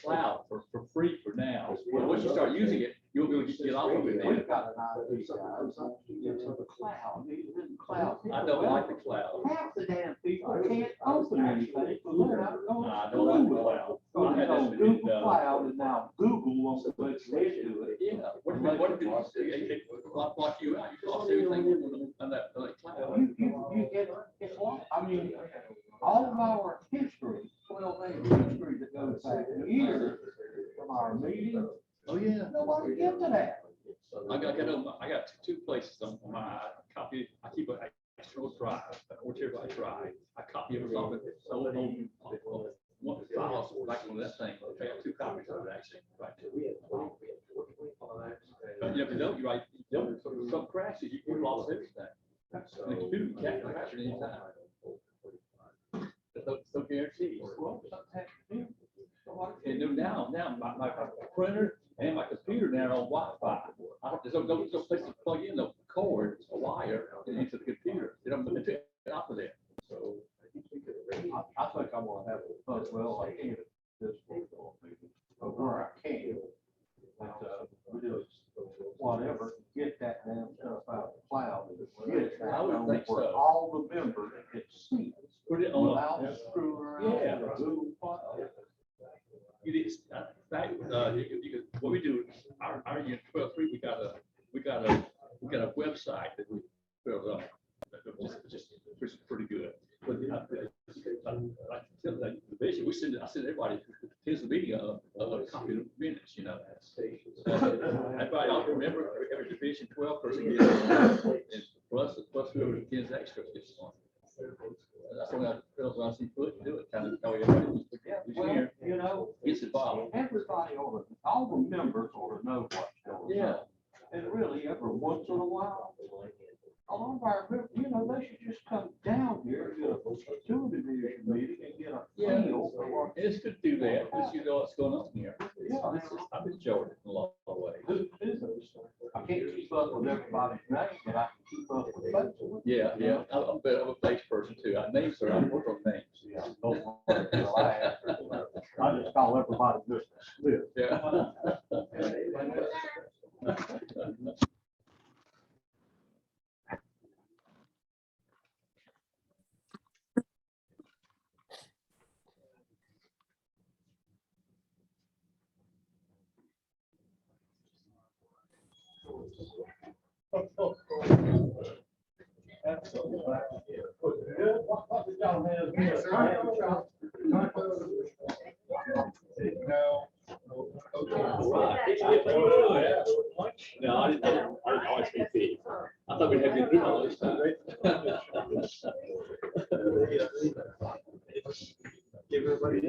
cloud for free for now. But once you start using it, you'll be able to get off of it. We've got an IT guy. It's a cloud. He's in the cloud. I don't like the cloud. Half the damn people can't open anything. I don't like the cloud. So it's on Google Cloud, and now Google wants to let you do it. Yeah. What if it block you out? You lost everything on that cloud. It's lost. I mean, all of our history, 12A history that goes back years from our meetings. Oh, yeah. Nobody get to that. I got two places on my copy. I keep an external drive, or whichever I drive. I copy it off of it. So one files like on that thing. I got 2 copies of it actually. Right. But if you don't, you write, some crashes, you lost everything. And the computer can't crash at any time. So guaranteed. And now my printer and my computer now are on Wi-Fi. There's no place to plug in the cord, a wire into the computer. They don't take it off of there. So I think I'm gonna have a fun, well, I can't this where I can. But just whatever, get that damn stuff out of the cloud. Get it I would think where so. all the members can see it. Put it on. Without screwing around. Yeah. with Google File. You did, in fact, you could, what we do, our year 12-3, we got a website that we built up. Just pretty good. But I tell the division, I send everybody, here's the meeting of a copy of the minutes, you know. Everybody ought to remember every division 12 person gets one, and plus whoever gets extra gets one. That's when I see put do it, kind of tell everybody who's here. You know, Gets involved. everybody ought to, all the members ought to know what's going on. And really, every once in a while, all of our, you know, they should just come down here, get a two-division meeting and get a feel for what. It's good to do that, because you know what's going on here. Yeah. I've enjoyed it in a lot of ways. I can't keep up with everybody's name, but I can keep up with folks. Yeah, I'm a face person too. Names are, I work on names. I just call everybody just live. Yeah. No, I didn't always think feet. I thought we'd have good feet all this time. Give everybody.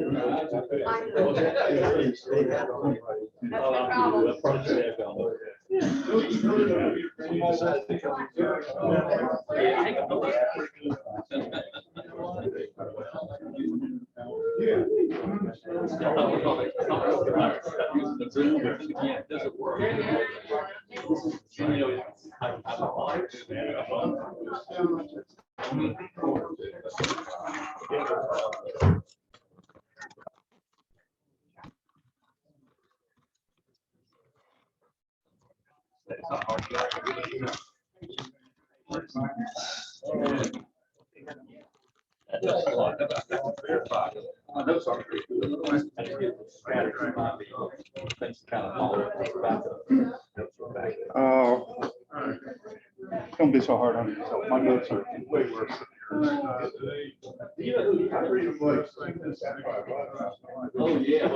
Oh, don't be so hard on yourself. My notes are way worse than yours. Oh, yeah.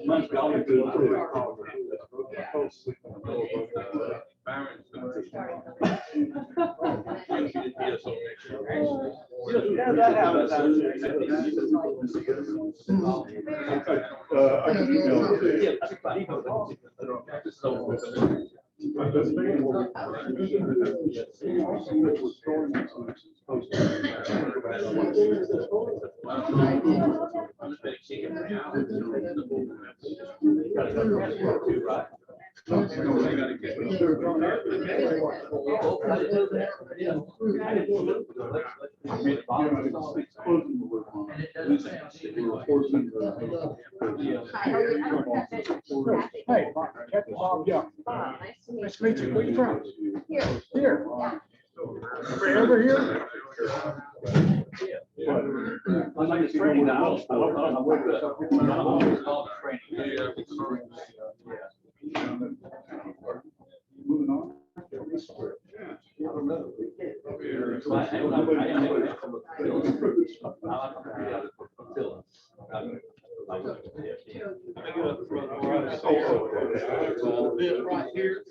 Mine's probably good too. I can email it Hey, Bob, yeah. Nice to meet you. Where you from? Here. Over here? I like this training now. I don't know what the moving on. Right here.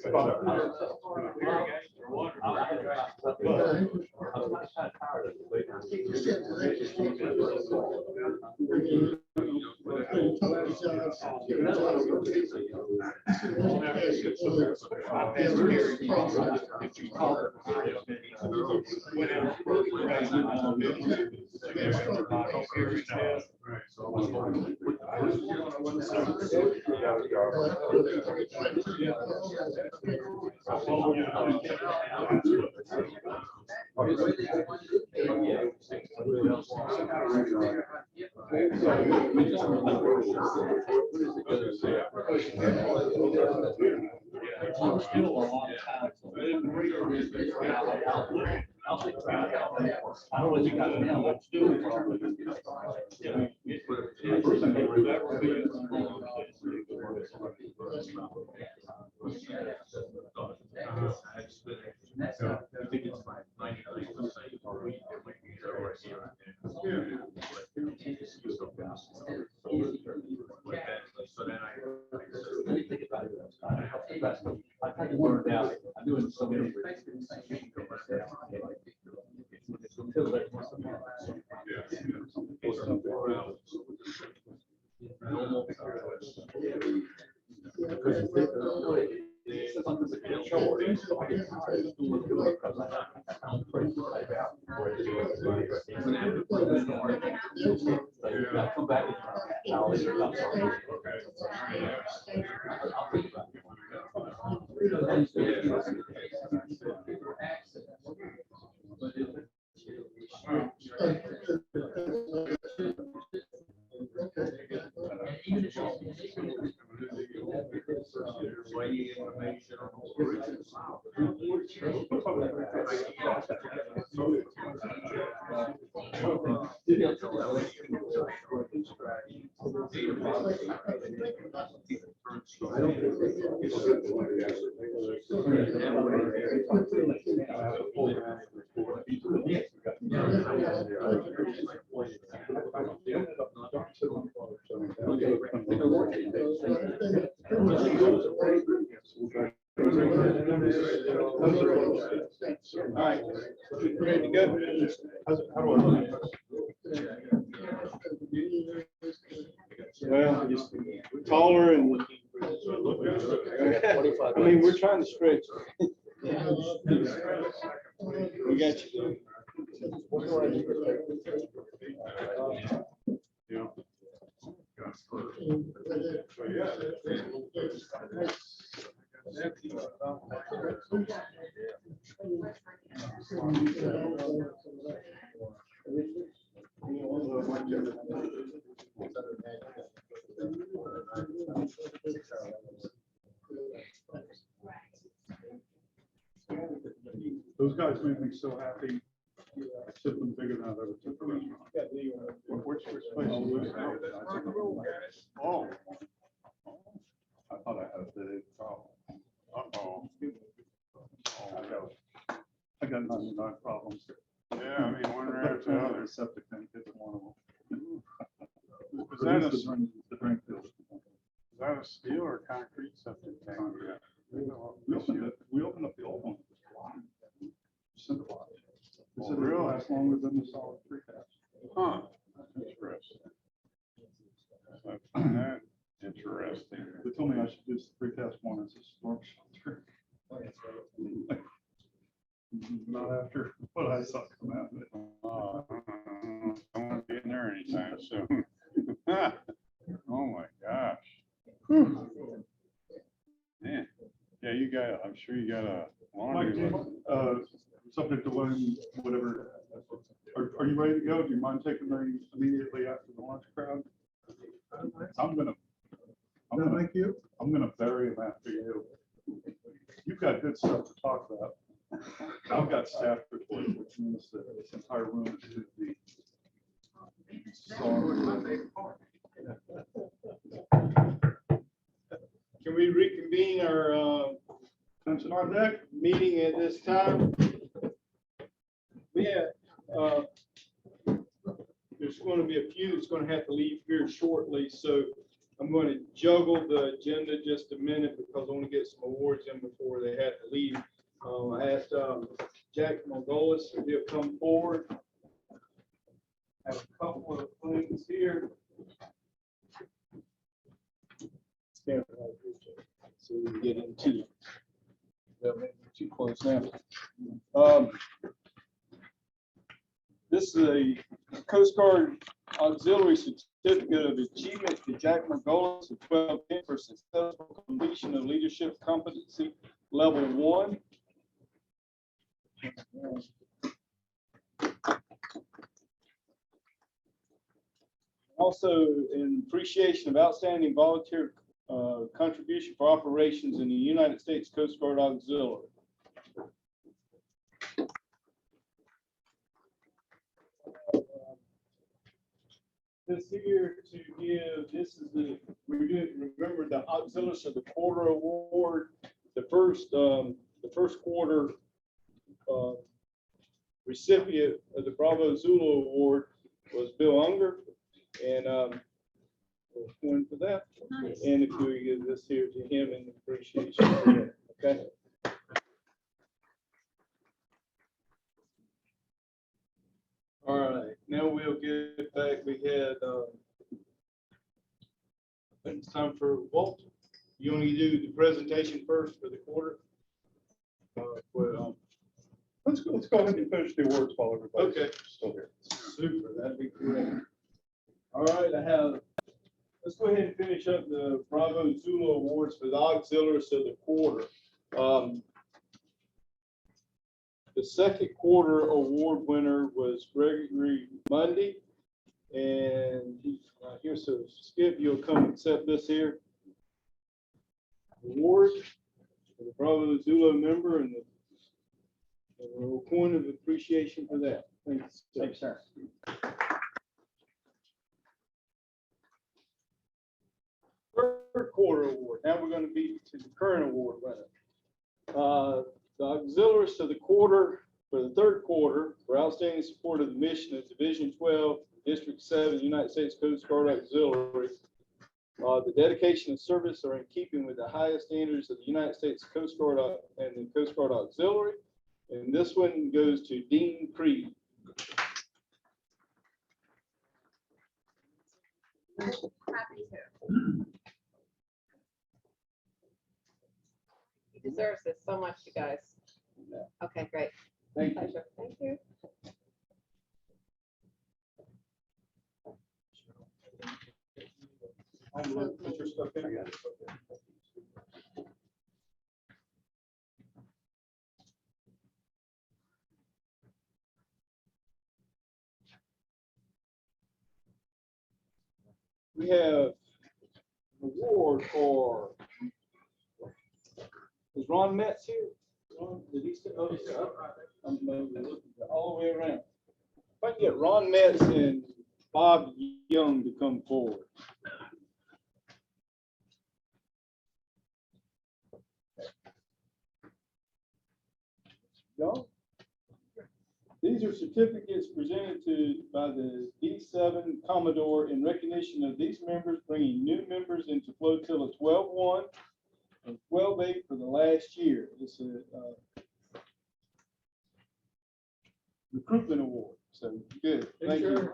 All right, ready to go? Well, just taller and, I mean, we're trying to stretch. We got you. Those guys made me so happy. I took them bigger than I've ever took a restaurant. Which place was it? Oh. I thought I had a big problem. Uh-oh. I got 99 problems. Yeah, I mean, one right after the other. Septic tank is one of them. Is that a drain field? Is that a steel or concrete septic tank? We opened up the old one. Simple. It said it lasts longer than the solid precast. Huh. Interesting. That's interesting. They told me I should use the precast one as a storm shelter. Not after what I saw come out of it. I won't be in there anytime soon. Oh my gosh. Whew. Man. Yeah, you got, I'm sure you got a laundry list. Subject to when, whatever. Are you ready to go? Do you mind taking me immediately after the lunch crowd? I'm gonna bury him after you. You've got good stuff to talk about. I've got staff report, which means that this entire room is to be. Can we reconvene our Attention on deck. meeting at this time? We have, there's going to be a few that's going to have to leave here shortly, so I'm going to juggle the agenda just a minute because I want to get some awards in before they have to leave. I asked Jack Margolis if he'll come forward. Have a couple of things here. Stand right here, Jack, so we can get into it. Too close now. This is a Coast Guard Auxiliary Certificate of Achievement to Jack Margolis of 12 for successful completion of Leadership Competency Level 1. Also, in appreciation of outstanding volunteer contribution for operations in the United States Coast Guard Auxiliary. This here to give, this is the, we're doing, remember the Auxiliaries of the Quarter Award, the first quarter recipient of the Bravo Zulu Award was Bill Unger, and one for that. Nice. And if you give this here to him in appreciation, okay. All right, now we'll get back. We had, it's time for Walt. You want to do the presentation first for the quarter? Let's go ahead and finish the awards while everybody's still here. Super, that'd be great. All right, let's go ahead and finish up the Bravo Zulu Awards for the Auxiliaries of the Quarter. The second quarter award winner was Gregory Mundy, and he's not here, so Skip, you'll come accept this here. award for the Bravo Zulu member and the coin of appreciation for that. Thank you. Thanks, sir. Third quarter award. Now we're going to be to the current award winner. The auxiliaries of the quarter for the third quarter for outstanding support of the mission of Division 12, District 7, United States Coast Guard Auxiliary. The dedication and service are in keeping with the highest standards of the United States Coast Guard and the Coast Guard Auxiliary. And this one goes to Dean Creed. Happy to. He deserves this so much, you guys. Okay, great. Thank you. Pleasure. Thank you. I'm going to put your stuff in. We have an award for, is Ron Metz here? Ron, did he say, oh, he's up. I'm looking all the way around. If I can get Ron Metz and Bob Young to come forward. Young? These are certificates presented by the D7 Commodore in recognition of these members bringing new members into Flotilla 12-1 and 12-8 for the last year. It's a recruitment award. So good. Thank you.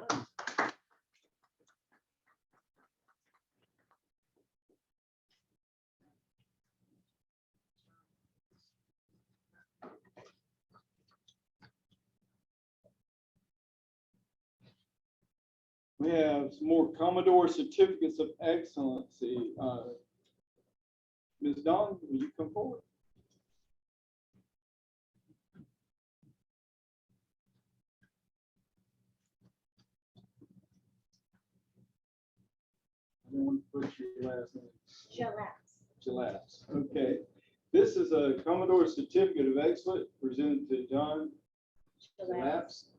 We have some more Commodore certificates of excellency. Ms. Dawn, will you come forward? I don't want to put your last name. Gillapps. Okay. This is a Commodore certificate of excellence presented to John Gillapps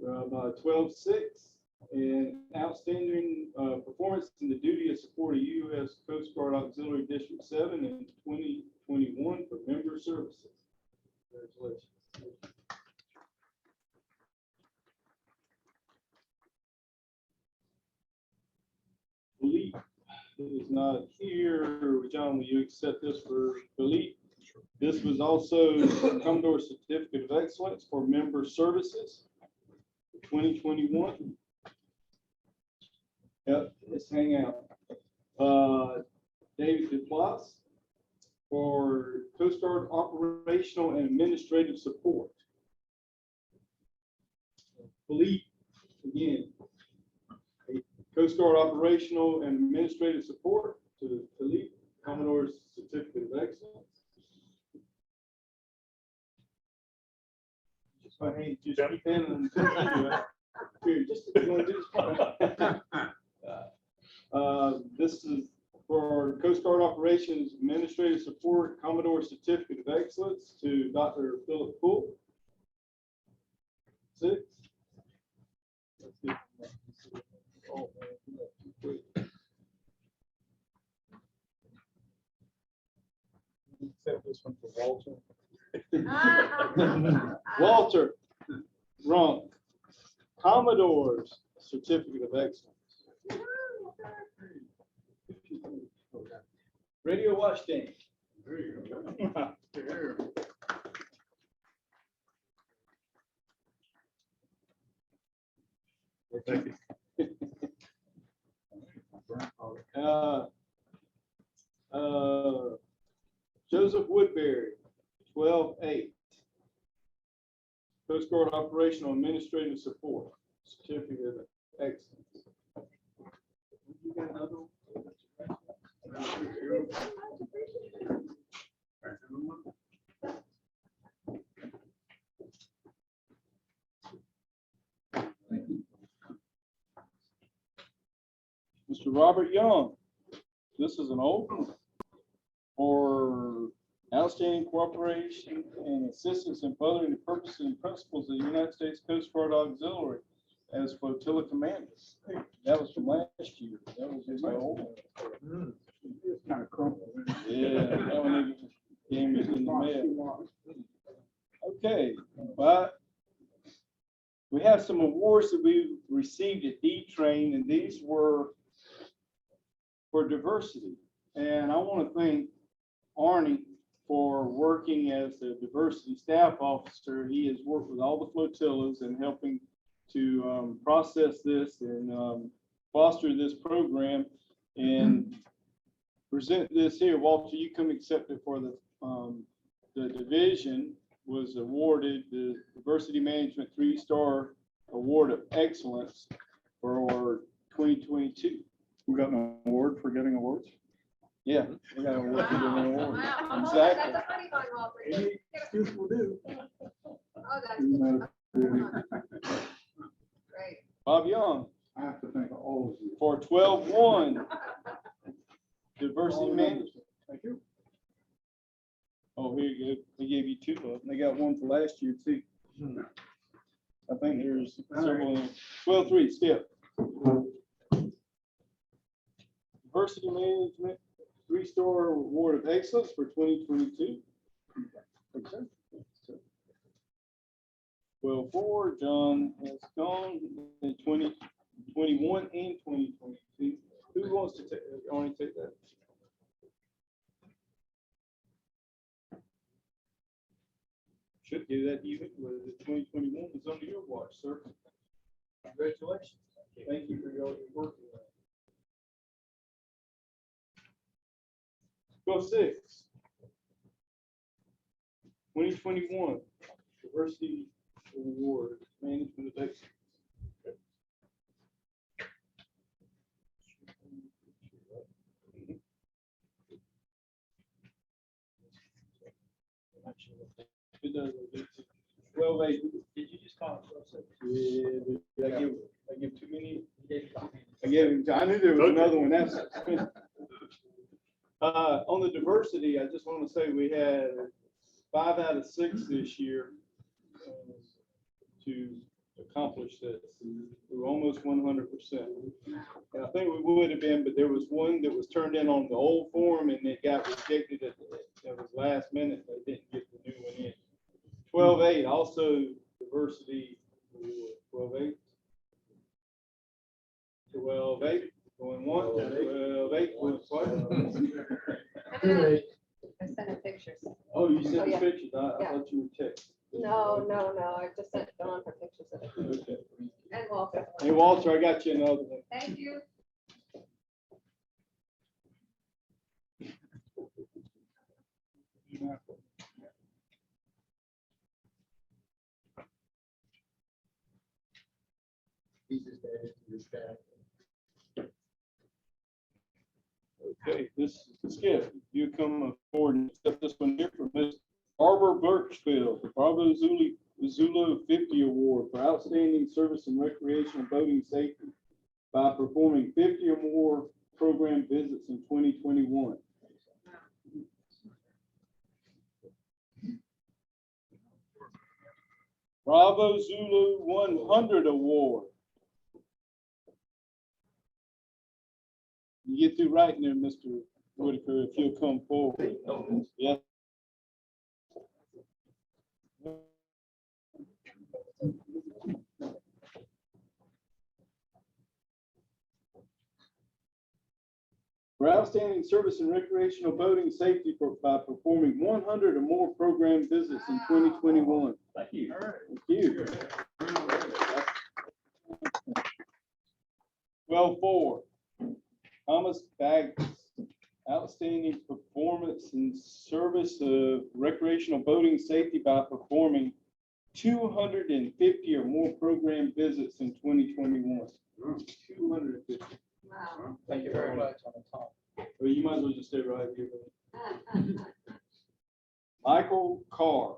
from 12-6. And outstanding performance in the duty of support of U.S. Coast Guard Auxiliary District 7 in 2021 for member services. Congratulations. Philippe is not here. John, will you accept this for Philippe? This was also a Commodore Certificate of Excellence for member services for 2021. Yep, let's hang out. David Duplass for Coast Guard operational and administrative support. Philippe, again, Coast Guard operational and administrative support to Philippe, Commodore's Certificate of Excellence. Just my hand, just keep in and here, just you want to do this. This is for Coast Guard Operations Administrative Support, Commodore Certificate of Excellence to Dr. Philip Poole. 6. Accept this one for Walter. Walter Runk, Commodore's Certificate of Excellence. Radio watch day. There you go. There. Thank you. Joseph Woodbury, 12-8. Coast Guard Operational Administrative Support, Certificate of Excellence. You got another one? Mr. Robert Young, this is an old one for outstanding cooperation and assistance in furthering the purposes and principles of the United States Coast Guard Auxiliary as flotilla commander. That was from last year. That was just my old one. It's kind of crumpled. Yeah, that one gave me in the mail. Okay, but we have some awards that we received at D-Train, and these were for diversity. And I want to thank Arnie for working as the diversity staff officer. He has worked with all the flotillas and helping to process this and foster this program and present this here. Walter, you come accept it for the division was awarded the Diversity Management 3-Star Award of Excellence for 2022. We got an award for getting awards? Yeah, we got an award for getting an award. Wow. Exactly. That's a funny one, Walter. Any excuse will do. Oh, that's good. Great. Bob Young I have to thank all of you. for 12-1 Diversity Management. Thank you. Oh, here you go. They gave you 2 of them. They got one for last year too. I think there's several. 12-3, Skip. Diversity Management 3-Star Award of Excellence for 2022. Okay. 12-4, John has gone in 2021 and 2022. Who wants to take, only take that? Should give that to you, with the 2021 is under your watch, sir. Congratulations. Thank you for your work. 12-6. 2021 Diversity Award, Management of Excellence. It does. 12-8. Did you just call it? Yeah, did I give too many? I gave him, I knew there was another one. That's on the diversity, I just want to say we had 5 out of 6 this year to accomplish this. We were almost 100%. And I think we would have been, but there was one that was turned in on the old form and it got rejected at that was last minute. They didn't get the new one in. 12-8, also diversity. 12-8. 12-8, going one. 12-8, going twice. I sent him pictures. Oh, you sent Oh, yeah. pictures. I Yeah. thought you were text. No, I just sent Dawn her pictures of it. Okay. And Walter. Hey, Walter, I got you another one. Thank you. Okay, this is Skip. You come forward and accept this one here from Miss Barbara Birchfield, the Bravo Zulu 50 Award for outstanding service and recreational boating safety by performing 50 or more program visits in 2021. Bravo Zulu 100 Award. You get through writing there, Mr. Whitaker, if you'll come forward. Yes. For outstanding service and recreational boating safety by performing 100 or more program visits in 2021. Thank you. Thank you. 12-4. Thomas Baggs, outstanding performance in service of recreational boating safety by performing 250 or more program visits in 2021. 250. Wow. Thank you very much on the top. Well, you might as well just stay right here. Michael Carr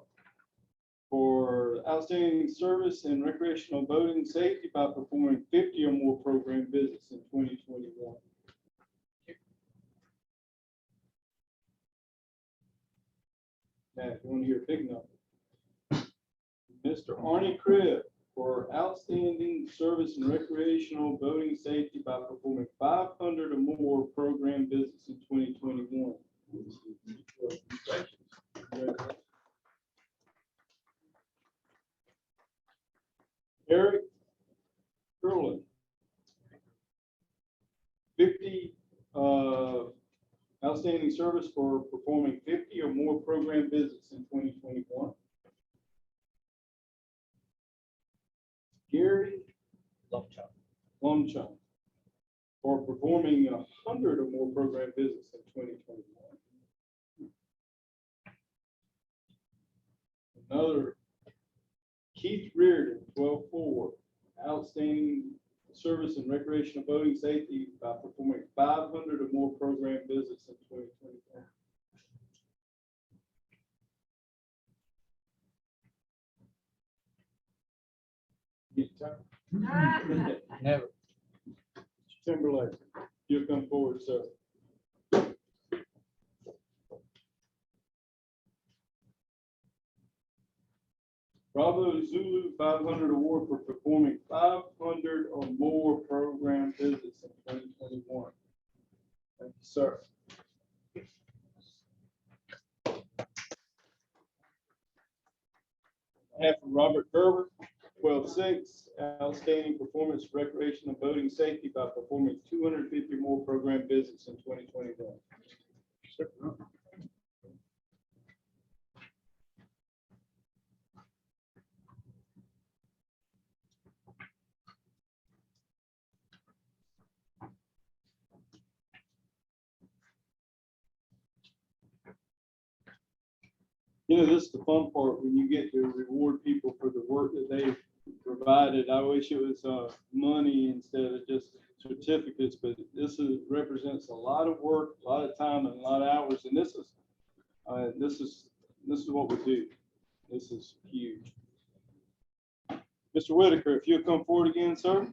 for outstanding service in recreational boating safety by performing 50 or more program visits in 2021. Now, if you want to hear a big number. Mr. Arnie Cribb for outstanding service in recreational boating safety by performing 500 or more program visits in 2021. Eric Curlin, 50 outstanding service for performing 50 or more program visits in 2021. Gary Lomchon for performing 100 or more program visits in 2021. Another, Keith Reardon, 12-4, outstanding service in recreational boating safety by performing 500 or more program visits in 2021. Never. Timberlake, you'll come forward, sir. Bravo Zulu 500 award for performing 500 or more program visits in 2021. Thank you, sir. I have from Robert Gerber, 12-6, outstanding performance recreational boating safety by performing 250 more program visits in 2021. You know, this is the fun part when you get to reward people for the work that they've provided. I wish it was money instead of just certificates, but represents a lot of work, a lot of time, and a lot of hours. And this is what we do. This is huge. Mr. Whitaker, if you'll come forward again, sir.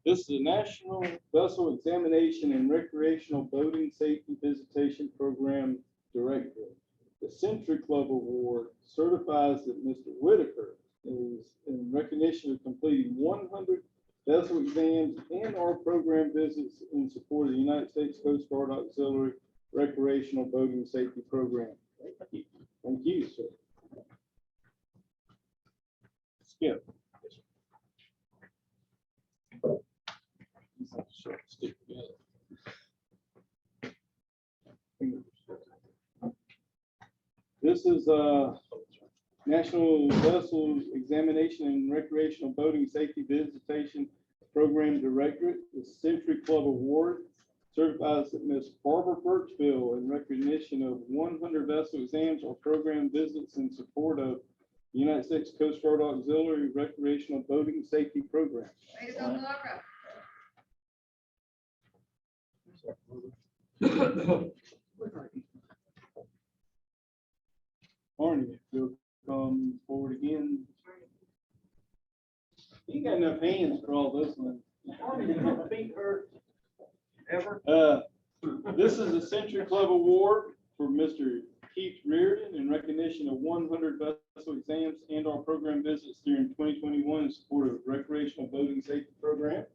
This is the National Vessel Examination and Recreational Boating Safety Visitation Program Director. The Century Club Award certifies that Mr. Whitaker is in recognition of completing 100 vessel exams and our program visits in support of the United States Coast Guard Auxiliary Recreational Boating Safety Program. Thank you, sir. Skip. Stick together. This is National Vessel Examination and Recreational Boating Safety Visitation Program Directorate. The Century Club Award certifies that Ms. Barbara Birchville in recognition of 100 vessel exams or program visits in support of the United States Coast Guard Auxiliary Recreational Boating Safety Program. Arnie, if you'll come forward again. You ain't got enough hands for all this one. Arnie, feet hurt ever? This is the Century Club Award for Mr. Keith Reardon in recognition of 100 vessel exams and our program visits during 2021 in support of recreational boating safety program.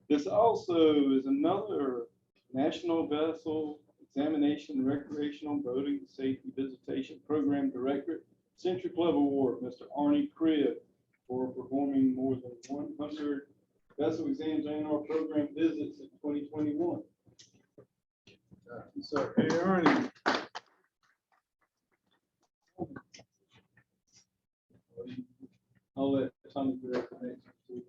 This also is another National Vessel Examination Recreational Boating Safety Visitation Program Director, Century Club Award, Mr. Arnie Cribb, for performing more than 100 vessel exams and our program visits in 2021. So, hey, Arnie. I'll let Tommy direct the next one.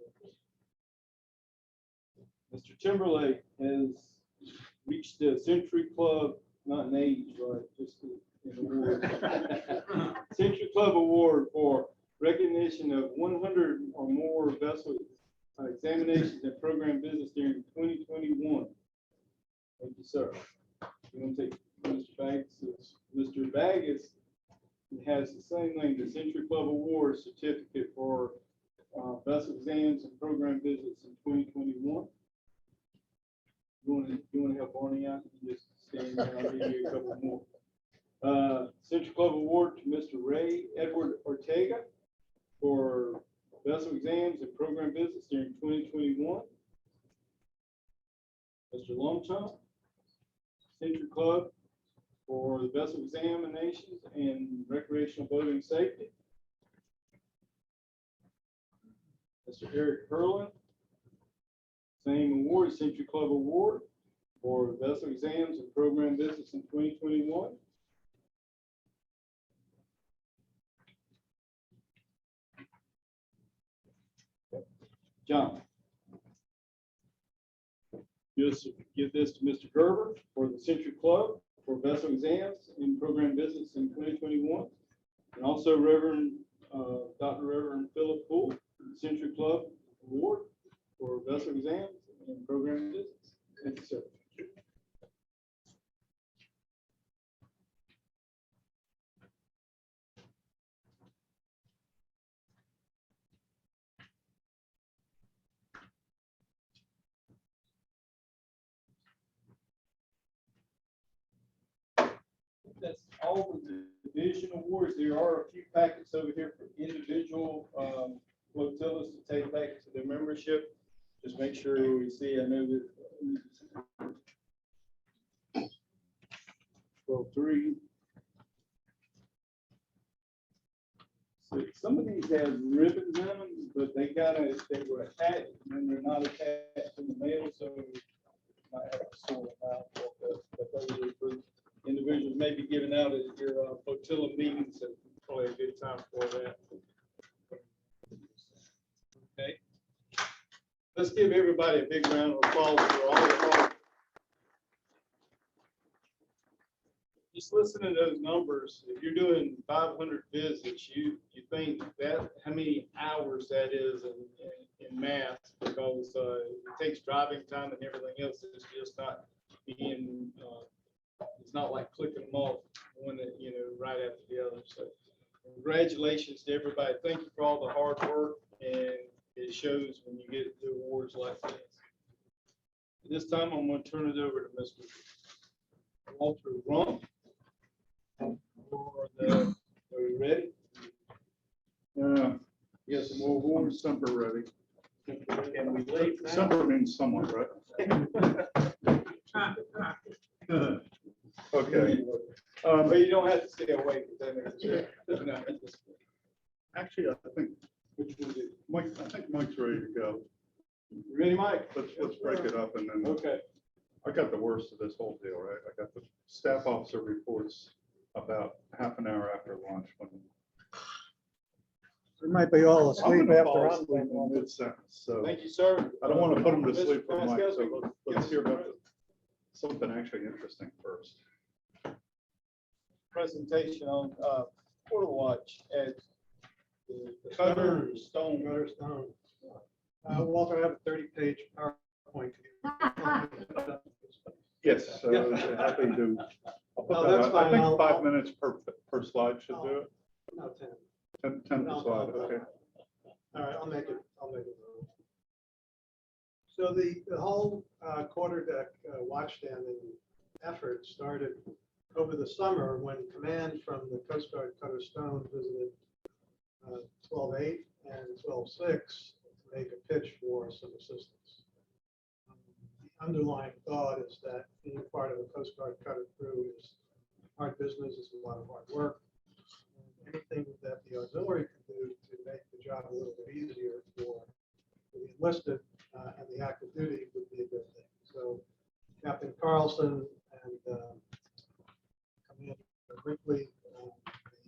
Mr. Timberlake has reached the Century Club, not an age, right? Just an award. Century Club Award for recognition of 100 or more vessel examinations and program visits during 2021. Thank you, sir. You want to take Mr. Bags? Mr. Bags has the same thing, the Century Club Award certificate for vessel exams and program visits in 2021. You wanna help Barney out? You just stand there, I'll give you a couple more. Central Club Award to Mr. Ray Edward Ortega for vessel exams and program visits during 2021. Mr. Longchamp, Central Club for the vessel examinations and recreational boating safety. Mr. Eric Perlin, same award, Century Club Award for vessel exams and program visits in 2021. John. Just give this to Mr. Gerber for the Century Club for vessel exams and program visits in 2021. And also Dr. Reverend Philip Poole, Century Club Award for vessel exams and program visits. Thank you, sir. That's all of the division awards. There are a few packets over here for individual flotillas to take back to their membership. Just make sure we see. I know that. Well, 3. So some of these have ribbons on them, but they were attached and they're not attached in the mail, so we might have to sort them out. But those are for individuals may be given out at your flotilla meetings, so probably a good time for that. Okay. Let's give everybody a big round of applause for all the hard. Just listen to those numbers. If you're doing 500 visits, you think that how many hours that is in math, because it takes driving time and everything else. It's just not being. It's not like clicking them off one right after the other. So congratulations to everybody. Thank you for all the hard work, and it shows when you get the awards like this. This time I'm going to turn it over to Mr. Walter Rump. Are you ready? Yes, some more awards. Semper ready. Can we leave now? Semper means somewhat, right? Okay. But you don't have to stay awake. Actually, I think Mike. I think Mike's ready to go. Ready, Mike? Let's break it up and then. Okay. I got the worst of this whole deal, right? I got the staff officer reports about half an hour after lunch. We might be all asleep after I'm in mid-sentence, so Thank you, sir. I don't want to put them to sleep for Mr. Mike, Pascal? so let's hear about something actually interesting first. Presentation on Portal Watch at the Cutter Stone. Walter, I have a 30-page PowerPoint. Yes, happy to. I'll put No, that that's out. fine. I think I'll- 5 minutes per slide should do it. No, 10. 10 per No, slide, no, okay. All right, I'll make it. So the whole quarterdeck watchstanding effort started over the summer when command from the Coast Guard Cutter Stone visited 12-8 and 12-6 to make a pitch for some assistance. The underlying thought is that being part of a Coast Guard cutter crew is hard business, it's a lot of hard work. And anything that the auxiliary can do to make the job a little bit easier for the enlisted and the active duty would be a good thing. So Captain Carlson and Commander Brinkley,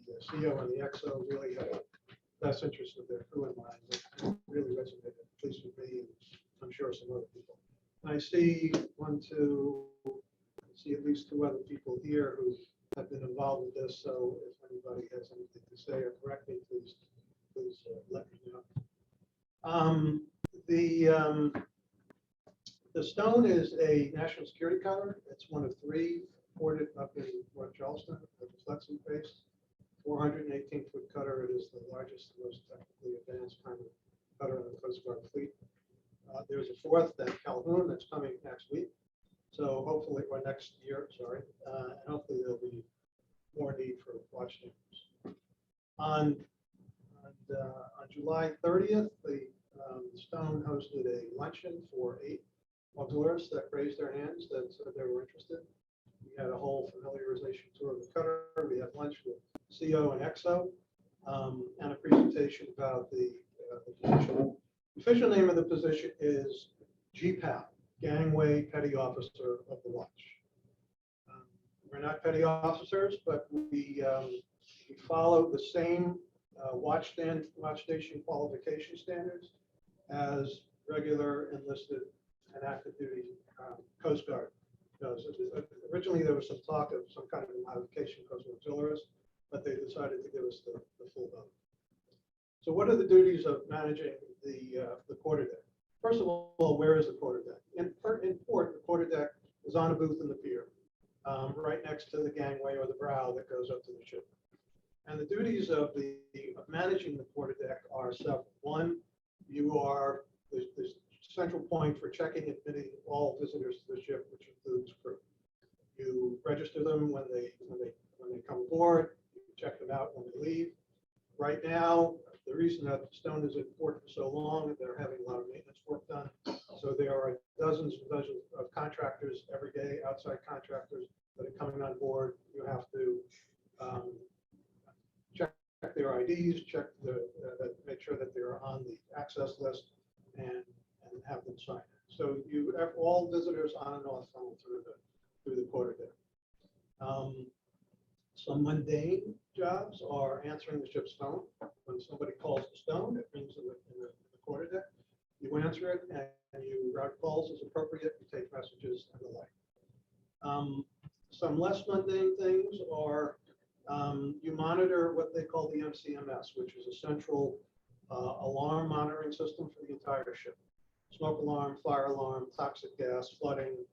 the CO and the XO really have the best interest of their crew in mind. It really resonated, at least with me, and I'm sure some other people. I see at least 2 other people here who have been involved with this. So if anybody has anything to say or correct me, please let me know. The Stone is a national security cutter. It's one of 3 ported up in North Charleston at the Flexing base. 418-foot cutter. It is the largest, most technically advanced kind of cutter in the Coast Guard fleet. There's a 4th at Calhoun that's coming next week. So hopefully, or next year, sorry, and hopefully there'll be more need for watchmakers. On July 30th, the Stone hosted a luncheon for 8 auxiliaries that raised their hands that said they were interested. We had a whole familiarization tour of the cutter. We had lunch with CO and XO, and a presentation about the position. The official name of the position is GPAO, Gangway Petty Officer of the Watch. We're not petty officers, but we follow the same watch station qualification standards as regular enlisted and active duty Coast Guard does. Originally, there was some talk of some kind of a modification because of auxiliaries, but they decided to give us the full vote. So what are the duties of managing the quarterdeck? First of all, where is the quarterdeck? In port, the quarterdeck is on a booth in the pier, right next to the gangway or the brow that goes up to the ship. And the duties of managing the quarterdeck are several. One, you are the central point for checking and admitting all visitors to the ship, which includes crew. You register them when they come aboard. You check them out when they leave. Right now, the reason that Stone is in port for so long, they're having a lot of maintenance work done. So there are dozens and dozens of contractors every day, outside contractors that are coming on board. You have to check their IDs, make sure that they're on the access list, and have them sign it. So you have all visitors on and off funnel through the quarterdeck. Some mundane jobs are answering the ship's phone. When somebody calls the Stone, it rings in the quarterdeck. You answer it and you route calls as appropriate. You take messages and the like. Some less mundane things are you monitor what they call the MCMS, which is a central alarm monitoring system for the entire ship. Smoke alarm, fire alarm, toxic gas, flooding,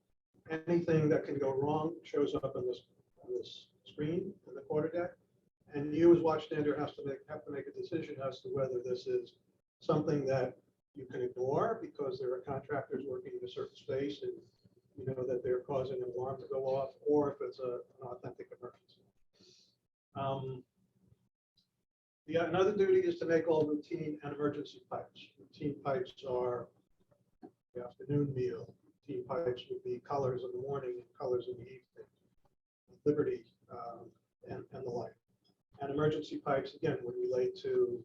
anything that can go wrong shows up on this screen in the quarterdeck. And you as watchstander have to make a decision as to whether this is something that you can ignore because there are contractors working in a certain space and you know that they're causing an alarm to go off, or if it's an authentic emergency. Another duty is to make all routine and emergency pipes. Routine pipes are the afternoon meal. Routine pipes would be colors in the morning and colors in the evening, Liberty, and the like. And emergency pipes, again, would relate to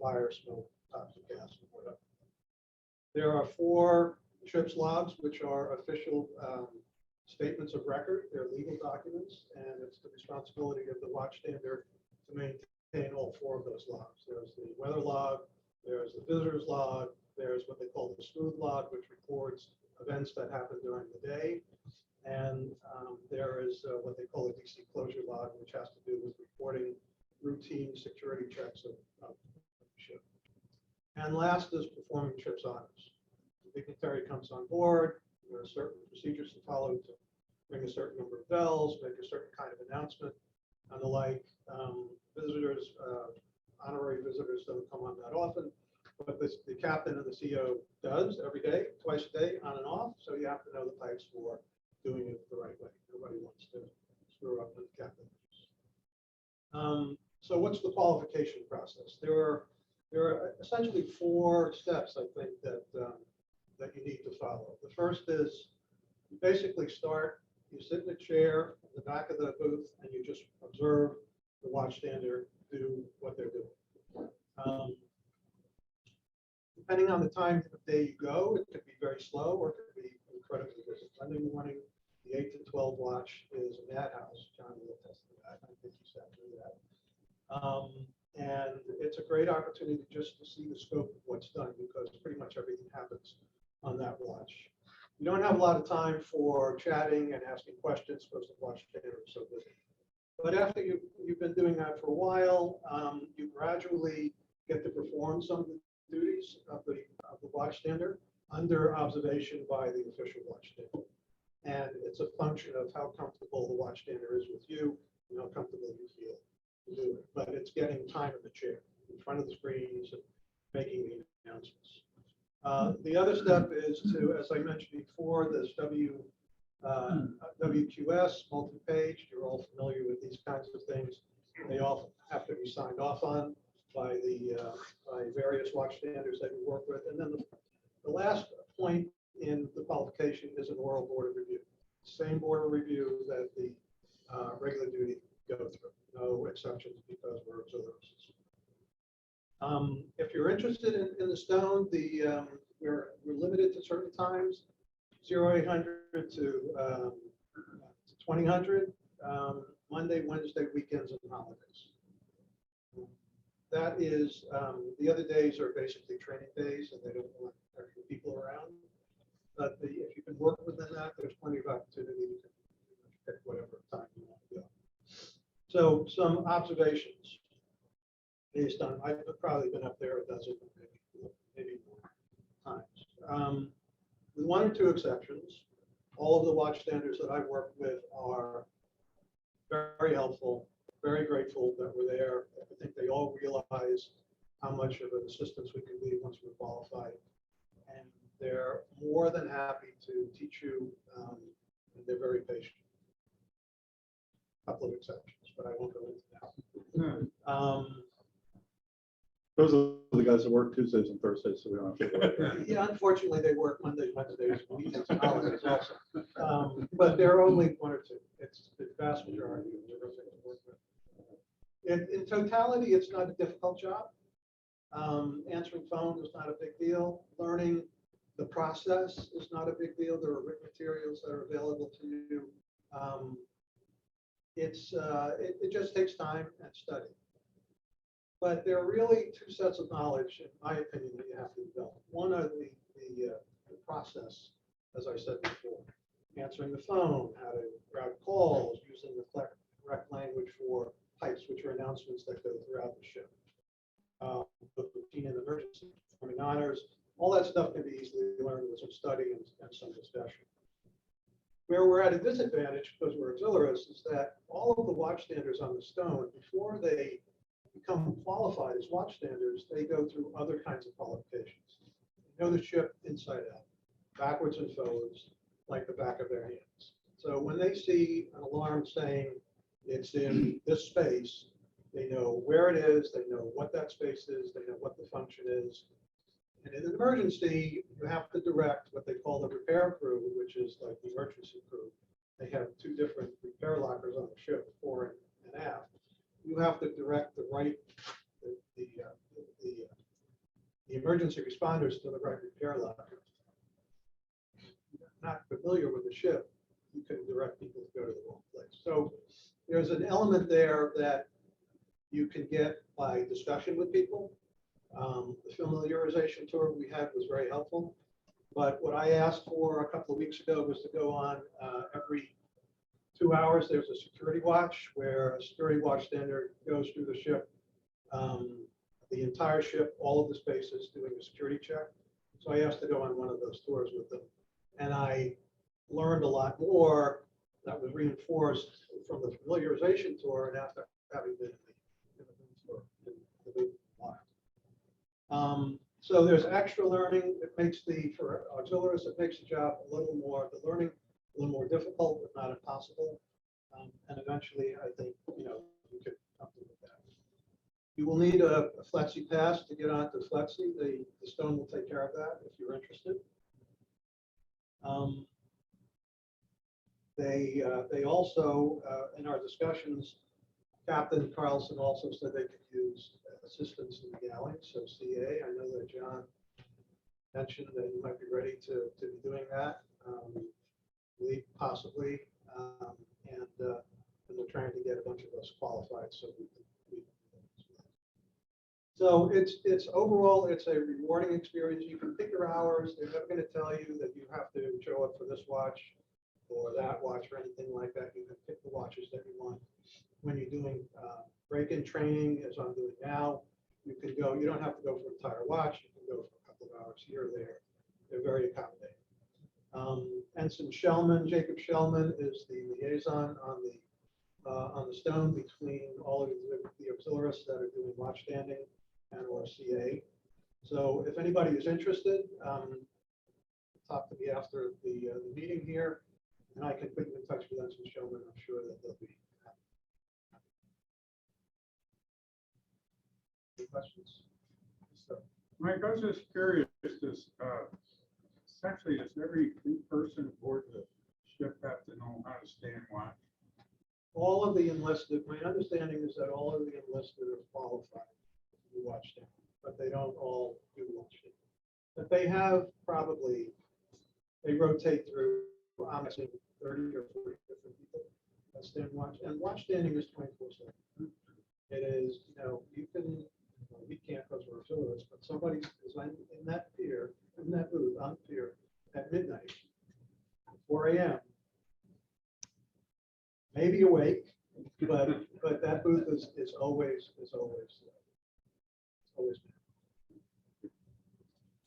fire, smoke, toxic gas, and whatever. There are 4 ship's logs, which are official statements of record. They're legal documents, and it's the responsibility of the watchstander to maintain all 4 of those logs. There's the weather log, there's the visitor's log, there's what they call the smooth log, which records events that happen during the day. And there is what they call a DC closure log, which has to do with reporting routine security checks of the ship. And last is performing ship's honors. The dignitary comes on board. There are certain procedures to follow to ring a certain number of bells, make a certain kind of announcement, and the like. Visitors, honorary visitors don't come on that often, but the captain and the CO does every day, twice a day, on and off. So you have to know the pipes for doing it the right way. Nobody wants to screw up with the captain. So what's the qualification process? There are essentially 4 steps, I think, that you need to follow. The first is you basically start, you sit in a chair in the back of the booth, and you just observe the watchstander do what they're doing. Depending on the time of day you go, it could be very slow or it could be incredibly busy. Sunday morning, the 8 to 12 watch is a madhouse. John will attest to that. I think he sat through that. And it's a great opportunity just to see the scope of what's done because pretty much everything happens on that watch. You don't have a lot of time for chatting and asking questions because the watchstander is so busy. But after you've been doing that for a while, you gradually get to perform some of the duties of the watchstander under observation by the official watchstander. And it's a function of how comfortable the watchstander is with you and how comfortable you feel to do it. But it's getting time in the chair, in front of the screens, and making the announcements. The other step is to, as I mentioned before, this WQS, multi-page, you're all familiar with these kinds of things. They all have to be signed off on by by various watch standards that you work with. And then the last point in the qualification is an oral board of review. Same board of review that the regular duty go through. No exceptions because we're auxiliaries. If you're interested in the stone, we're limited to certain times, 0800 to 2000, Monday, Wednesday, weekends, and holidays. That is, the other days are basically training days, and they don't want extra people around. But if you can work within that, there's plenty of opportunity to pick whatever time you want to go. So some observations based on, I've probably been up there a dozen, maybe more times. With one or two exceptions, all of the watch standards that I've worked with are very helpful, very grateful that we're there. I think they all realize how much of an assistance we can be once we're qualified. And they're more than happy to teach you, and they're very patient. Couple of exceptions, but I won't go into that. Those are the guys that work Tuesdays and Thursdays, so we don't have to worry about that. Yeah, unfortunately, they work Mondays, Wednesdays, weekends, and holidays also. But there are only one or two. It's the vast majority of terrific to work with. In totality, it's not a difficult job. Answering phones is not a big deal. Learning the process is not a big deal. There are written materials that are available to you. It just takes time and study. But there are really two sets of knowledge, in my opinion, that you have to develop. One are the process, as I said before, answering the phone, how to route calls, using the correct language for pipes, which are announcements that go throughout the ship. Both routine and emergency, performing honors, all that stuff can be easily learned with some study and some discussion. Where we're at a disadvantage, because we're auxiliaries, is that all of the watch standards on the stone, before they become qualified as watch standards, they go through other kinds of qualifications. They know the ship inside out, backwards and forwards, like the back of their hands. So when they see an alarm saying it's in this space, they know where it is, they know what that space is, they know what the function is. And in an emergency, you have to direct what they call the repair crew, which is like the emergency crew. They have two different repair lockers on the ship, fore and aft. You have to direct the emergency responders to the right repair locker. If you're not familiar with the ship, you can direct people to go to the wrong place. So there's an element there that you can get by discussion with people. The familiarization tour we had was very helpful. But what I asked for a couple of weeks ago was to go on every 2 hours. There's a security watch where a security watch standard goes through the ship, the entire ship, all of the spaces, doing a security check. So I asked to go on one of those tours with them. And I learned a lot more that was reinforced from the familiarization tour and after having been in the tour. So there's extra learning. It makes for auxiliaries, it makes the job a little more, the learning a little more difficult, but not impossible. And eventually, I think, you can come to that. You will need a Flexi pass to get onto Flexi. The stone will take care of that if you're interested. They also, in our discussions, Captain Charleston also said they could use assistance in the galley, so CA. I know that John mentioned that you might be ready to be doing that, possibly, and we're trying to get a bunch of us qualified so we can. So it's overall, it's a rewarding experience. You can pick your hours. They're never going to tell you that you have to show up for this watch or that watch or anything like that. You can pick the watches that you want. When you're doing break-in training, as I'm doing now, you can go. You don't have to go for an entire watch. You can go for a couple of hours here or there. They're very accommodating. Ensign Shellman, Jacob Shellman, is the liaison on the stone between all of the auxiliaries that are doing watch standing and or CA. So if anybody is interested, talk to me after the meeting here. And I can put you in touch with Ensign Showman. I'm sure that they'll be happy. Any questions? So, Mike, I was just curious, essentially, does every new person aboard the ship have to know how to stand watch? all of the enlisted, my understanding is that all of the enlisted are qualified to do watchdown, but they don't all do watchdown. But they have probably, they rotate through, I'm guessing 30 or 40 different people that stand watch, and watchstanding is 24/7. It is, you can, we can't because we're affiliates, but somebody is in that pier, in that booth, on pier at midnight, 4 a.m. Maybe awake, but that booth is always.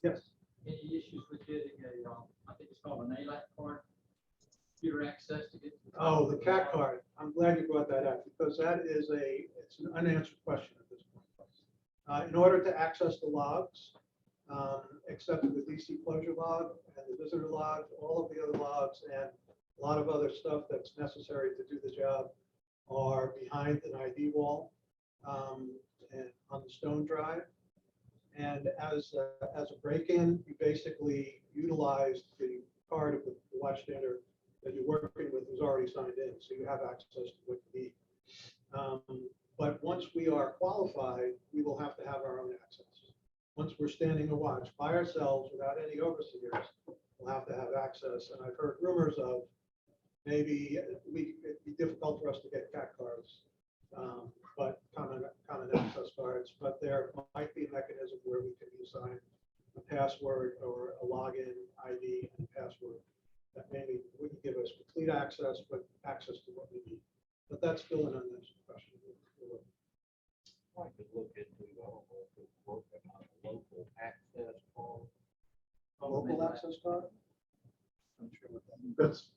Yes. Any issues with getting a, I think it's called an ALAC card, computer access to get? Oh, the CAT card. I'm glad you brought that up because that is it's an unanswered question at this point. In order to access the logs, except for the DC closure log and the visitor log, all of the other logs and a lot of other stuff that's necessary to do the job are behind an ID wall and on the stone drive. And as a break-in, you basically utilize the card of the watchstander that you're working with who's already signed in, so you have access to what you need. But once we are qualified, we will have to have our own access. Once we're standing a watch by ourselves without any overseers, we'll have to have access. And I've heard rumors of maybe it'd be difficult for us to get CAT cards, but common access cards. But there might be a mechanism where we can assign a password or a login ID and password that maybe wouldn't give us complete access, but access to what we need. But that's still an unanswered question. I could look into, I don't know if it's working on a local access card. A local access card? I'm sure what that means. That's,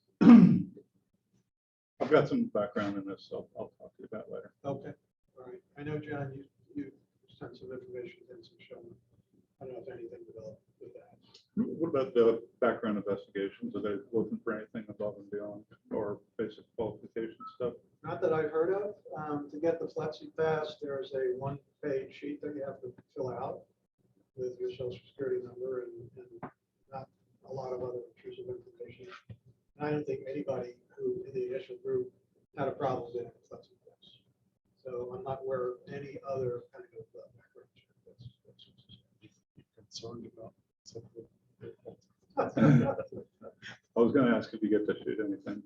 I've got some background in this, so I'll talk to you about it later. Okay, all right. I know, John, you sent some information and some showing. I don't know if anything developed with that. What about the background investigations? Are they looking for anything above and beyond or basic qualification stuff? Not that I've heard of. To get the Flexi Pass, there's a one-page sheet that you have to fill out with your social security number and not a lot of other intrusive information. And I don't think anybody who in the initial group had a problem getting a Flexi Pass. So I'm not aware of any other kind of background check. That's concerned about something. I was going to ask if you get to shoot anything,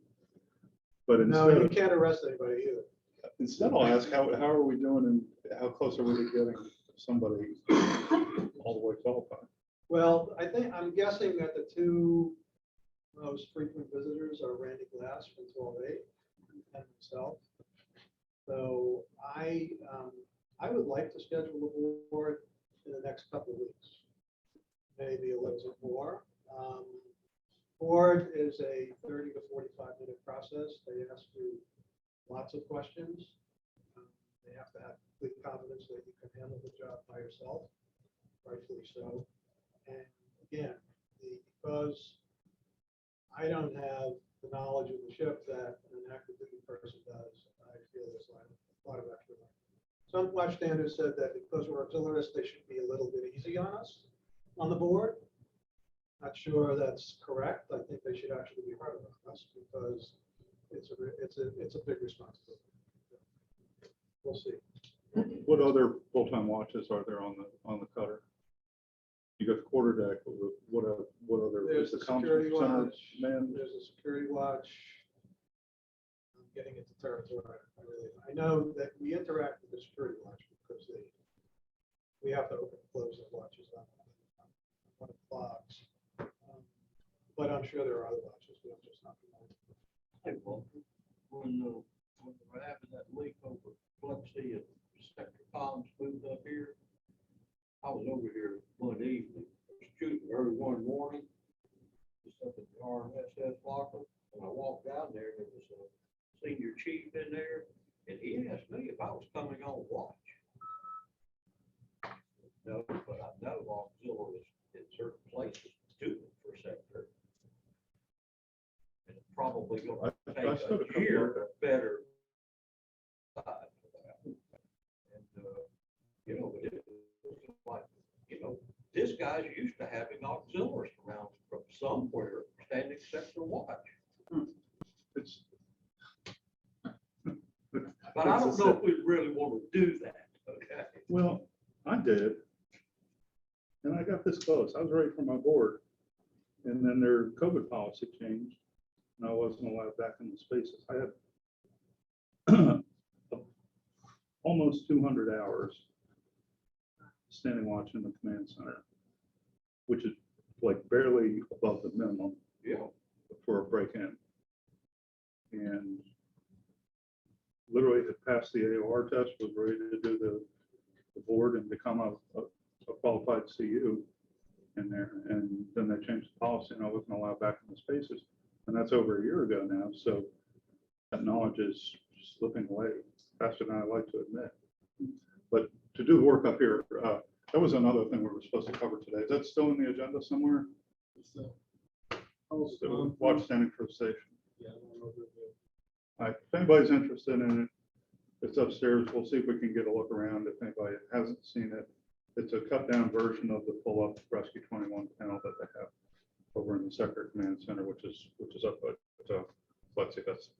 but no, instead, you can't arrest anybody either. Instead, I'll ask how are we doing and how close are we to getting somebody all the way qualified? Well, I'm guessing that the two most frequent visitors are Randy Glass from 12-8 and himself. So I would like to schedule a board in the next couple of weeks, maybe a little bit more. Board is a 30 to 45-minute process. They ask you lots of questions. They have to have complete confidence that you can handle the job by yourself, rightfully so. And again, because I don't have the knowledge of the ship that an active duty person does, I feel there's a lot of extra work. Some watchstanders said that because we're auxiliaries, they should be a little bit easy on us on the board. Not sure that's correct. I think they should actually be harder on us because it's a big responsibility. We'll see. What other full-time watches are there on the cutter? You got the quarter deck. What other? There's the the security center watch. man? There's a security watch. I'm getting into territory. I know that we interact with the security watch because we have to open and close the watches on one of the clocks. But I'm sure there are other watches. We don't just not. Hey, Walter, when we're having that leak over Flexi and Sector Columns moved up here, I was over here one evening, shooting early one morning, just up at the RMSS locker, and I walked down there, and there was a senior chief in there, and he asked me if I was coming on watch. No, but I know auxiliaries in certain places do it for sector. And probably gonna I take stood a a couple year of to better. Side for that. And, you know, it was like, you know, this guy's used to having auxiliaries around from somewhere, standing sector watch. It's. But I don't know if we really want to do that, okay? Well, I did. And I got this close. I was ready for my board. And then their COVID policy changed. And I wasn't allowed back in the spaces. I had almost 200 hours standing watch in the command center, which is like barely above the minimum. Yeah. For a break-in. And literally had passed the AOR test, was ready to do the board and become a qualified CU in there. And then they changed the policy and I wasn't allowed back in the spaces. And that's over a year ago now. So that knowledge is slipping away faster than I like to admit. But to do the work up here, that was another thing we were supposed to cover today. Is that still in the agenda somewhere? So, watch standing for the station. All right, if anybody's interested in it, it's upstairs. We'll see if we can get a look around. If anybody hasn't seen it, it's a cut down version of the pull up Rescue 21 panel that they have over in the Sector Command Center, which is up at, let's see, that's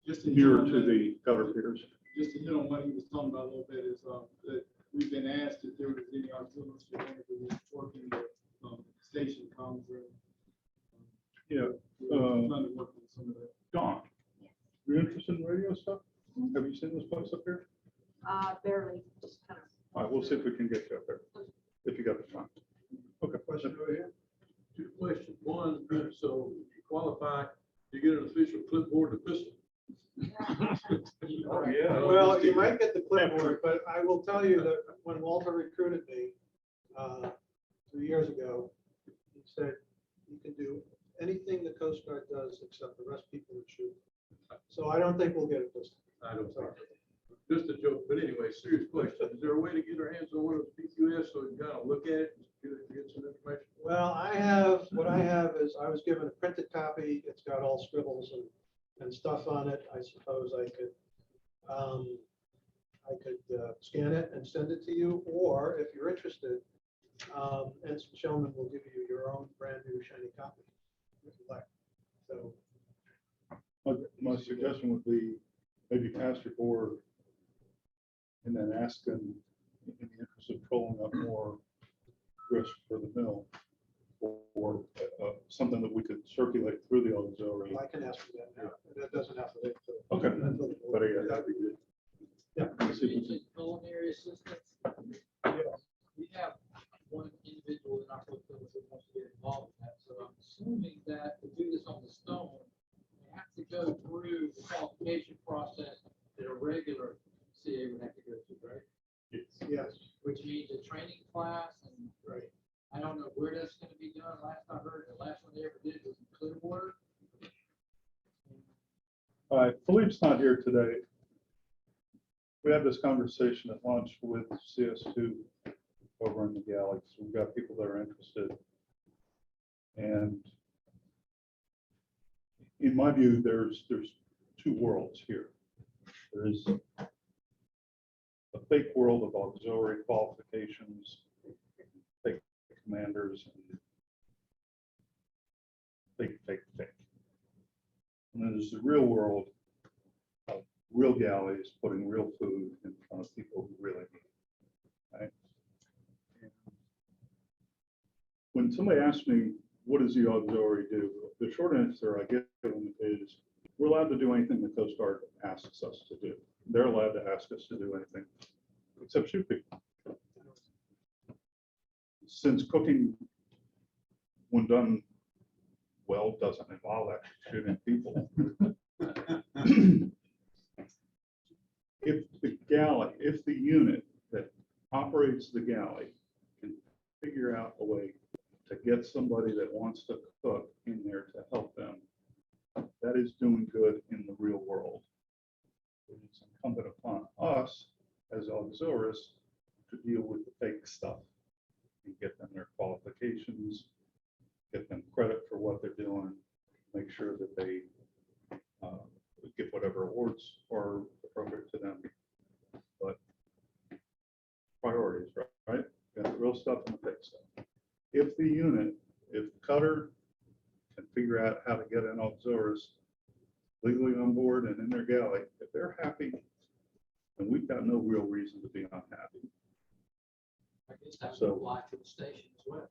Just to nearer hit to on that- the gutter piers. Just to hit on what he was talking about a little bit is, that we've been asked if there was any auxiliaries for working with, station comms or. Yeah, Trying to work on some of that. Dawn, you interested in radio stuff? Have you seen this place up here? Barely, just kind of. All right, we'll see if we can get you up there, if you got the time. Okay. Question over here? Two questions. One, so you qualify, you get an official clipboard and a pistol. Oh, yeah. Well, you might get the clipboard, but I will tell you that when Walter recruited me 2 years ago, he said, you can do anything the Coast Guard does except arrest people and shoot. So I don't think we'll get it this time. I don't think. Just a joke, but anyway, serious question. Is there a way to get our hands on one of those PQS so we can kind of look at it, get some information? Well, what I have is I was given a printed copy. It's got all scribbles and stuff on it. I suppose I could scan it and send it to you, or if you're interested, Ensign Shellman will give you your own brand new shiny copy if you like. So My suggestion would be maybe pass your board and then ask them, in the interest of trolling up more risk for the mill, or something that we could circulate through the auxiliary. I can ask for that now. That doesn't have to wait till. Okay, but yeah, that'd be good. Yeah. Let's see if we can- Culinary assistance. We have one individual in our facility that wants to get involved in that, so I'm assuming that to do this on the stone, we have to go through the qualification process that a regular CA would have to go through, right? Yes. Which means a training class, and Right. I don't know where that's gonna be done. Last I heard, the last one they ever did was in Clearwater. All right, Philippe's not here today. We had this conversation at lunch with CS2 over in the galley. So we've got people that are interested. And in my view, there's two worlds here. There is a fake world of auxiliary qualifications, fake commanders, and fake. And then there's the real world of real galleys putting real food in front of people who really need it. Right? And when somebody asks me, what does the auxiliary do? The short answer I give them is, we're allowed to do anything the Coast Guard asks us to do. They're allowed to ask us to do anything except shoot people. Since cooking, when done well, doesn't involve actually shooting people. If the galley, if the unit that operates the galley can figure out a way to get somebody that wants to cook in there to help them, that is doing good in the real world. It's incumbent upon us as auxiliaries to deal with the fake stuff and get them their qualifications, get them credit for what they're doing, make sure that they get whatever awards are appropriate to them. But priorities, right? Got the real stuff and the fake stuff. If Cutter can figure out how to get an auxiliaries legally on board and in their galley, if they're happy, then we've got no real reason to be unhappy. I guess that So- would apply to the station as well.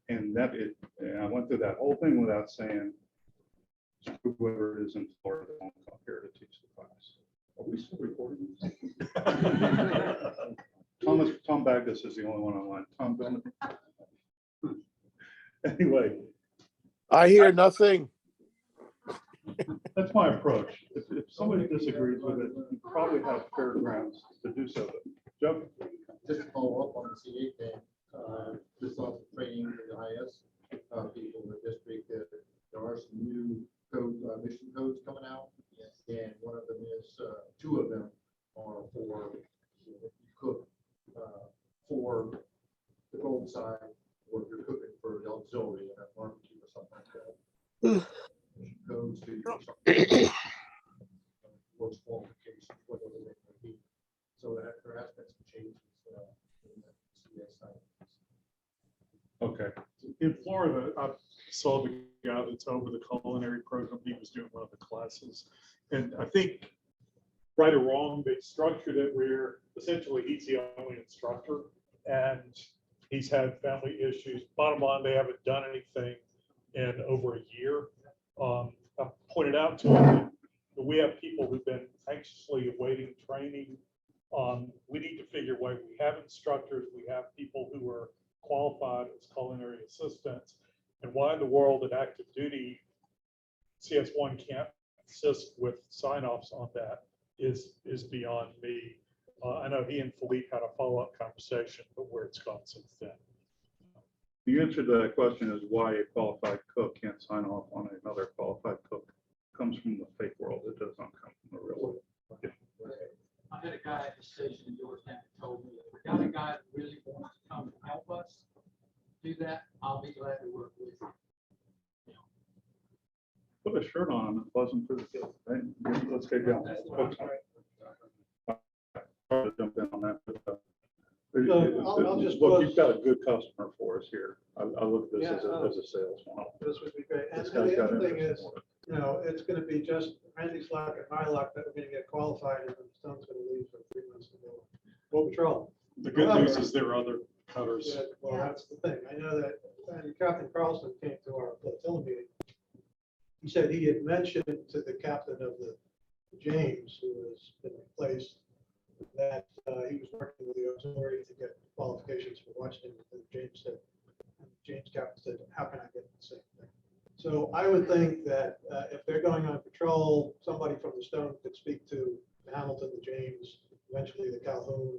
And and I went through that whole thing without saying, whoever is in Florida won't come here to teach the class. Are we still recording this? Tom Baggus is the only one online. Tom, don't. Anyway, I hear nothing. that's my approach. If somebody disagrees with it, you probably have fair grounds to do so. Joe? Just to follow up on the C8 thing, just off the training in the IS people in the district, there are some new code, mission codes coming out. And one of them is, two of them are for, you know, if you cook for the cold side, or if you're cooking for the auxiliary and a barbecue or something like that. Codes to works qualifications, whatever they may be. So that there has been some changes in the CS side. Okay. In Florida, I saw the guy that's over the culinary program. He was doing one of the classes. And I think, right or wrong, they structured it where essentially he's the only instructor and he's had family issues. Bottom line, they haven't done anything in over a year. I pointed out to him that we have people who've been anxiously awaiting training. We need to figure a way. We have instructors, we have people who are qualified as culinary assistants. And why in the world at active duty, CS1 can't assist with sign-offs on that is beyond me. I know he and Philippe had a follow-up conversation, but where it's gone since then. The answer to that question is why a qualified cook can't sign off on another qualified cook. Comes from the fake world. It does not come from the real world. I had a guy at the station in Georgetown that told me, if we got a guy that really wants to come and help us do that, I'll be glad to work with you. Put a shirt on and buzz them through the field, right? Let's get going. That's what I'm I'll jump in on that. But, I'll just look, close- you've got a good customer for us here. I look at this as Yeah, as a sales model. This would be great. And This and guy's the got other thing interest is, in it. you know, it's gonna be just Randy's luck and my luck that we're gonna get qualified and then Stone's gonna leave for 3 months to go on patrol. The good news is there are other cutters. Yeah, well, that's the thing. I know that, and Captain Charleston came to our flotilla meeting. He said he had mentioned to the captain of the James, who has been replaced, that he was working with the auxiliary to get qualifications for watching. And James captain said, how can I get the same thing? So I would think that if they're going on patrol, somebody from the Stone could speak to the Hamilton, the James, eventually the Calhoun,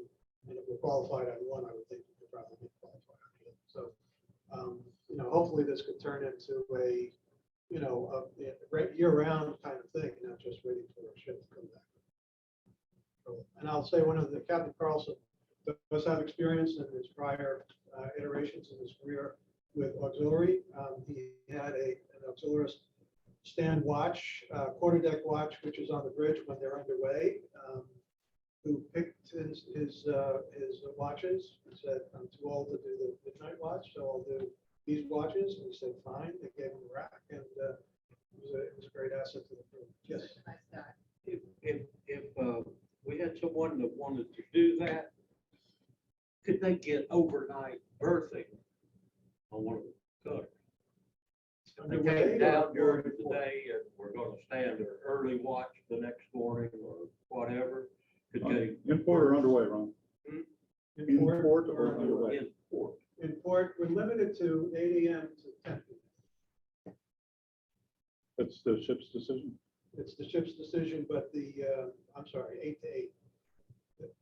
and if we're qualified on one, I would think we could probably be qualified on the other. So, you know, hopefully this could turn into a, you know, a year-round kind of thing, not just waiting for a ship to come back. And I'll say one of the Captain Carlson does have experience in his prior iterations in his career with auxiliary. He had an auxiliarist stand watch, quarterdeck watch, which is on the bridge when they're underway, who picked his watches. He said, I'm too old to do the midnight watch, so I'll do these watches. And he said, fine. They gave him a rack, and it was a great asset to the crew. Yes. If we had someone that wanted to do that, could they get overnight berthing on one of the cutters? If they came down during the day and we're gonna stand their early watch the next morning or whatever, could they? In port or underway, Ron? In port or underway? In port. In port, we're limited to 8 a.m. to 10 p.m. That's the ship's decision. It's the ship's decision, but I'm sorry, 8 to 8.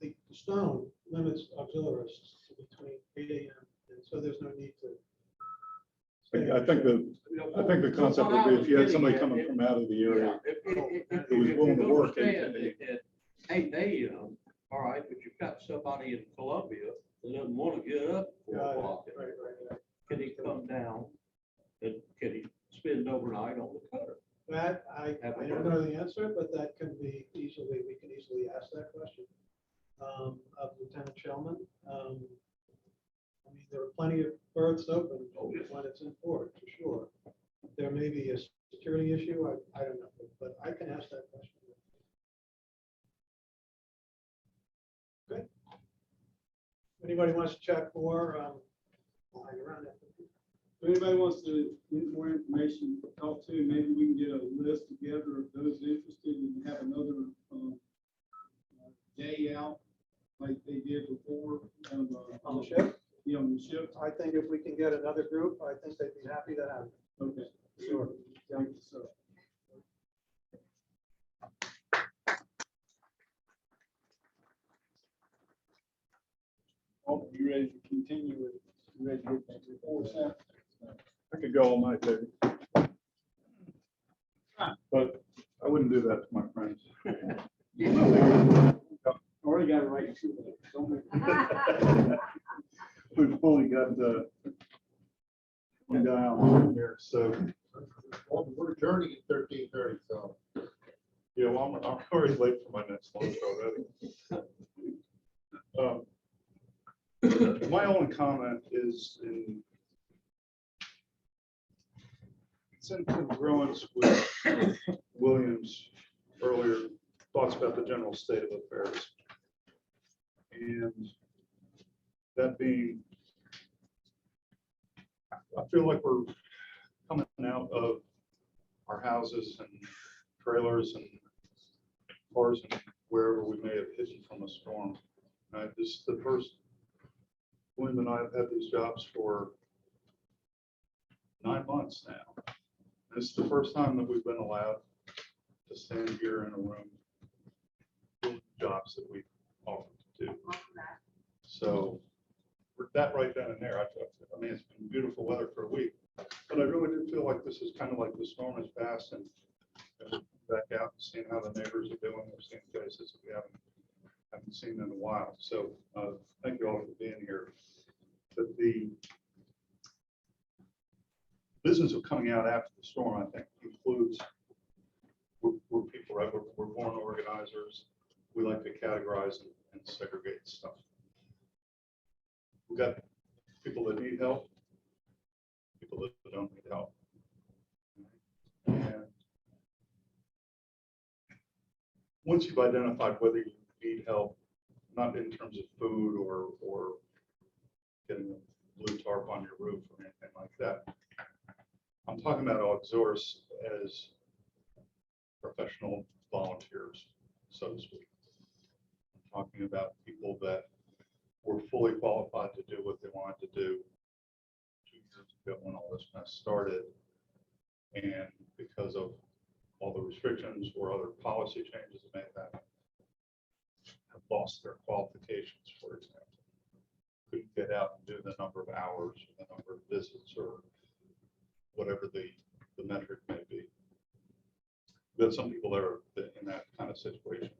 The Stone limits auxiliaries to between 8 a.m. and so there's no need to. I think the concept would be if you had somebody coming from out of the area who was willing to work 8 to 8. At 8 a.m., all right, but you've got somebody in Columbia that doesn't want to get up at 4 o'clock. Can he come down and can he spend it overnight on the cutter. That, I don't know the answer, but that can be easily, we can easily ask that question of Lieutenant Shellman. I mean, there are plenty of berths open when it's in port, for sure. There may be a security issue, I don't know, but I can ask that question. Okay. Anybody wants to chat more? I'll hang around after. If anybody wants to get more information, to talk to, maybe we can get a list together of those interested and have another day out like they did before. Kind of, On the ship? Yeah, on the ship. I think if we can get another group, I think they'd be happy to have it. Okay. Sure. Thank you, sir. Oh, you ready to continue with, you ready to get that report, Sam? I could go all night, baby. But I wouldn't do that to my friends. Already got it right. We've only got one guy out here, so. We're adjourning at 13:30, so. Yeah, well, I'm already late for my next lunch already. My only comment is it's in congruence with Williams' earlier thoughts about the general state of affairs. And that being, I feel like we're coming out of our houses and trailers and cars and wherever we may have hidden from a storm. This is the first, William and I have had these jobs for 9 months now. This is the first time that we've been allowed to stand here in a room doing jobs that we offered to do. So for that right then and there, I mean, it's been beautiful weather for a week, but I really do feel like this is kind of like the storm has passed and we're back out and seeing how the neighbors are doing. We're seeing faces that we haven't seen in a while. So thank you all for being here. But the business of coming out after the storm, I think, includes we're people, right? We're born organizers. We like to categorize and segregate stuff. We've got people that need help, people that don't need help. And once you've identified whether you need help, not in terms of food or getting a blue tarp on your roof or anything like that, I'm talking about auxiliaries as professional volunteers, so to speak. I'm talking about people that were fully qualified to do what they wanted to do 2 years ago when all this mess started. And because of all the restrictions or other policy changes that may have lost their qualifications, for example. Couldn't get out and do the number of hours, or the number of visits, or whatever the metric may be. We've got some people that are in that kind of situation.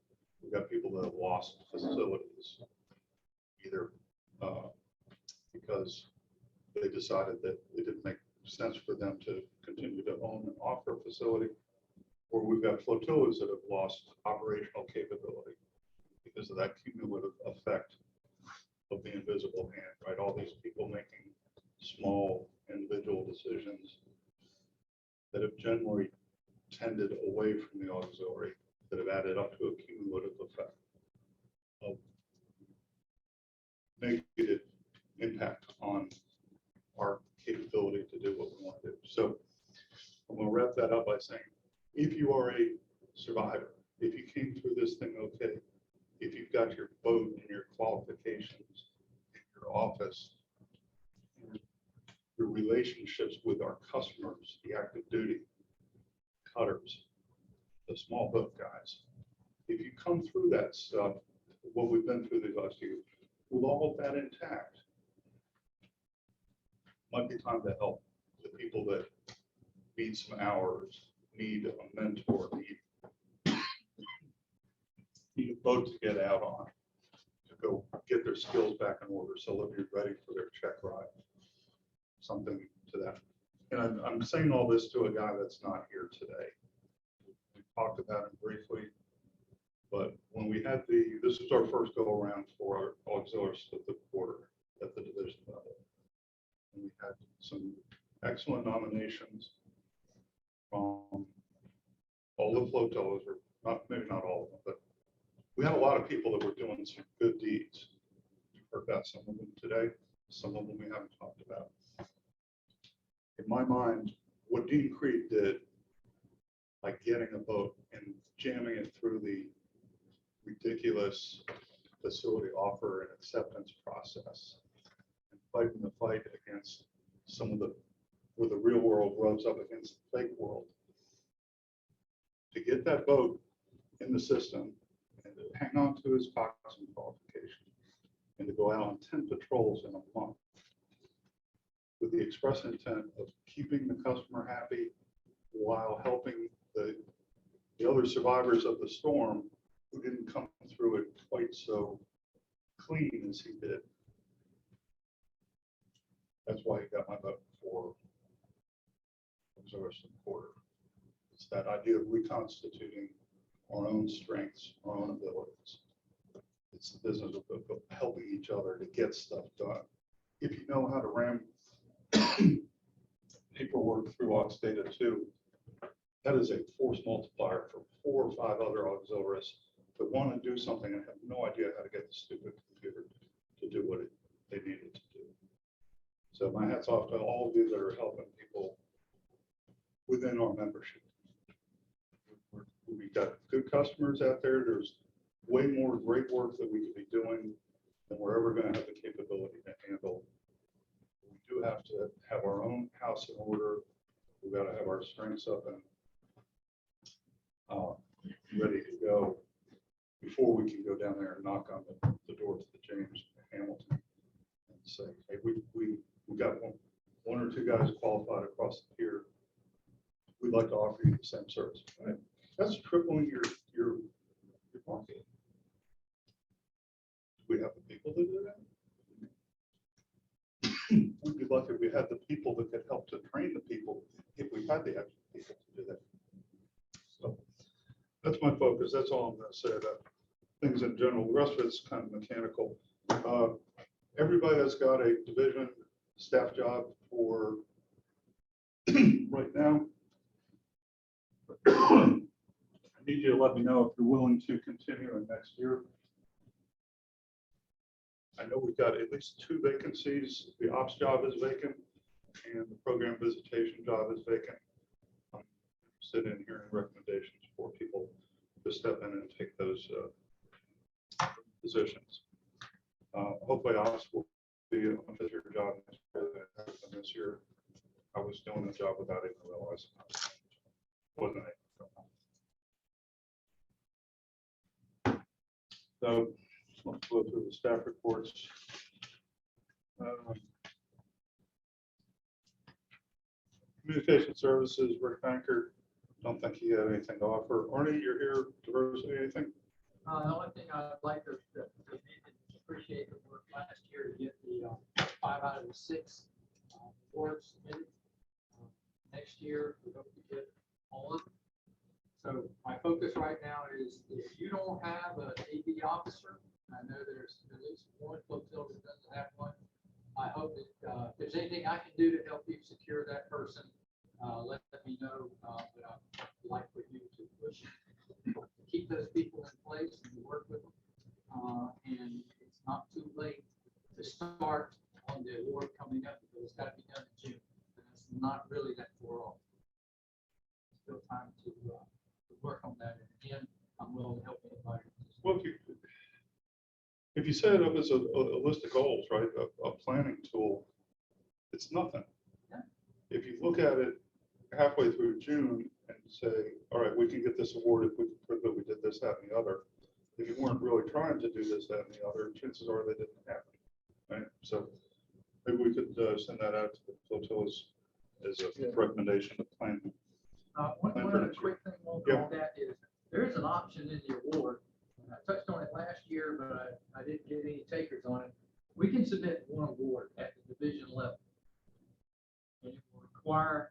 We've got people that have lost facilities, either because they decided that it didn't make sense for them to continue to own and offer a facility, or we've got flotillas that have lost operational capability because of that cumulative effect of the invisible hand, right? All these people making small individual decisions that have generally tended away from the auxiliary, that have added up to a cumulative effect of negative impact on our capability to do what we want to do. So I'm going to wrap that up by saying, if you are a survivor, if you came through this thing okay, if you've got your boat and your qualifications in your office, your relationships with our customers, the active duty cutters, the small boat guys, if you come through that stuff, what we've been through these last years, with all of that intact, might be time to help the people that need some hours, need a mentor, need a boat to get out on, to go get their skills back in order so they'll be ready for their check ride. Something to that and I'm saying all this to a guy that's not here today. We talked about it briefly, but when we had this was our first go around for our auxiliaries at the quarter at the division level. And we had some excellent nominations from all the flotillas, or maybe not all of them, but we had a lot of people that were doing some good deeds. You've heard about some of them today, some of them we haven't talked about. In my mind, what Dean Creed did, like getting a boat and jamming it through the ridiculous facility offer and acceptance process, and fighting the fight against some of where the real world rubs up against the fake world, to get that boat in the system and to hang on to his coxswain qualification and to go out on 10 patrols in a month with the express intent of keeping the customer happy while helping the other survivors of the storm who didn't come through it quite so clean as he did. That's why he got my vote for observers quarter. It's that idea of reconstituting our own strengths, our own abilities. It's the business of helping each other to get stuff done. If you know how to ram paperwork through Aux Data 2, that is a force multiplier for 4 or 5 other auxiliaries that want to do something and have no idea how to get the stupid computer to do what they needed to do. So my hat's off to all of you that are helping people within our membership. We've got good customers out there. There's way more great work that we could be doing than we're ever going to have the capability to handle. We do have to have our own house in order. We've got to have our strengths up and ready to go before we can go down there and knock on the door to the James Hamilton and say, hey, we got one or 2 guys qualified across the pier. We'd like to offer you the same service. Right? That's tripling your market. Do we have the people to do that? We'd be lucky if we had the people that could help to train the people if we had the actual people to do that. So that's my focus. That's all I'm going to say about things in general. The rest of it's kind of mechanical. Everybody that's got a division staff job for right now, I need you to let me know if you're willing to continue in next year. I know we've got at least 2 vacancies. The ops job is vacant and the program visitation job is vacant. I'm interested in hearing recommendations for people to step in and take those positions. Hopefully ops will be a busier job next year than it has been this year. I was doing the job without even realizing I wasn't able. So let's go through the staff reports. Communication services, Rick Banker. Don't think he had anything to offer. Arnie, you're here. Diversity, anything? The only thing I'd like to appreciate the work last year to get the 5 out of the 6 boards submitted. Next year, we hope to get all of them. So my focus right now is if you don't have an AV officer, I know there's at least one flotilla that doesn't have one. I hope that if there's anything I can do to help you secure that person, let me know. But I'd like for you to push to keep those people in place and to work with them. And it's not too late to start on the award coming up because it's got to be done in June. And it's not really that far off. Still time to work on that. And again, I'm willing to help anybody. Well, if you set it up as a list of goals, right, a planning tool, it's nothing. Yeah. If you look at it halfway through June and say, all right, we can get this award if we prove that we did this, that, and the other. If you weren't really trying to do this, that, and the other, chances are they didn't happen. Right. So maybe we could send that out to the flotillas as a recommendation of plan. One other quick thing on that is there is an option in the award. And I touched on it last year, but I didn't get any takers on it. We can submit one award at the division level. And it will require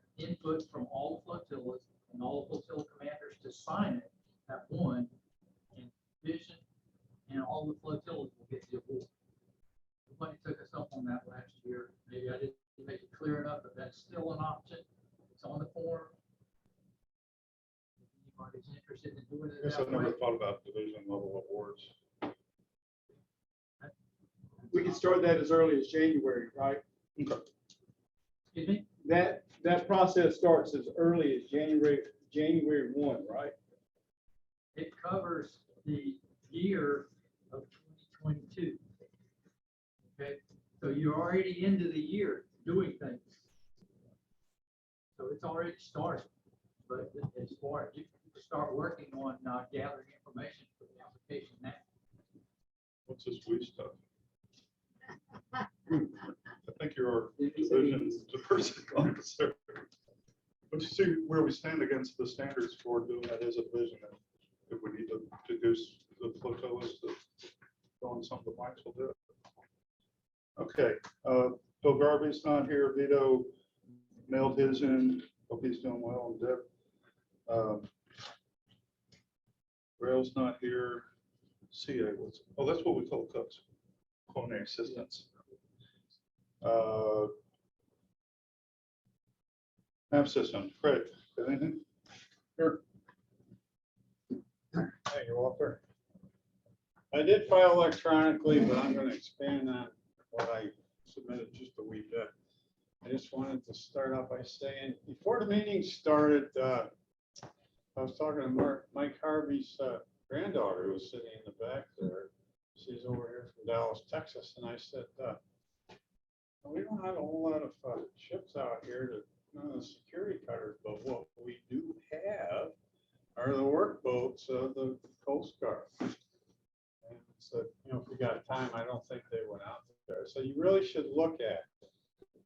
put it I guess that I've never way. thought about division level awards. We can start that as early as January, right? Excuse me? That process starts as early as January 1, right? It covers the year of 2022. Okay, so you're already into the year doing things. So it's already started, but as far as you can start working on gathering information for the application now. What's this we stuff? I think you're our division diversity officer. But you see where we stand against the standards for doing that as a division. If we need to deduce the photo list of on some of the blanks, we'll do it. Okay, Bill Garvey's not here. Vito mailed his in. Hope he's doing well. And Deb. Rail's not here. CA was, oh, that's what we call cooks, culinary assistants. Map system, Craig, got anything? Sure. Hey, Walter. I did file electronically, but I'm going to expand on what I submitted just a wee bit. I just wanted to start off by saying, before the meeting started, I was talking to Mike Harvey's granddaughter, who was sitting in the back there. She's over here from Dallas, Texas, and I said, we don't have a whole lot of ships out here to security cutters, but what we do have are the workboats of the Coast Guard. And so, if we got time, I don't think they went out there. So you really should look at it,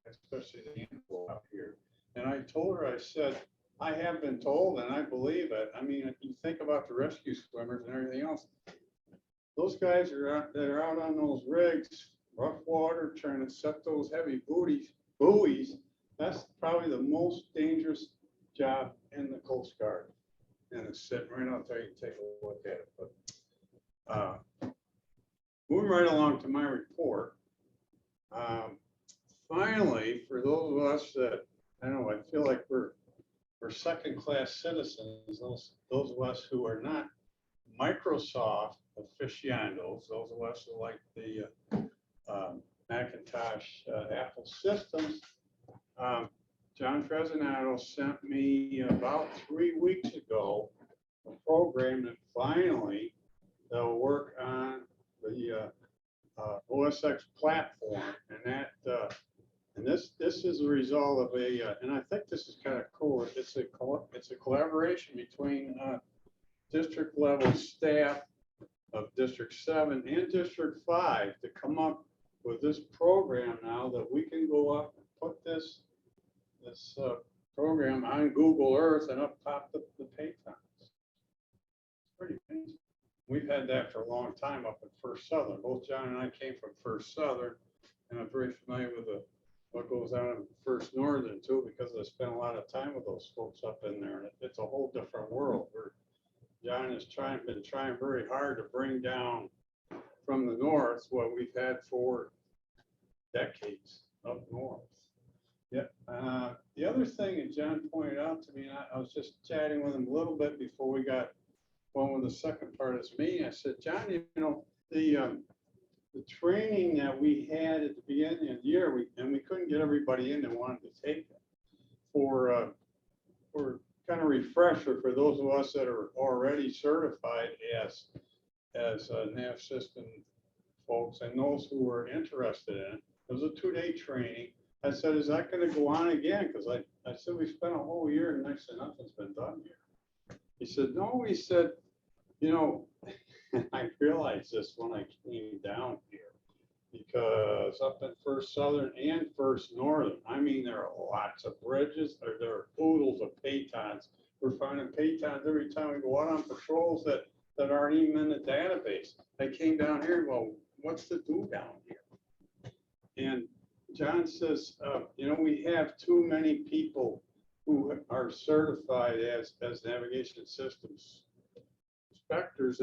especially the info out here. And I told her, I said, I have been told, and I believe it. I mean, if you think about the rescue swimmers and everything else, those guys that are out on those rigs, rough water, trying to set those heavy buoys, that's probably the most dangerous job in the Coast Guard. And it's sitting right out there. You can take a look at it. But moving right along to my report. Finally, for those of us that, I don't know, I feel like we're second-class citizens, those of us who are not Microsoft aficionados, those of us who like the Macintosh Apple systems, John Fresenato sent me about 3 weeks ago a program that finally they'll work on the OSX platform, and that and this is a result of and I think this is kind of cool. It's a collaboration between district level staff of District 7 and District 5 to come up with this program now that we can go up and put this program on Google Earth and up top the paytons. Pretty amazing. We've had that for a long time up at First Southern. Both John and I came from First Southern, and I'm very familiar with what goes on in First Northern too, because I spent a lot of time with those folks up in there, and it's a whole different world. Where John has been trying very hard to bring down from the north what we've had for decades up north. Yeah. The other thing that John pointed out to me, and I was just chatting with him a little bit before we got going with the second part of this meeting. I said, John, the training that we had at the beginning of the year, we couldn't get everybody in that wanted to take it for kind of refresher for those of us that are already certified as nav system folks and those who are interested in it. It was a 2-day training. I said, is that going to go on again? Because I said, we spent a whole year and next to nothing's been done here. He said, no, he said, I realized this when I came down here, because up in First Southern and First Northern, I mean, there are lots of bridges, or there are oodles of paytons. We're finding paytons every time we go out on patrols that aren't even in the database. They came down here and go, what's to do down here? And John says, we have too many people who are certified as navigation systems inspectors,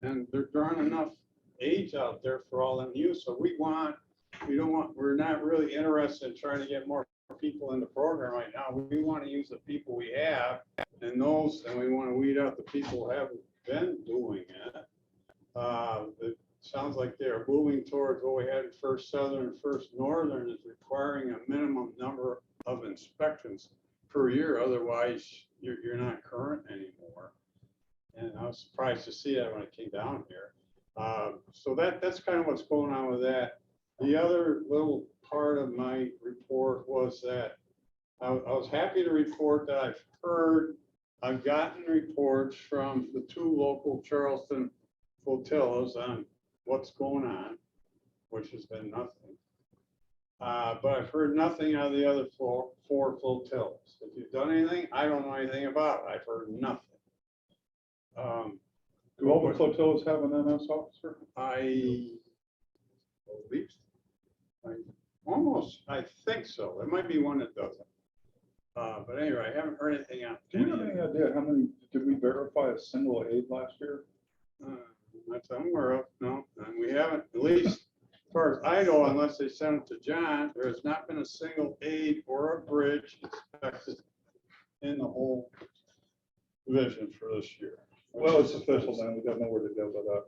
and they're drawing enough age out there for all them use. So we're not really interested in trying to get more people in the program right now. We want to use the people we have, and we want to weed out the people who been doing it. It sounds like they are moving towards what we had at First Southern and First Northern is requiring a minimum number of inspections per year. Otherwise, you're not current anymore. And I was surprised to see that when I came down here. So that's kind of what's going on with that. The other little part of my report was that I was happy to report that I've gotten reports from the 2 local Charleston flotillas on what's going on, which has been nothing. But I've heard nothing out of the other 4 flotillas. If you've done anything, I don't know anything about it. I've heard nothing. Do all the flotillas have an MS officer? I believe, I think so. There might be one that doesn't. But anyway, I haven't heard anything out. Do you have any idea how many, did we verify a single aid last year? That's somewhere up, no, and we haven't, at least as far as I know, unless they sent it to John, there has not been a single aid or a bridge inspected in the whole division for this year. Well, it's official now, we got nowhere to go with that.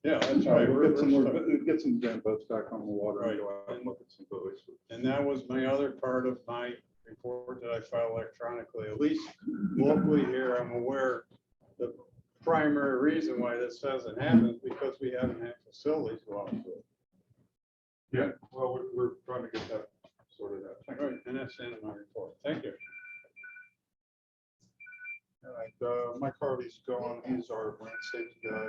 Yeah, that's All right, right. we'll get some damn boats back on the water. Right. And go out and look at some buoys. And that was my other part of my report that I filed electronically, at least locally here, I'm aware the primary reason why this hasn't happened is because we haven't had facilities go out to it. Yeah, well, we're trying to get that sorted out. Thank you. Right, and that's the end of my report. Thank you. All right, Mike Harvey's gone, he's our land safety guy.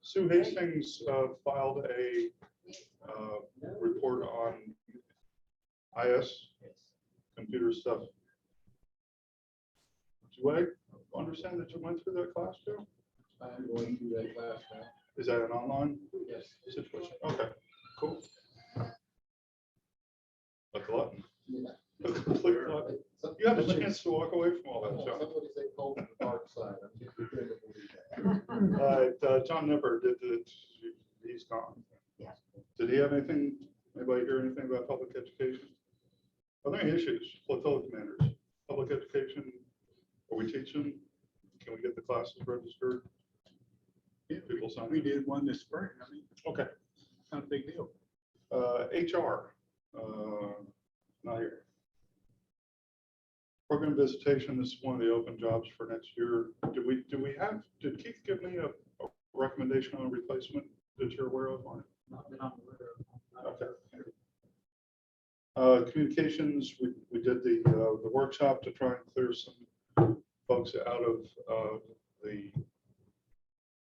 Sue Hastings filed a report on IS, computer stuff. Do I understand that you went through that class too? I'm going through that class now. Is that an online Yes. situation? Okay, cool. Like a lot. Complete lot. You have a chance to walk away from all that, John. Somebody say cold on the dark side. I'm just beginning to believe that. All right, John Nipper did it, he's gone. Yeah. Did he have anything, anybody hear anything about public education? Are there any issues, flotilla commanders, public education, are we teaching? Can we get the classes registered? Yeah, people sign. We did one this spring. I mean, Okay. not a big deal. HR, not here. Program visitation, this is one of the open jobs for next year. Did Keith give me a recommendation on a replacement that you're aware of on it? Not that I'm aware of. Okay. Communications, we did the workshop to try and clear some folks out of the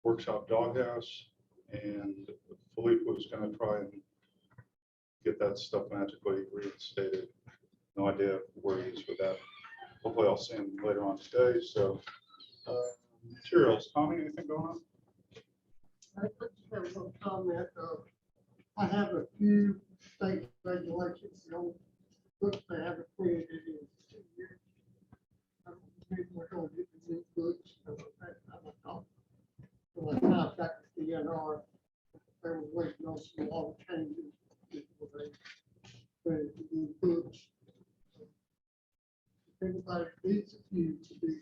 workshop doghouse, and Philippe was going to try and get that stuff magically reinstated. No idea where he is with that. Hopefully I'll see him later on today. So materials, Tommy, anything going on? I just have a little comment. I have a few state regulations, books they haven't created in 2 years. We're going to get the new books. So I contacted the DNR. They were waiting on some law changes before they created the new books. If anybody needs a few to be.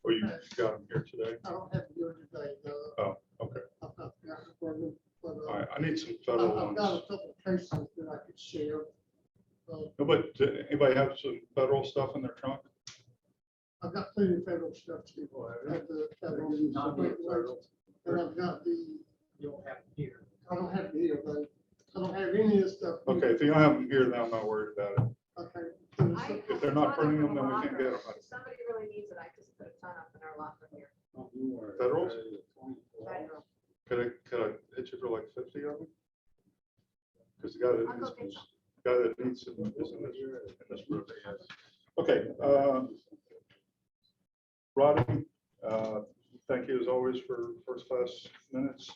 Or you got them here today? I don't have to do it today. Oh, okay. I've not got it for them, but, All right, I need some federal I've got a ones. couple of cases that I could share. No, but anybody have some federal stuff in their trunk? I've got plenty of federal stuff too. I have the federal use of regulations, and I've got the, You don't have it here. I don't have it here, but I don't have any of this stuff. here. Okay, if you don't have them here, then I'm not worried about it. Okay. If they're not printing them, then we can get them. If somebody really needs it, I just put a ton up in our locker here. Federals? Federal. Could I hit you for like 50 of them? Because the guy that I'll go needs, get guy that needs them is in this room. Okay, Rodney, thank you as always for first class minutes.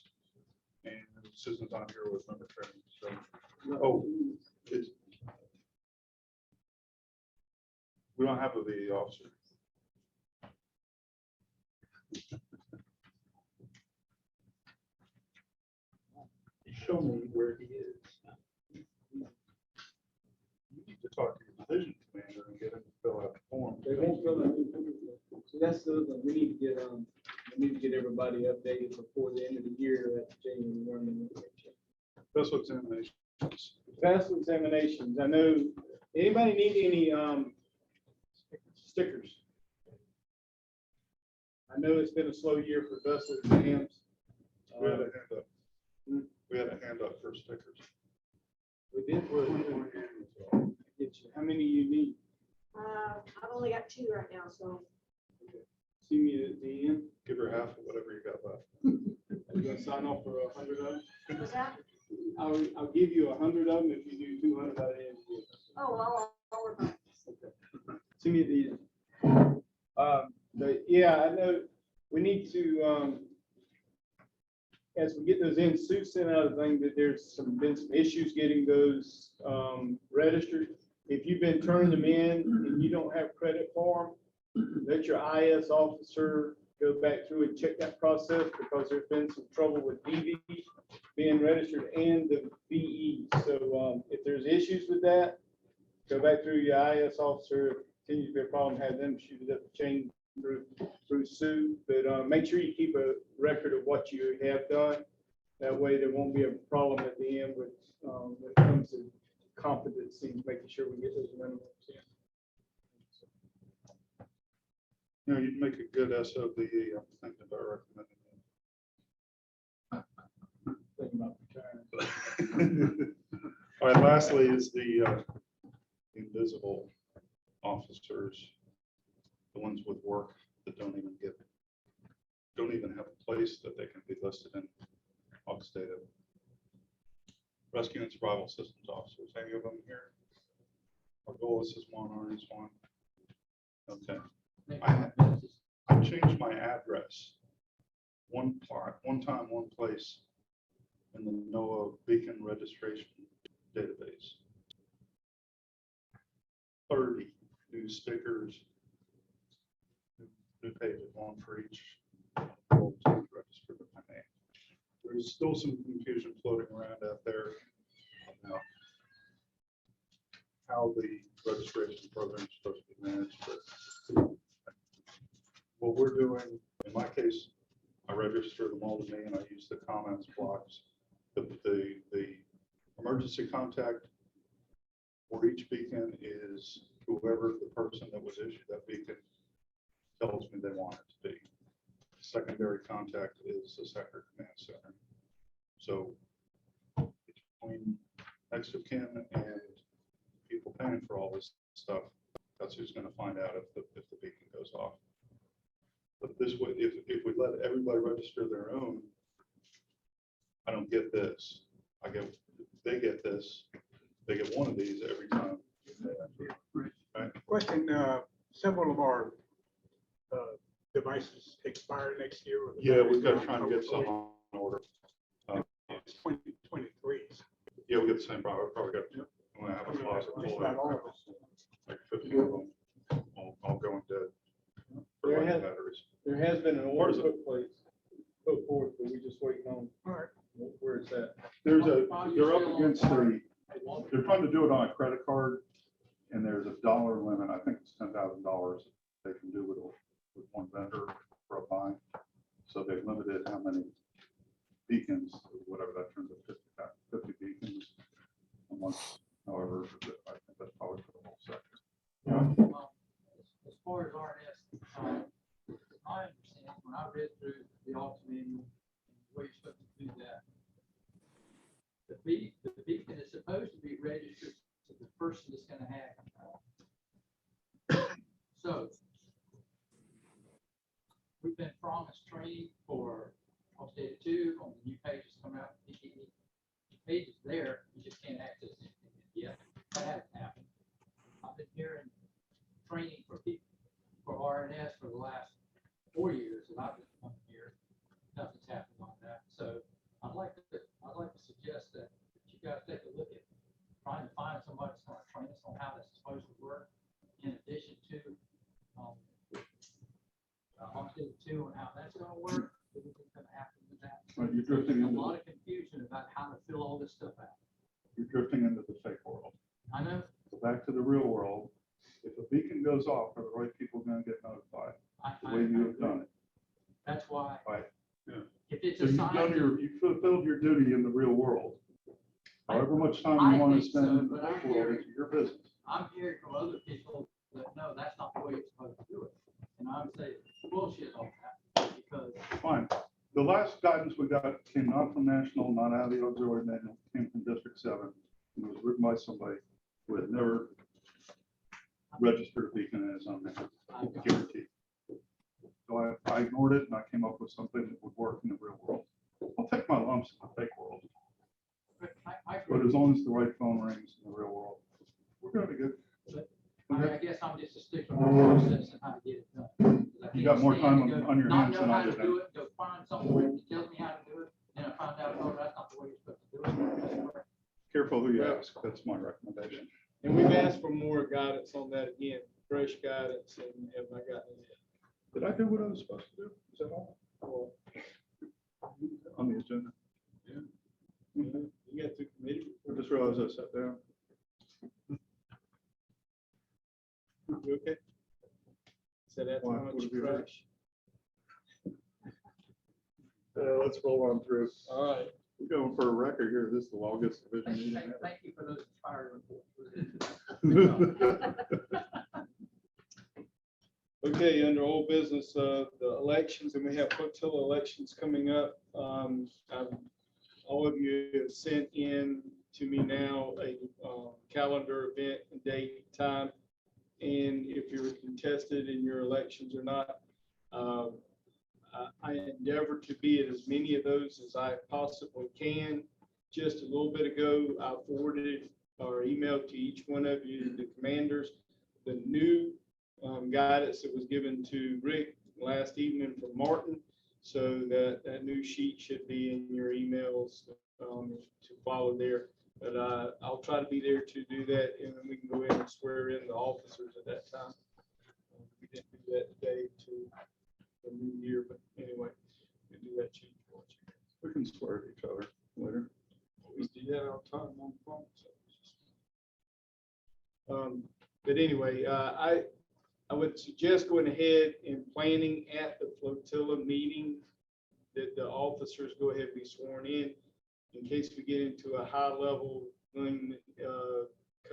And Susan's on here with member training, so, oh, it's, we don't have a VE officer. Show me where he is. You need to talk to your division commander and get him to fill out the form. They won't fill it. So that's the, we need to get, We need to get everybody updated before the end of the year at January 1. That's what examinations. FAFSA examinations, I know, anybody need any, stickers? I know it's been a slow year for vessel exams. We had a hand up. We had a hand up for stickers. We did, how many you need? I've only got 2 right now, so. See me at the end. Give her half of whatever you got left. Are you gonna sign off for 100 of them? What's that? I'll give you 100 of them if you do 200 by the end. Oh, I'll work on it. See me at the end. But yeah, I know we need to, as we get those in, Sue sent out a thing that there's been some issues getting those registered. If you've been turning them in and you don't have credit for them, let your IS officer go back through and check that process, because there's been some trouble with DV being registered and the VE. So if there's issues with that, go back through your IS officer. If it continues to be a problem, have them shoot it up the chain through Sue. But make sure you keep a record of what you have done. That way there won't be a problem at the end with when it comes to competency, making sure we get those minimums in. You know, you'd make a good SOBE. I'm thinking about recommending Thinking about it. All right, lastly is the invisible officers, the ones with work that don't even have a place that they can be listed in August data. Rescue and survival systems officers, any of them here? Argolis is one, Arnie's one. Okay. I changed my address. One time, one place in the NOAA Beacon registration database. 30 new stickers, new pages, one for each. Registered with my name. There's still some confusion floating around out there about how the registration program is supposed to be managed, but what we're doing, in my case, I register them all to me and I use the comments blocks. The emergency contact for each beacon is whoever the person that was issued that beacon tells me they want it to be. Secondary contact is the Sector Command Center. So between next of kin and people paying for all this stuff, that's who's going to find out if the beacon goes off. But this way, if we let everybody register their own, I don't get this. They get this. They get one of these every time. Right? Question, several of our devices expire next year. Yeah, we've got to try and get some on order. 2023s. Yeah, we get the same problem. I've probably got, I'm gonna have a closet full of like 50 of them. I'll go into batteries. There has been an order put forth, but we're just waiting on where it's at. They're up against they're trying to do it on a credit card, and there's a dollar limit. I think it's $10,000 they can do with one vendor for a buy. So they've limited how many beacons, whatever that turns out, 50 beacons a month. However, I think that's probably for the whole sector. As far as RNS, my understanding, when I read through the Office manual, the way you're supposed to do that, the beacon is supposed to be registered to the person that's going to have it. So we've been promised training for Office Data 2 on the new pages coming out. The pages there, you just can't access anything yet. That hasn't happened. I've been hearing training for people for RNS for the last 4 years, and I've been here. Nothing's happened on that. So I'd like to suggest that you guys take a look at trying to find somebody that's going to train us on how that's supposed to work, in addition to Office 2 and how that's going to work. Everything's going to happen with that. Right, you're drifting There's a into lot of confusion about how to fill all this stuff out. You're drifting into the fake world. I know. So back to the real world. If a beacon goes off, are the right people going to get notified? The way you have done it. That's why it's So you've assigned done to- you fulfilled your duty in the real world. However much time I you want to think so, spend in the but I'm fake world, hearing- it's your business. I'm hearing from other people that, no, that's not the way you're supposed to do it. And I'm saying, bullshit on that, because Fine. The last guidance we got came not from national, not out of the auxiliary manual, came from District 7. It was written by somebody who had never registered a beacon as on there, guaranteed. So I ignored it and I came up with something that would work in the real world. I'll take my lumps in the fake world, I but as long as the right phone rings in the real world, we're gonna be good. I guess I'm just a stickler for the process and how to get it done. 'Cause I You got can't more stand time to go on your not hands know than how I to do. do it, go find someone that tells me how to do it, and I find out, oh, that's not the way you're supposed to do it. Careful who you ask. That's my recommendation. And we've asked for more guidance on that again, fresh guidance, and have I gotten it? Did I do what I was supposed to do? Is that all? On the agenda? Yeah. You got the committee. I just realized I sat down. You okay? So that's Why? how much Would it be you okay? crash. Let's roll on through. All right. We're going for a record here. This is the longest division meeting ever. Thank you for those inspiring reports. Okay, under old business, the elections, and we have flotilla elections coming up. All of you have sent in to me now a calendar event, date, time, and if you're contested in your elections or not. I endeavor to be at as many of those as I possibly can. Just a little bit ago, I forwarded or emailed to each one of you, the commanders, the new guidance that was given to Rick last evening from Martin. So that new sheet should be in your emails to follow there. But I'll try to be there to do that, and then we can go in and swear in the officers at that time. We didn't do that today to the new year, but anyway, we do that change. We can swear at each other later. We do that all the time on the phone. So. But anyway, I would suggest going ahead and planning at the flotilla meeting that the officers go ahead and be sworn in case we get into a high level thing,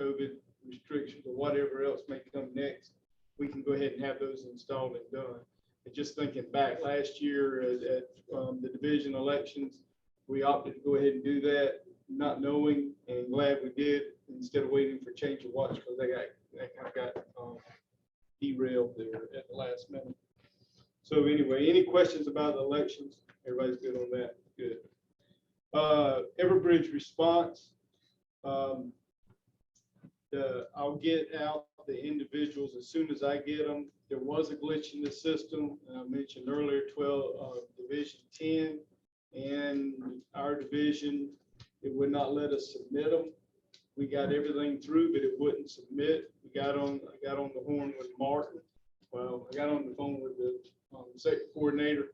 COVID restrictions or whatever else may come next. We can go ahead and have those installed and done. And just thinking back last year at the division elections, we opted to go ahead and do that, not knowing, and glad we did, instead of waiting for change of watch, because they kind of got derailed there at the last minute. So anyway, any questions about the elections? Everybody's good on that? Good. Everbridge response. I'll get out the individuals as soon as I get them. There was a glitch in the system. I mentioned earlier, Division 10 and our division, it would not let us submit them. We got everything through, but it wouldn't submit. I got on the horn with Martin. Well, I got on the phone with the second coordinator.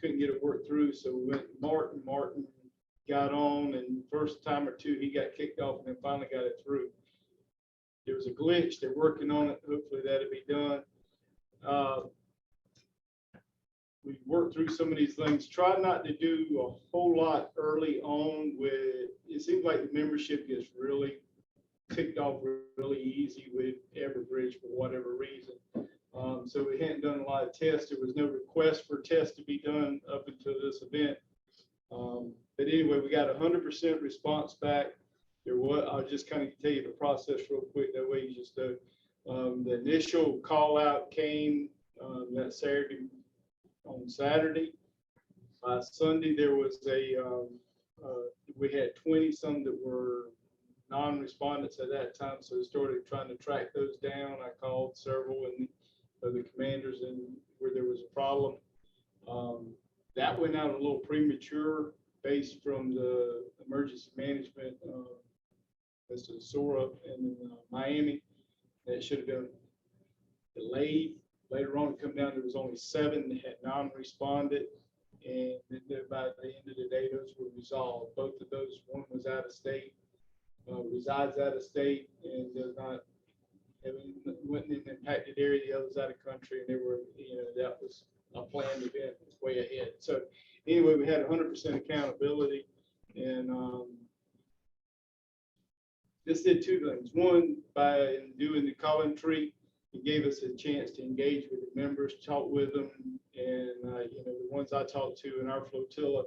Couldn't get it worked through, so we went to Martin. Martin got on, and first time or two, he got kicked off, and then finally got it through. There was a glitch. They're working on it. Hopefully that'll be done. We worked through some of these things. Try not to do a whole lot early on with, it seems like the membership gets really ticked off really easy with Everbridge for whatever reason. So we hadn't done a lot of tests. There was no request for tests to be done up until this event. But anyway, we got 100% response back. I'll just kind of tell you the process real quick. That way you just know. The initial call out came that Saturday. On Saturday, by Sunday, there was we had 20 some that were non-respondents at that time. So we started trying to track those down. I called several and the commanders and where there was a problem. That went out a little premature based from the emergency management, as to SORA in Miami. That should have been delayed. Later on, come down, there was only 7 that had non-responded, and then by the end of the day, those were resolved. Both of those, one was out of state, resides out of state, and does not went in an impacted area. The other's out of country, and they were, that was a planned event way ahead. So anyway, we had 100% accountability, and this did two things. One, by doing the calling tree, it gave us a chance to engage with the members, talk with them, and you know, the ones I talked to in our flotilla,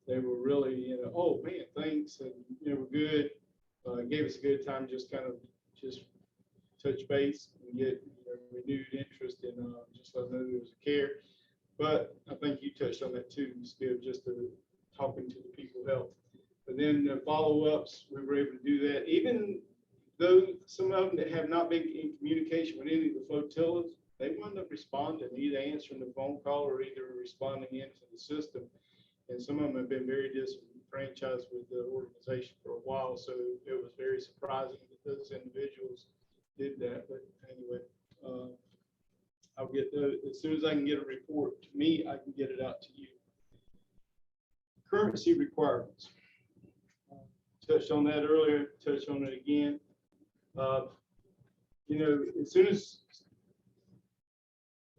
they were really, you know, oh man, thanks, and you know, we're good. Gave us a good time, just kind of just touch base and get, you know, renewed interest in just letting them know there was a care. But I think you touched on that too, Skip, just talking to the people health. But then the follow-ups, we were able to do that. Even though some of them that have not been in communication with any of the flotillas, they wound up responding, either answering the phone call or either responding into the system. And some of them have been very disenfranchised with the organization for a while. So it was very surprising that those individuals did that. But anyway, I'll get as soon as I can get a report to me, I can get it out to you. Currency requirements. Touched on that earlier, touched on it again. You know, as soon as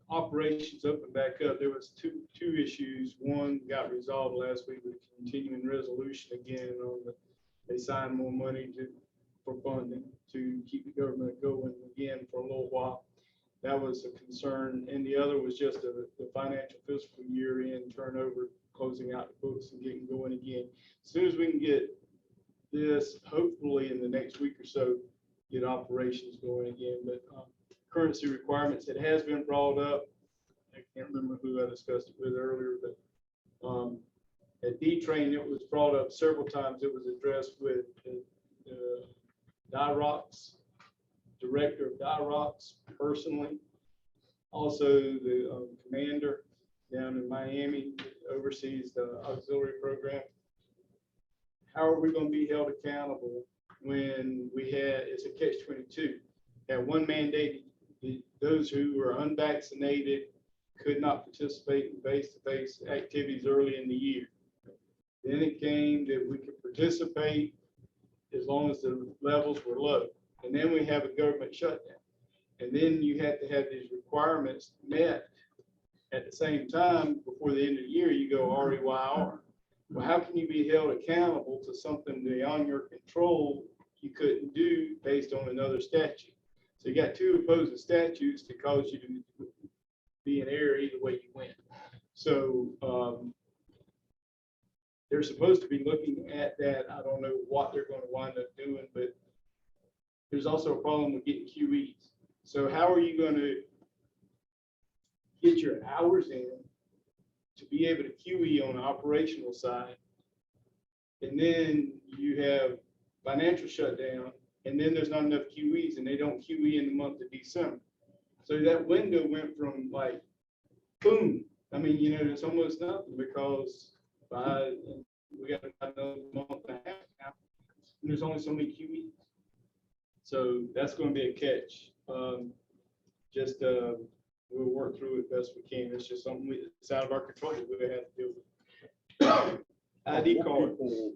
operations opened back up, there was two issues. One got resolved last week with continuing resolution again on they signed more money for funding to keep the government going again for a little while. That was a concern. And the other was just the financial fiscal year end turnover, closing out the books and getting going again. As soon as we can get this, hopefully in the next week or so, get operations going again. But currency requirements, it has been brought up. I can't remember who I discussed it with earlier, but at D-Train, it was brought up several times. It was addressed with the DIROC's, director of DIROC's personally. Also the commander down in Miami that oversees the auxiliary program. How are we going to be held accountable when it's a catch-22? Had one mandate, those who were unvaccinated could not participate in face-to-face activities early in the year. Then it came that we could participate as long as the levels were low. And then we have a government shutdown. And then you have to have these requirements met at the same time before the end of the year. You go REYR. Well, how can you be held accountable to something beyond your control you couldn't do based on another statute? So you got two opposing statutes to cause you to be in error either way you went. So they're supposed to be looking at that. I don't know what they're going to wind up doing, but there's also a problem with getting QEs. So how are you going to get your hours in to be able to QE on the operational side? And then you have financial shutdown, and then there's not enough QEs, and they don't QE in the month of December. So that window went from like, boom. I mean, you know, it's almost nothing because we got another month and a half now, and there's only so many QEs. So that's going to be a catch. We'll work through it best we can. It's just something it's out of our control. We're going to have to deal with. ID card. People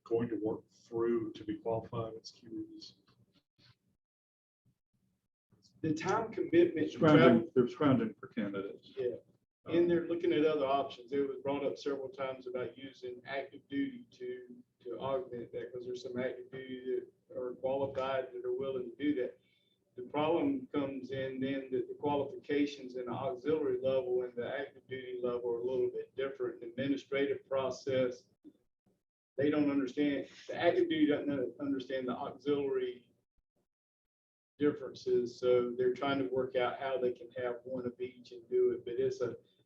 going to work through to be qualified as QEs. The time commitment. They're scrounging for candidates. Yeah. And they're looking at other options. It was brought up several times about using active duty to augment that, because there's some active duty that are qualified that are willing to do that. The problem comes in then that the qualifications in the auxiliary level and the active duty level are a little bit different. The administrative process, they don't understand. The active duty doesn't understand the auxiliary differences, so they're trying to work out how they can have one of each and do it. But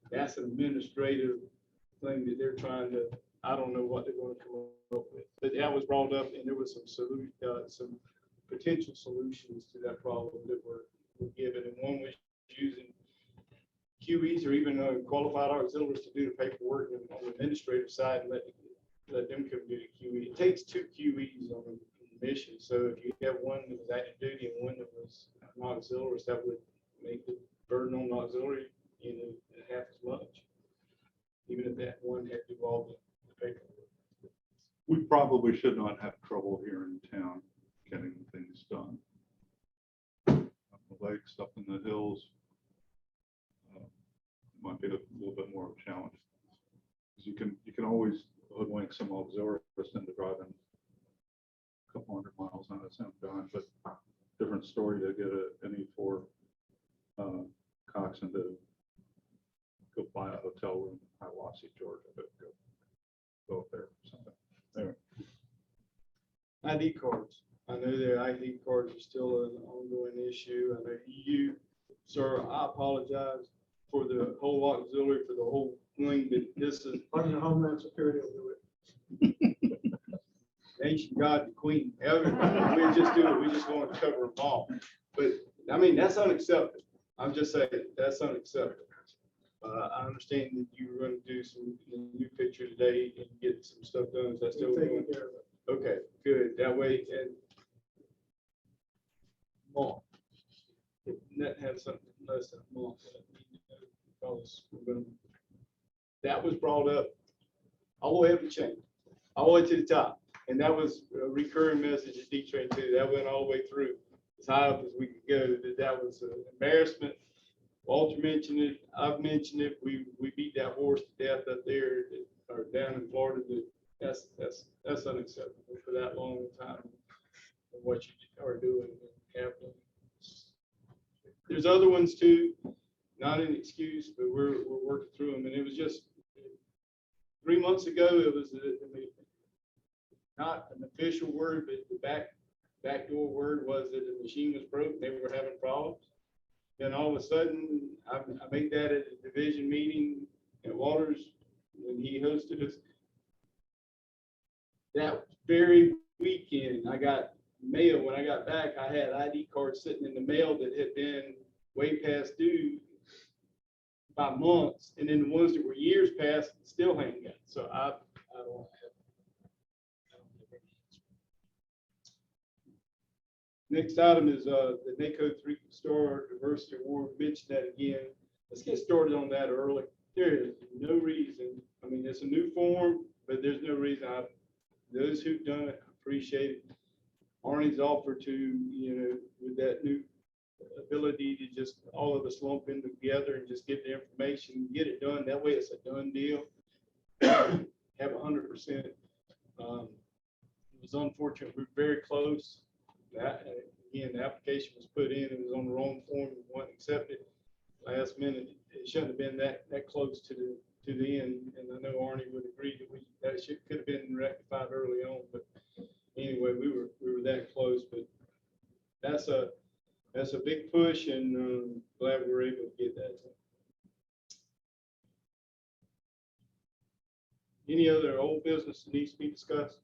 that's an administrative thing that they're trying to. I don't know what they're going to come up with. But that was brought up, and there was some potential solutions to that problem that were given, and one was using QEs or even qualified auxiliaries to do the paperwork on the administrative side and let them come do the QE. It takes two QEs on a mission, so if you have one that was active duty and one that was an auxiliary, that would make the burden on the auxiliary, you know, half as much, even if that one had to do all the paperwork. We probably should not have trouble here in town getting things done. Up the lakes, up in the hills, might be a little bit more of a challenge. Because you can always hoodwink some auxiliaries into driving a couple hundred miles on the same time, but different story to get an E4 Coxswain to go buy a hotel room in Hiawassee, Georgia, but go up there or something. Anyway. ID cards. I know that ID cards are still an ongoing issue. I know you, sir, I apologize for the whole auxiliary, for the whole thing, but this is. Under Homeland Security will do it. Ancient God, the Queen, everybody, we just do it, we just want to cover them all. But, I mean, that's unacceptable. I'm just saying, that's unacceptable. I understand that you were going to do some new picture today and get some stuff done. Is that still going? Okay, good. That way, and more. Net has something less than more. Because we're going to, that was brought up all the way up the chain, all the way to the top. And that was a recurring message at D-Train too. That went all the way through as high up as we could go. That was an embarrassment. Walter mentioned it. I've mentioned it. We beat that horse to death up there or down in Florida. That's unacceptable for that long time. And what you are doing in Capitol. There's other ones too. Not an excuse, but we're working through them. And it was just 3 months ago. It was not an official word, but the backdoor word was that the machine was broke. They were having problems. Then all of a sudden, I made that at a division meeting at Walters when he hosted us. That very weekend, I got mail. When I got back, I had ID cards sitting in the mail that had been way past due by months, and then the ones that were years past still hadn't got. So I don't have. Next item is the NACO 3-star diversity award. Mention that again. Let's get started on that early. There is no reason. I mean, it's a new form, but there's no reason. Those who've done it appreciate it. Arnie's offered to, with that new ability to just all of us lump in together and just get the information, get it done. That way, it's a done deal. Have 100%. It was unfortunate. We were very close. That again, the application was put in, it was on the wrong form, and wasn't accepted. Last minute, it shouldn't have been that close to the end. And I know Arnie would agree that could have been rectified early on. But anyway, we were that close. But that's a big push, and glad we were able to get that. Any other old business that needs to be discussed?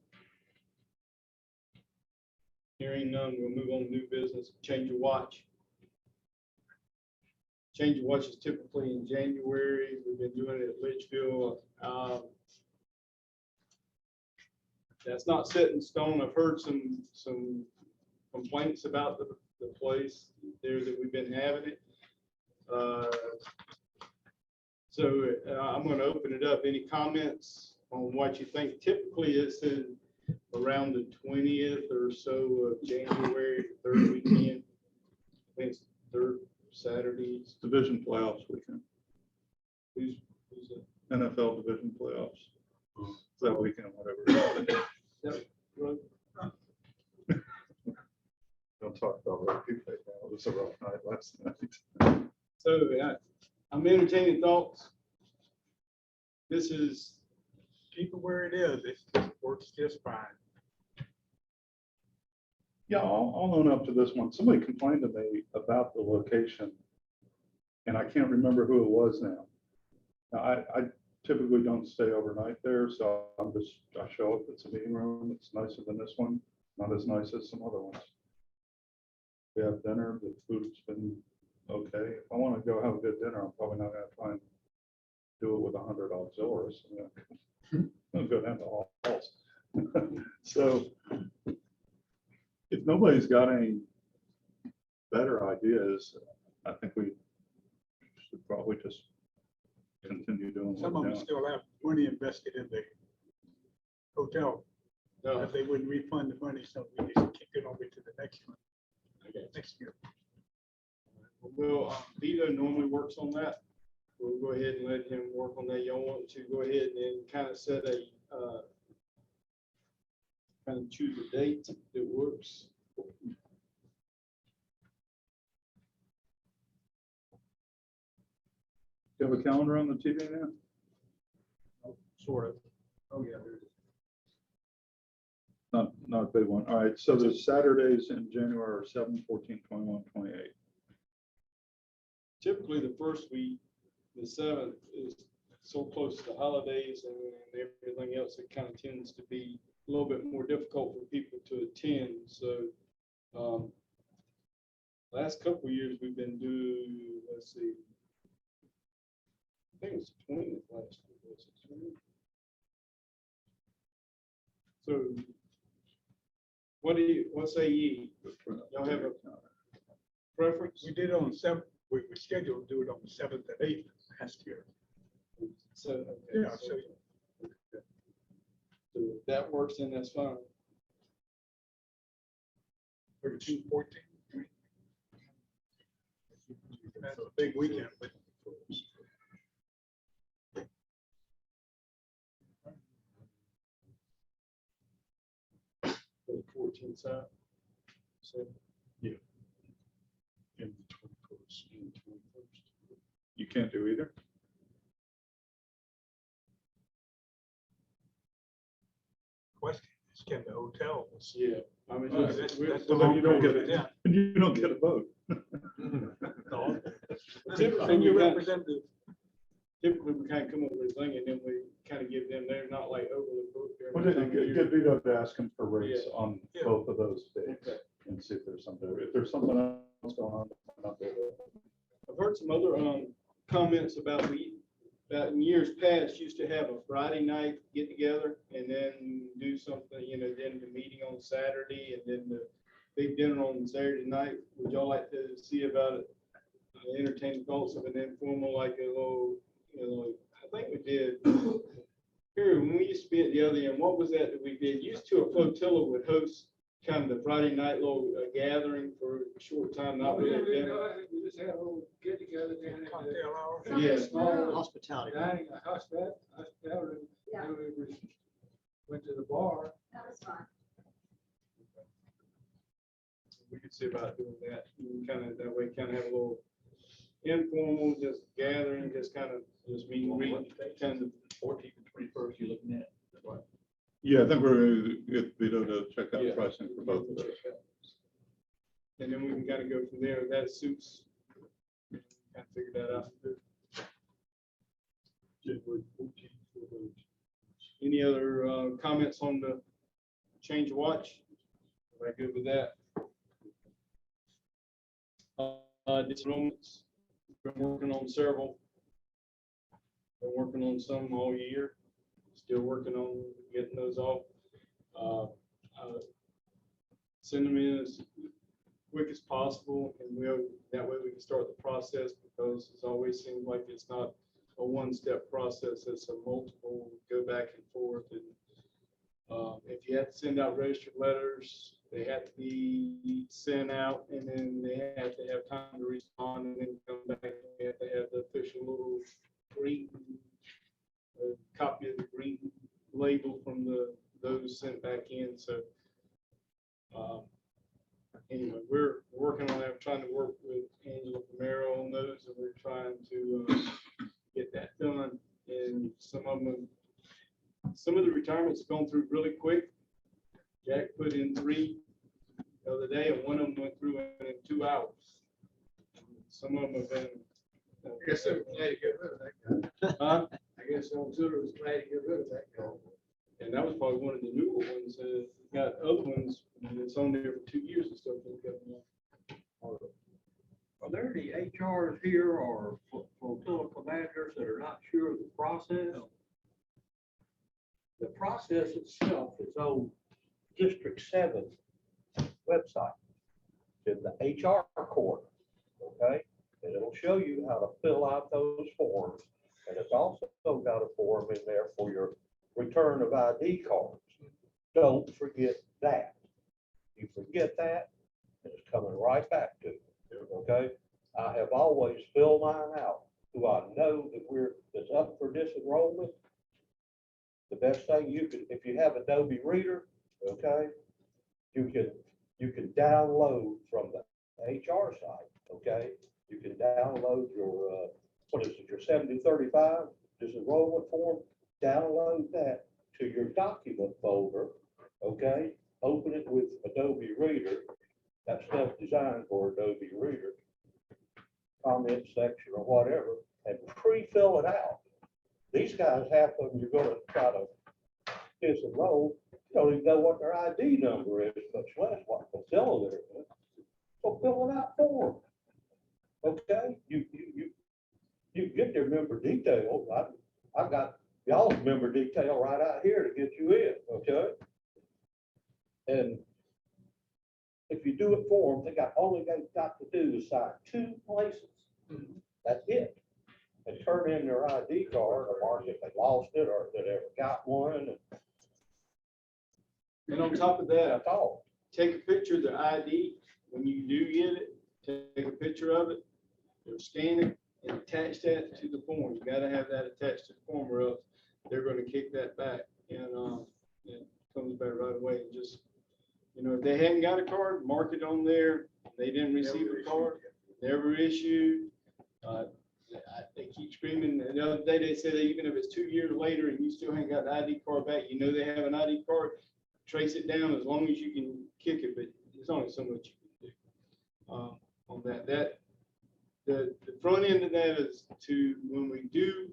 Hearing none, we'll move on to new business. Change of watch. Change of watch is typically in January. We've been doing it at Litchfield. That's not set in stone. I've heard some complaints about the place there that we've been having it. So I'm going to open it up. Any comments on what you think? Typically, it's in around the 20th or so of January, third weekend. I think it's third Saturday. It's division playoffs weekend. Who's it? NFL division playoffs. It's that weekend, whatever. Don't talk about rugby right now. It was a rough night last night. So I'm entertaining thoughts. This is. Keep it where it is. It works just fine. Yeah, I'll own up to this one. Somebody complained to me about the location, and I can't remember who it was now. Now, I typically don't stay overnight there, so I show up. It's a meeting room. It's nicer than this one, not as nice as some other ones. We have dinner. The food's been okay. If I want to go have a good dinner, I'm probably not going to try and do it with 100 auxiliaries. I'll go down to all halls. So if nobody's got any better ideas, I think we should probably just continue doing what Some we're of them doing. still have money invested in the hotel. No. If they wouldn't refund the money, so we just kick it over to the next one. Next year. Well, Vito normally works on that. we'll go ahead and let him work on that. Y'all want to go ahead and then kind of set a, kind of choose a date that works. Do you have a calendar on the TV now? Sort of. Oh, yeah, there it is. Not a big one. All right, so the Saturdays in January are 7, 14, 21, 28. Typically, the first week, the 7th, is so close to the holidays and everything else, it kind of tends to be a little bit more difficult for people to attend. So, last couple of years, we've been doing, let's see, I think it was the 20th last year. Was it 20th? So, what say ye? Y'all have a preference? We did it on the 7th, we scheduled to do it on the 7th and 8th last year. So, okay, Yeah, so so if that works, then that's fine. 13, 14. That's a big weekend, but 14th side. So, Yeah. In the 21st and 21st. You can't do either? question is, can the hotels? yeah, I mean, That's the Well, long you don't goal. get Yeah. it. You don't get a vote. No. Typically, Senior we got- representative. typically we kind of come up with a thing and then we kind of give them, they're not like overly booked. Well, get Vito to ask him for rates Yeah. on Yeah. both of those dates Okay. and see if there's something, if there's something else going on. I'll do it. I've heard some other comments about that in years past, used to have a Friday night get together and then do something, then the meeting on Saturday and then the big dinner on Saturday night. Would y'all like to see about it? Entertain thoughts of an informal, like a little, I think we did. Here, when we used to be at the other end, what was that we did? Used to a flotilla would host kind of the Friday night little gathering for a short time, not really a dinner. We just had a little get together then. Cocktail hour. Yeah. Small Hospitality. dining, hospitality. Yeah. And we went to the bar. That was fun. We could see about doing that, kind of, that way, kind of have a little informal, just gathering, just kind of, just meeting, kind of. 14th and 21st, you're looking at. Right. Yeah, I think we're gonna get Vito to check out Yeah. pricing for both of those. And then we can kind of go from there, if that suits. Kind of figure that out. January 14th for those. Any other comments on the change of watch? Am I good with that? Disroomats, been working on several. Been working on some all year, still working on getting those off. Send them in as quick as possible, and that way we can start the process, because it always seems like it's not a one-step process, it's a multiple, go back and forth. And if you have to send out registered letters, they have to be sent out, and then they have to have time to respond, and then come back. They have to have the official little green copy of the green label from those sent back in. So anyway, we're working on that, trying to work with Angela Romero on those, and we're trying to get that done. And some of the retirements have gone through really quick. Jack put in 3 the other day, and one of them went through in 2 hours. Some of them have been. I guess they were glad to get rid of that guy. Huh? I guess Old Tutor was glad to get rid of that guy. And that was probably one of the newer ones. Got other ones, and it's on there for 2 years and stuff. Are there any HRs here or flotilla commanders that are not sure of the process? The process itself is on District 7 website, in the HR corner, okay? And it'll show you how to fill out those forms. And it's also got a form in there for your return of ID cards. Don't forget that. You forget that, and it's coming right back to you, okay? I have always filled mine out who I know that's up for disenrollment, the best thing you can, if you have Adobe Reader, okay, you can download from the HR site, okay? You can download your, what is it, your 7035 disenrollment form, download that to your document folder, okay? Open it with Adobe Reader. That stuff designed for Adobe Reader, comment section or whatever, and pre-fill it out. These guys, half of them, you're gonna try to disenroll, you don't even know what their ID number is, much less what facility they're in. So fill it out for them. Okay, you get their member details. I got y'all's member detail right out here to get you in, okay? And if you do it for them, all they've got to do is sign 2 places. That's it. And turn in their ID card or mark if they lost it or if they ever got one. And on top of that, That's all. take a picture of the ID when you do get it, take a picture of it, or scan it and attach that to the form. You gotta have that attached to the form or else they're gonna kick that back and it comes back right away and just, if they hadn't got a card, mark it on there. They didn't receive a card, never issued. They keep screaming. The other day they said that even if it's 2 years later and you still ain't got the ID card back, they have an ID card, trace it down as long as you can kick it, but there's only so much you can do on that. The front end of that is to, when we do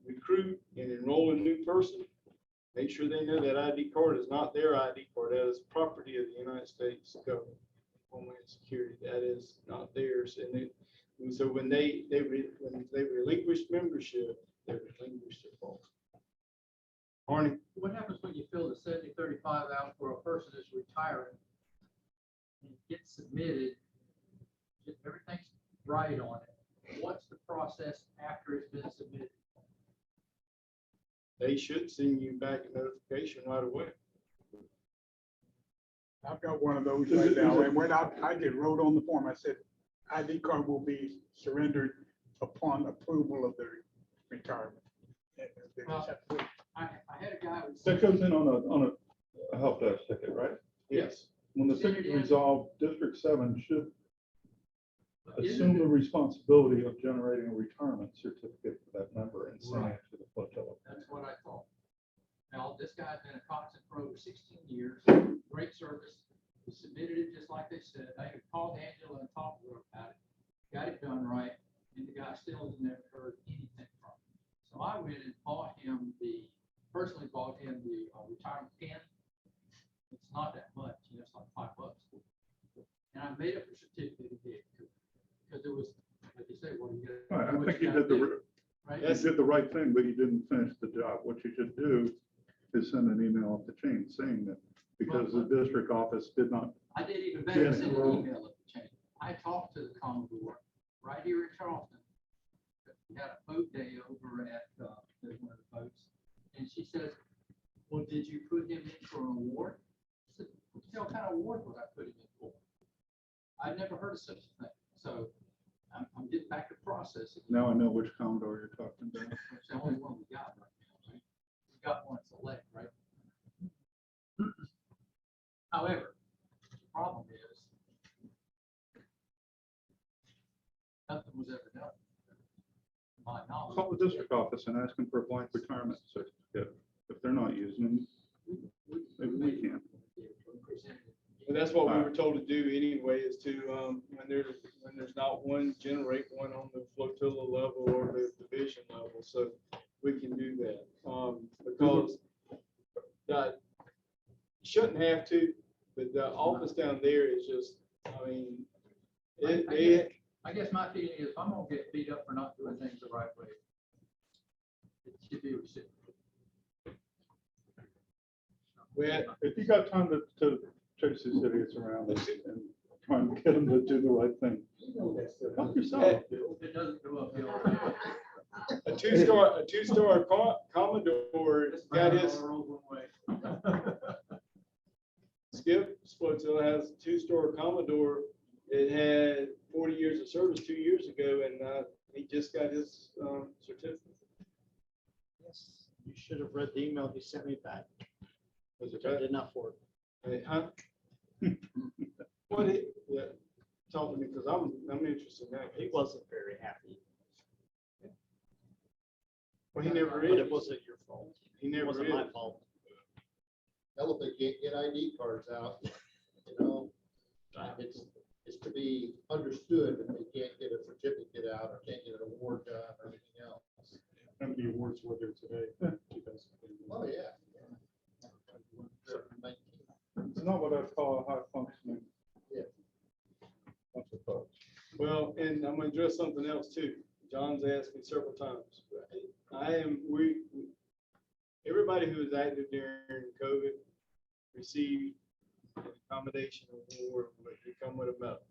recruit and enroll a new person, make sure they know that ID card is not their ID card. That is property of the United States government, Homeland Security. That is not theirs. And so when they relinquish membership, they relinquish their fault. Arnie? What happens when you fill the 7035 out for a person that's retiring and it gets submitted, if everything's right on it? What's the process after it's been submitted? They should send you back a notification right away. I've got one of those right now, and when I did wrote on the form, I said, ID card will be surrendered upon approval of the retirement. Well, I had a guy who. That goes in on a help desk ticket, right? Yes. When the ticket is resolved, District 7 should Isn't assume the responsibility of generating a retirement certificate for that member and sending it to the flotilla. That's what I thought. Now, this guy's been a constant for over 16 years, great service. He submitted it just like they said. I had called Angela and talked to her about it, got it done right, and the guy still has never heard anything from him. So I went and personally bought him the retirement pin. It's not that much, it's like $5. And I made up a certificate and gave it to him. Because it was, like you say, well, you get. Right, I think you did the right thing, but you didn't finish the job. What you should do is send an email up the chain saying that because the district office did not. I did even better, send an email up the chain. I talked to the Commodore right here in Charleston. We had a boat day over at one of the boats, and she says, "Well, did you put him in for an award?" I said, "What kind of award would I put him in for?" I'd never heard of such a thing. So I'm getting back to processing. Now I know which Commodore you're talking about. It's the only one we got right now. Right? We got one select, right? However, the problem is nothing was ever done. To my knowledge. Call the district office and ask them for a blank retirement certificate. If they're not using them, maybe we can. And that's what we were told to do anyway, is to, when there's not one, generate one on the flotilla level or the division level, so we can do that. Because you shouldn't have to, but the office down there is just, I mean, I guess my feeling is if I'm gonna get beat up for not doing things the right way, it should be reciprocal. If you got time to chase these idiots around and try and get them to do the right thing, help yourself. It doesn't go uphill. a two-star Commodore got his. Skip Flotilla has a two-star Commodore. It had 40 years of service 2 years ago, and he just got his certificate? Yes, you should have read the email he sent me back. Was it I bad? did not forward. Hey, huh? What it, yeah, talk to me, because I'm interested in that. He wasn't very happy. Well, he never But is. it wasn't your fault. He It never wasn't my is. fault. Hell, if they can't get ID cards out, you know, it's to be understood that they can't get a certificate out or can't get an award done or anything else. How many awards were there today? Oh, yeah. It's not what I call a high functioning. Yeah. Bunch of folks. Well, and I'm gonna address something else too. John's asked me several times. Everybody who was active during COVID received an accommodation award, but they come with a medal.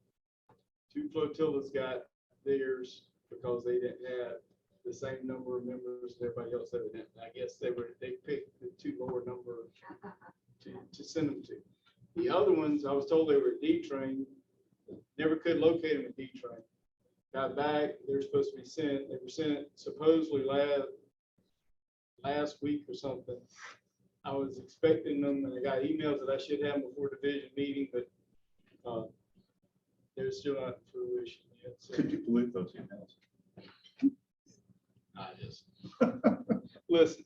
2 flotillas got theirs because they didn't have the same number of members as everybody else that didn't. I guess they picked the 2 lower number to send them to. The other ones, I was told they were D-train, never could locate them at D-train. Got back, they were supposed to be sent, they were sent supposedly last week or something. I was expecting them, and I got emails that I should have them before division meeting, but they're still not in fruition yet. So Could you believe those emails? I just listen.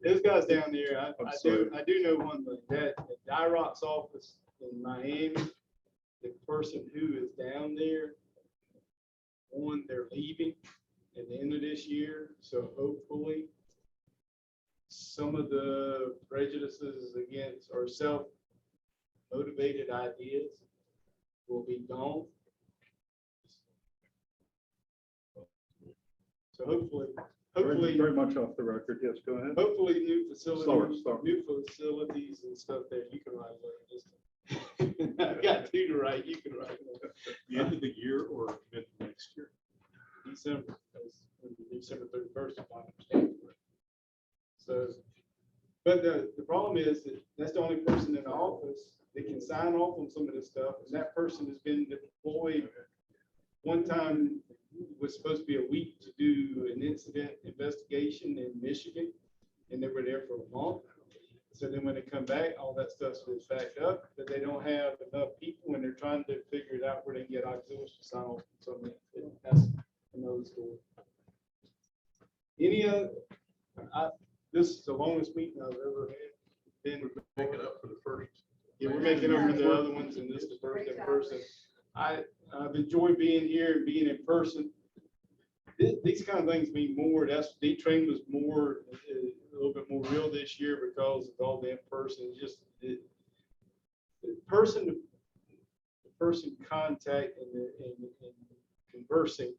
Those guys down there, I do know one thing, that the DIROC's office in Miami, the person who is down there, they're leaving at the end of this year, so hopefully some of the prejudices against or self-motivated ideas will be gone. So hopefully, Very much off the record. Yes, go ahead. hopefully new Slower. new facilities and stuff there, you can write a letter this time. I've got 2 to write, you can write one. The end of the year or mid next year? December, that's December 31st, if I understand correctly. So, but the problem is that that's the only person in the office that can sign off on some of this stuff, and that person has been deployed. One time was supposed to be a week to do an incident investigation in Michigan, and they were there for a month. So then when they come back, all that stuff is backed up, but they don't have enough people, and they're trying to figure it out where they can get auxiliaries to sign off. So that's another story. Any other, this is the longest meeting I've ever had. Been Make it up for the first. Yeah, we're making up for the other ones, and this is the first in person. I've enjoyed being here and being in person. These kind of things mean more. That's D-Train was more, a little bit more real this year because of all the in-person. Just the person contact and conversing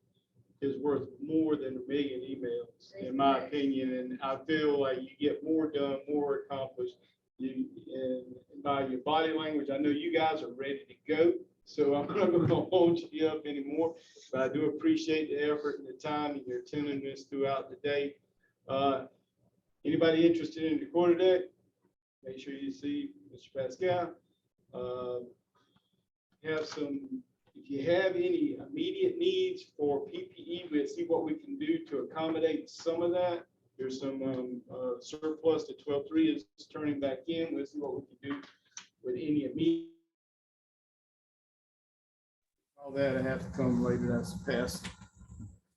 is worth more than 1 million emails, in my opinion. And I feel like you get more done, more accomplished. And by your body language, I know you guys are ready to go. So I'm not going to hold you up anymore, but I do appreciate the effort and the time and your attentiveness throughout the day. Anybody interested in the quarter deck, make sure you see Mr. Pascal. If you have any immediate needs for PPE, we'll see what we can do to accommodate some of that. There's some surplus that 12-3 is turning back in. We'll see what we can do with any immediate. All that I have to come later. That's past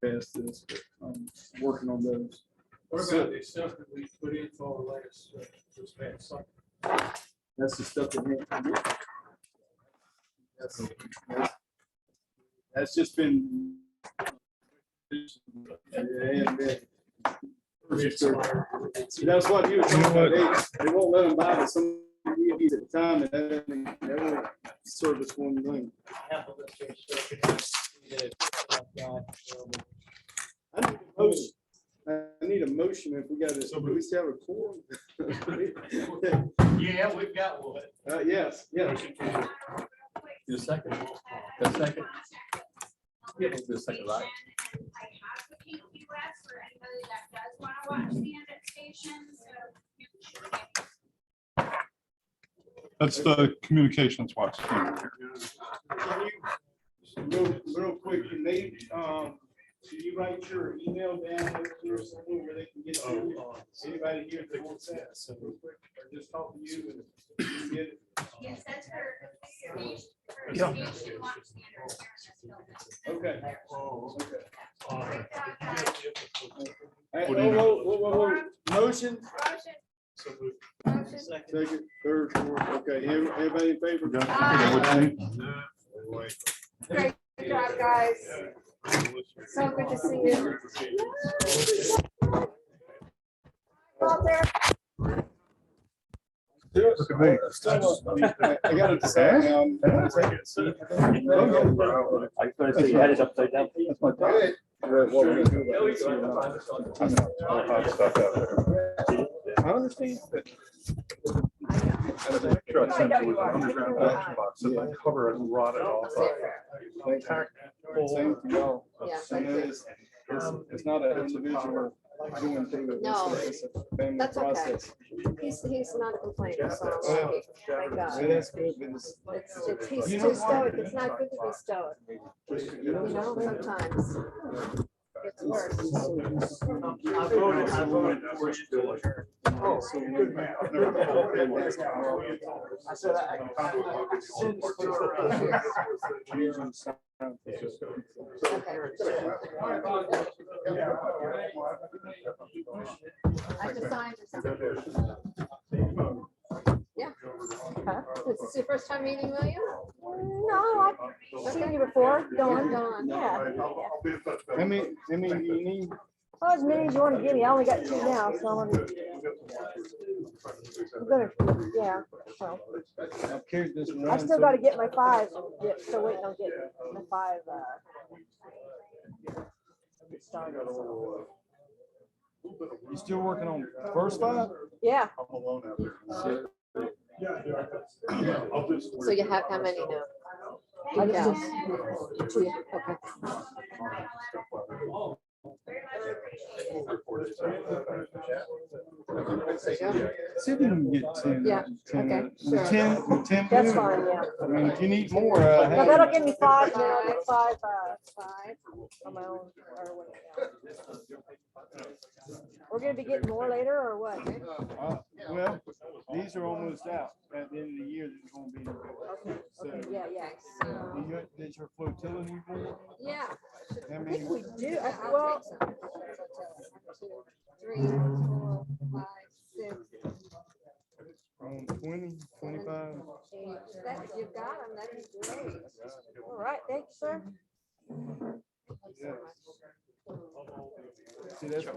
this, but I'm working on those. What about the stuff that we put in for last, this past summer? That's the stuff that. That's just been. That's what you were talking about. They won't let them buy, but some EVs at the time, and that only service one lane. I need a motion if we got this. So we still have a quorum. Yeah, we've got one. Yes, yes. The second. The second. Yeah, the second, right? I have the PQS for anybody that does want to watch the end at stations. That's the communications watch. Real quick, you made, you write your email down here somewhere where they can get to you? Anybody here that wants that? Or just talk to you and you can get it? Yes, that's her. Yeah. Okay. Okay. Hey, whoa. Motion? Second, third, fourth. Okay, everybody in favor? Great job, guys. So good to see you. Out there. Look at me. I got to decide now. I thought you had it upside down. That's my dad. What we're gonna do about this here now. All hot stuff out there. I understand. Sure, I sent you with an underground action box, so the cover is rotted off. Same to y'all. Yeah. I know it's not an individual doing thing. No, It's a family that's okay. process. He's not a complainer, so I'm Well, happy. Thank God. So that's good, but He's too stoic. It's not good to be stoic. You know, sometimes it's worse. I voted for you to adjourn. Oh, so good man. I've never been able to play this tomorrow. I said, I just signed or something. Yeah. Huh? This is your first time meeting William? No, I've seen you before. Dawn, yeah. How many do you need? Oh, as many as you want to give me. I only got 2 now, so I'm gonna, yeah, so. I've carried this I around. still gotta get my 5. Yeah, still waiting on getting my 5, started. You still working on first 5? Yeah. I'm alone out there. So you have how many now? I just 2. Okay. See if you can get 10. Yeah, 10, okay, with sure. 10 That's good. fine, yeah. I mean, if you need more, Now hey. that'll give me 5, and then I'll get 5 on my own, or whatever. We're gonna be getting more later, or what? Well, these are almost out. At the end of the year, there's gonna be. Okay, yeah. Did your flotilla need more? Yeah. I I mean, think we do, well. 3, 4, 5, 6. 20, 25. That, you've got them, that's great. All right, thanks, sir. See, that's your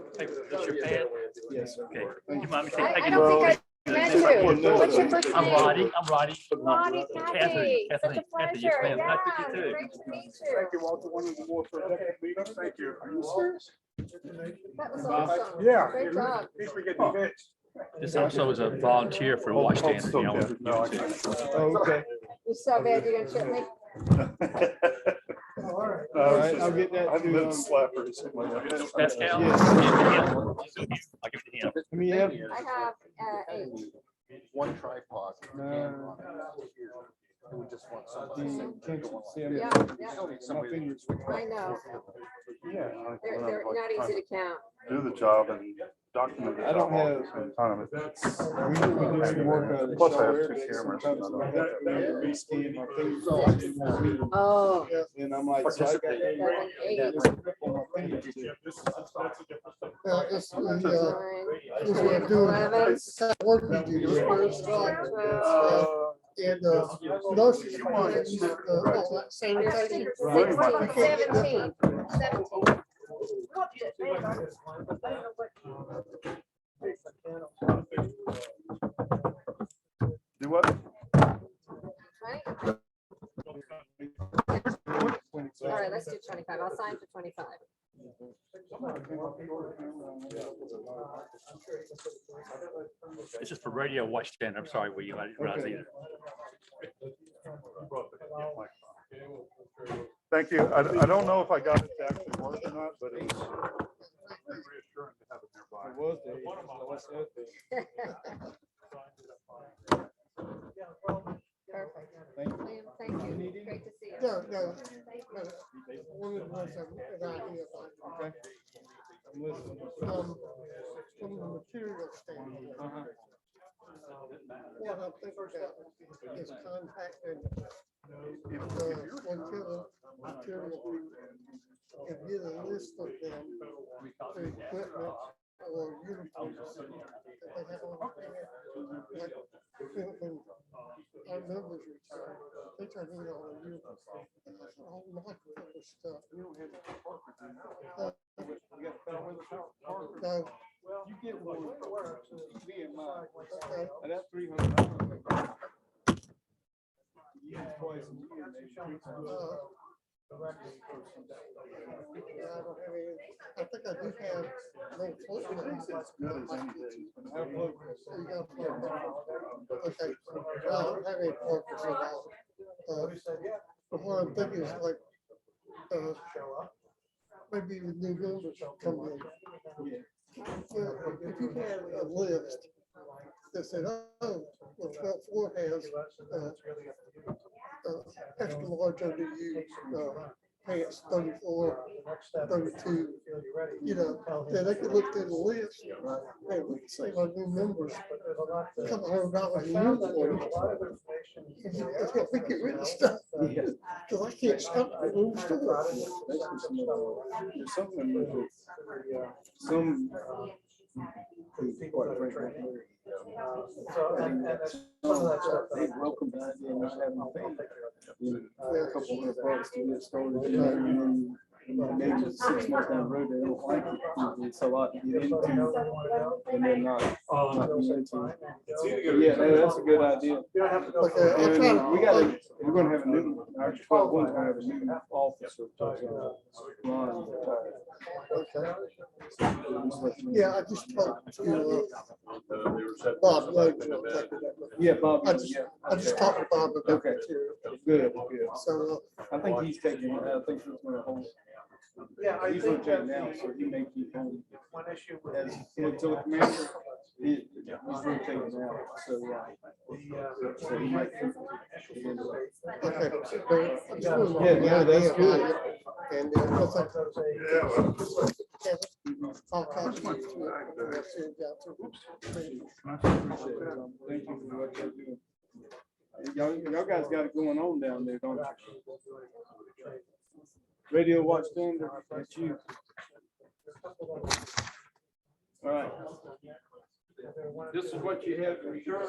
pad? Yes. Okay. Do you mind me I taking don't think I met you. What's your first name? I'm Roddy. Roddy, Kathy. Such a Kathy, pleasure. yes, ma'am. Yeah, Nice to meet you too. great to meet you. Thank you, Walter. One of the more productive meetings. Thank you. Are you serious? That was awesome. Yeah. Great job. At least we get the fixed. This also is a volunteer for Washington. You know. No, I can't. Oh, okay. You're so bad you're gonna trip me. All right, I'll get that I've to, been slappers. Pascal? Yes. I'll give it to him. I mean, yeah. I have 8. One tripod. We just want somebody. Yeah, yeah. My fingers. I know. Yeah. They're not easy to count. Do the job and document the I don't job all have- at the same time. We do some work out of the Plus I have shower 2 area, cameras. sometimes I have to rescan my fingers. Oh. And I'm like, so I got. 7, 8. On my fingers. It's what do 11. work we do, it's where it's like, and, most of the time, sanitation. 17. 17. Do what? Right? All right, let's do 25. I'll sign for 25. This is for Radio Washington. I'm sorry, William. I didn't realize either. Thank you. I don't know if I got it to actually work or not, but it was reassuring to have it nearby. It was the- Perfect. Thank you. Liam, thank you. Great to see you. No, no, no. One of the ones that I hear about. Okay. I'm listening. From the material standpoint. What I'm thinking about is contacting one material and get a list of them, the equipment or uniforms that they have on hand. Like, when our members retire, they turn in all the uniforms. That's a whole lot of stuff. No. You get one, me and mine, Okay. and that's $300. You use twice a year, maybe 3 times. Yeah, I don't have any, I think I do have no float. It's as good as anything. So you got a float. Okay, I don't have any floaters at all. But what I'm thinking is like, maybe the new builders come in. Well, if you had a list that said, oh, well, 12-4 has extra large underused pants, 34, 32, you know, then they could look through the list and we could say our new members, $200 a year for it. If we get rid of stuff, because I can't stop the room store. There's something with it. Some quite frankly, they welcome the idea of not having to pay a couple $100 to get started, and then maybe 6 months down the road they don't like it. It's a lot to get into, and they're not be into it. Yeah, that's a good idea. And we're gonna have a new, our 12-1's gonna have a new officer. Ron retired. Yeah, I just talked to Bob Logan. Yeah, Bob. I just talked to Bob about Okay, that. good. So I think he's taking, I think he's gonna hold. He's rotating now, so he may keep on as until the commander. He's rotating now, so so he might. okay. Yeah, that's good. And what's that? I'll copy you to it. And I'll send it out to them. Thank you for what you're doing. Y'all guys got it going on down there, don't you? Radio Watchtower, that's you. All right. This is what you have for sure.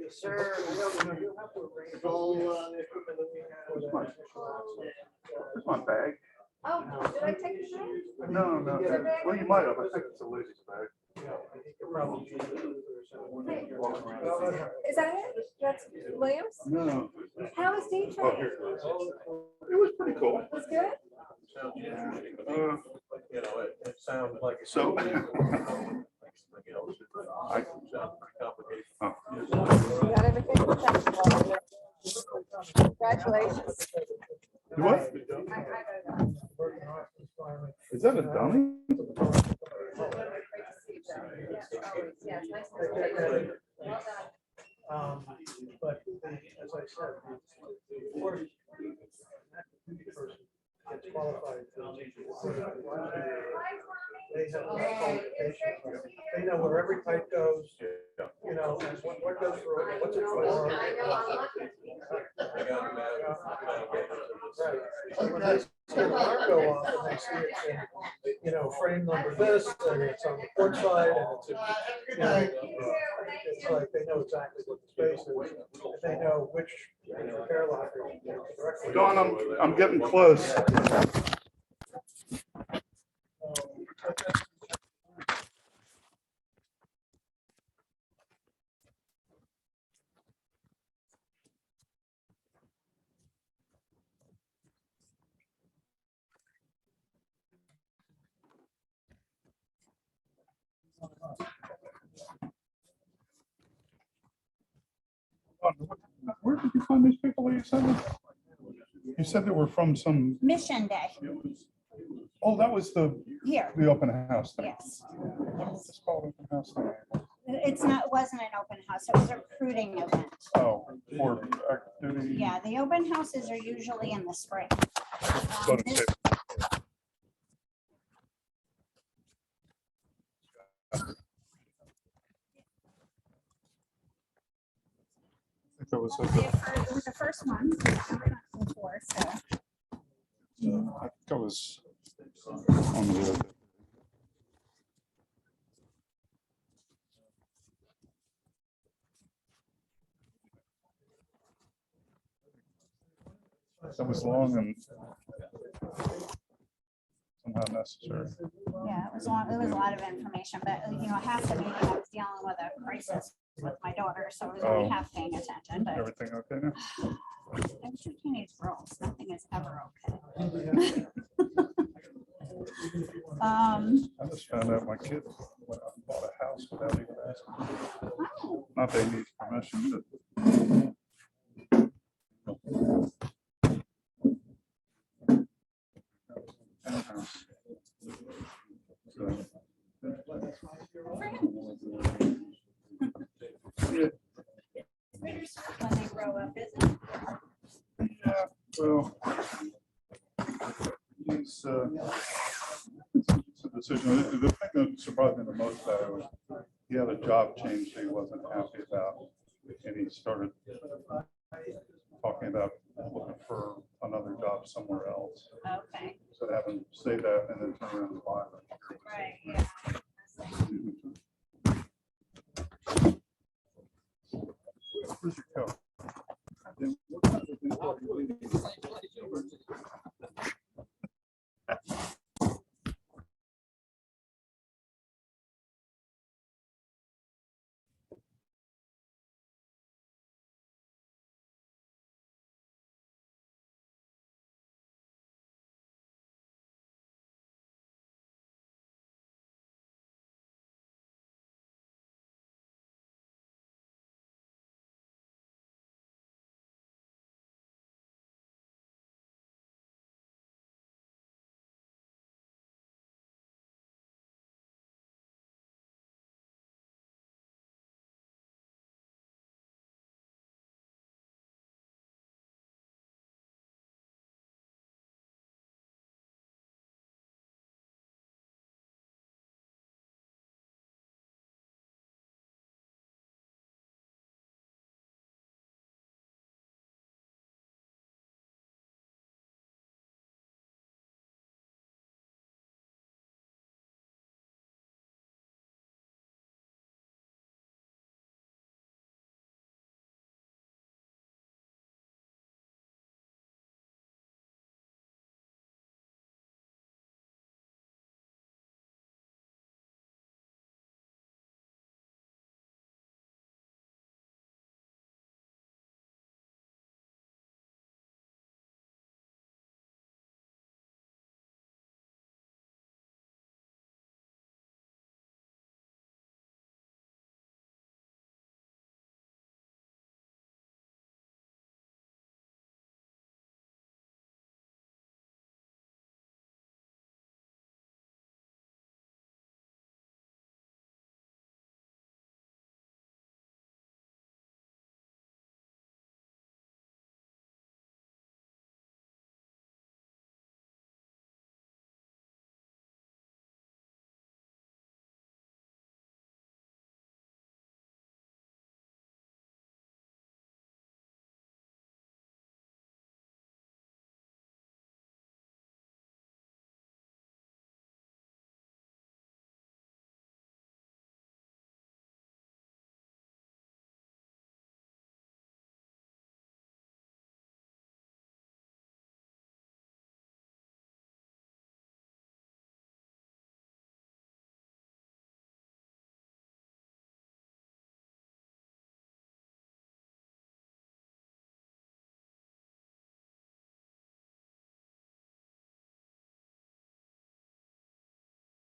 Sir. It's my bag. Oh, did I take the bag? No. Well, you might have. I think it's a lady's bag. Is that it? That's Williams? No. How was D Oh, training? here it is. It was pretty cool. Was good? You know, it sounds like. So. I. Oh. You got everything? Congratulations. You what? Is that a dummy? Yeah, it's nice to meet you. Well done. But as I said, the first person gets qualified. They have qualifications. They know where every pipe goes, you know, and what goes through it, what's it for. Right. Alarm go off and they see it in, you know, frame number this, and it's on the port side, and it's, you know, it's like they know exactly what the space is, and they know which repair locker. Don, I'm getting close. Where did you find these people that you said? You said they were from some. Mission Day. Oh, that was the Here. open house thing. Yes. What was this called, open house thing? it's not, it wasn't an open house, it was a recruiting event. Oh, for activity. Yeah, the open houses are usually in the spring. So to say, I think that was, It was the first one. Before, so. I think I was on the road. That was long and somehow necessary. Yeah, it was long, it was a lot of information, but you know, half the meeting I was dealing with a crisis with my daughter, so I was only Oh. half paying attention, but Everything okay now? I'm two teenage girls, nothing is ever okay. I just found out my kid went out and bought a house without even asking. Not they need permission, but. So, yeah, When they grow up, isn't it? yeah, well. He's, it's a decision. The thing that surprised me the most about it was he had a job change that he wasn't happy about. And he started talking about looking for another job somewhere else. Okay, So to have him say that and then turn around and buy it. right, yeah. Where's your coat? What kind of things are you leaving?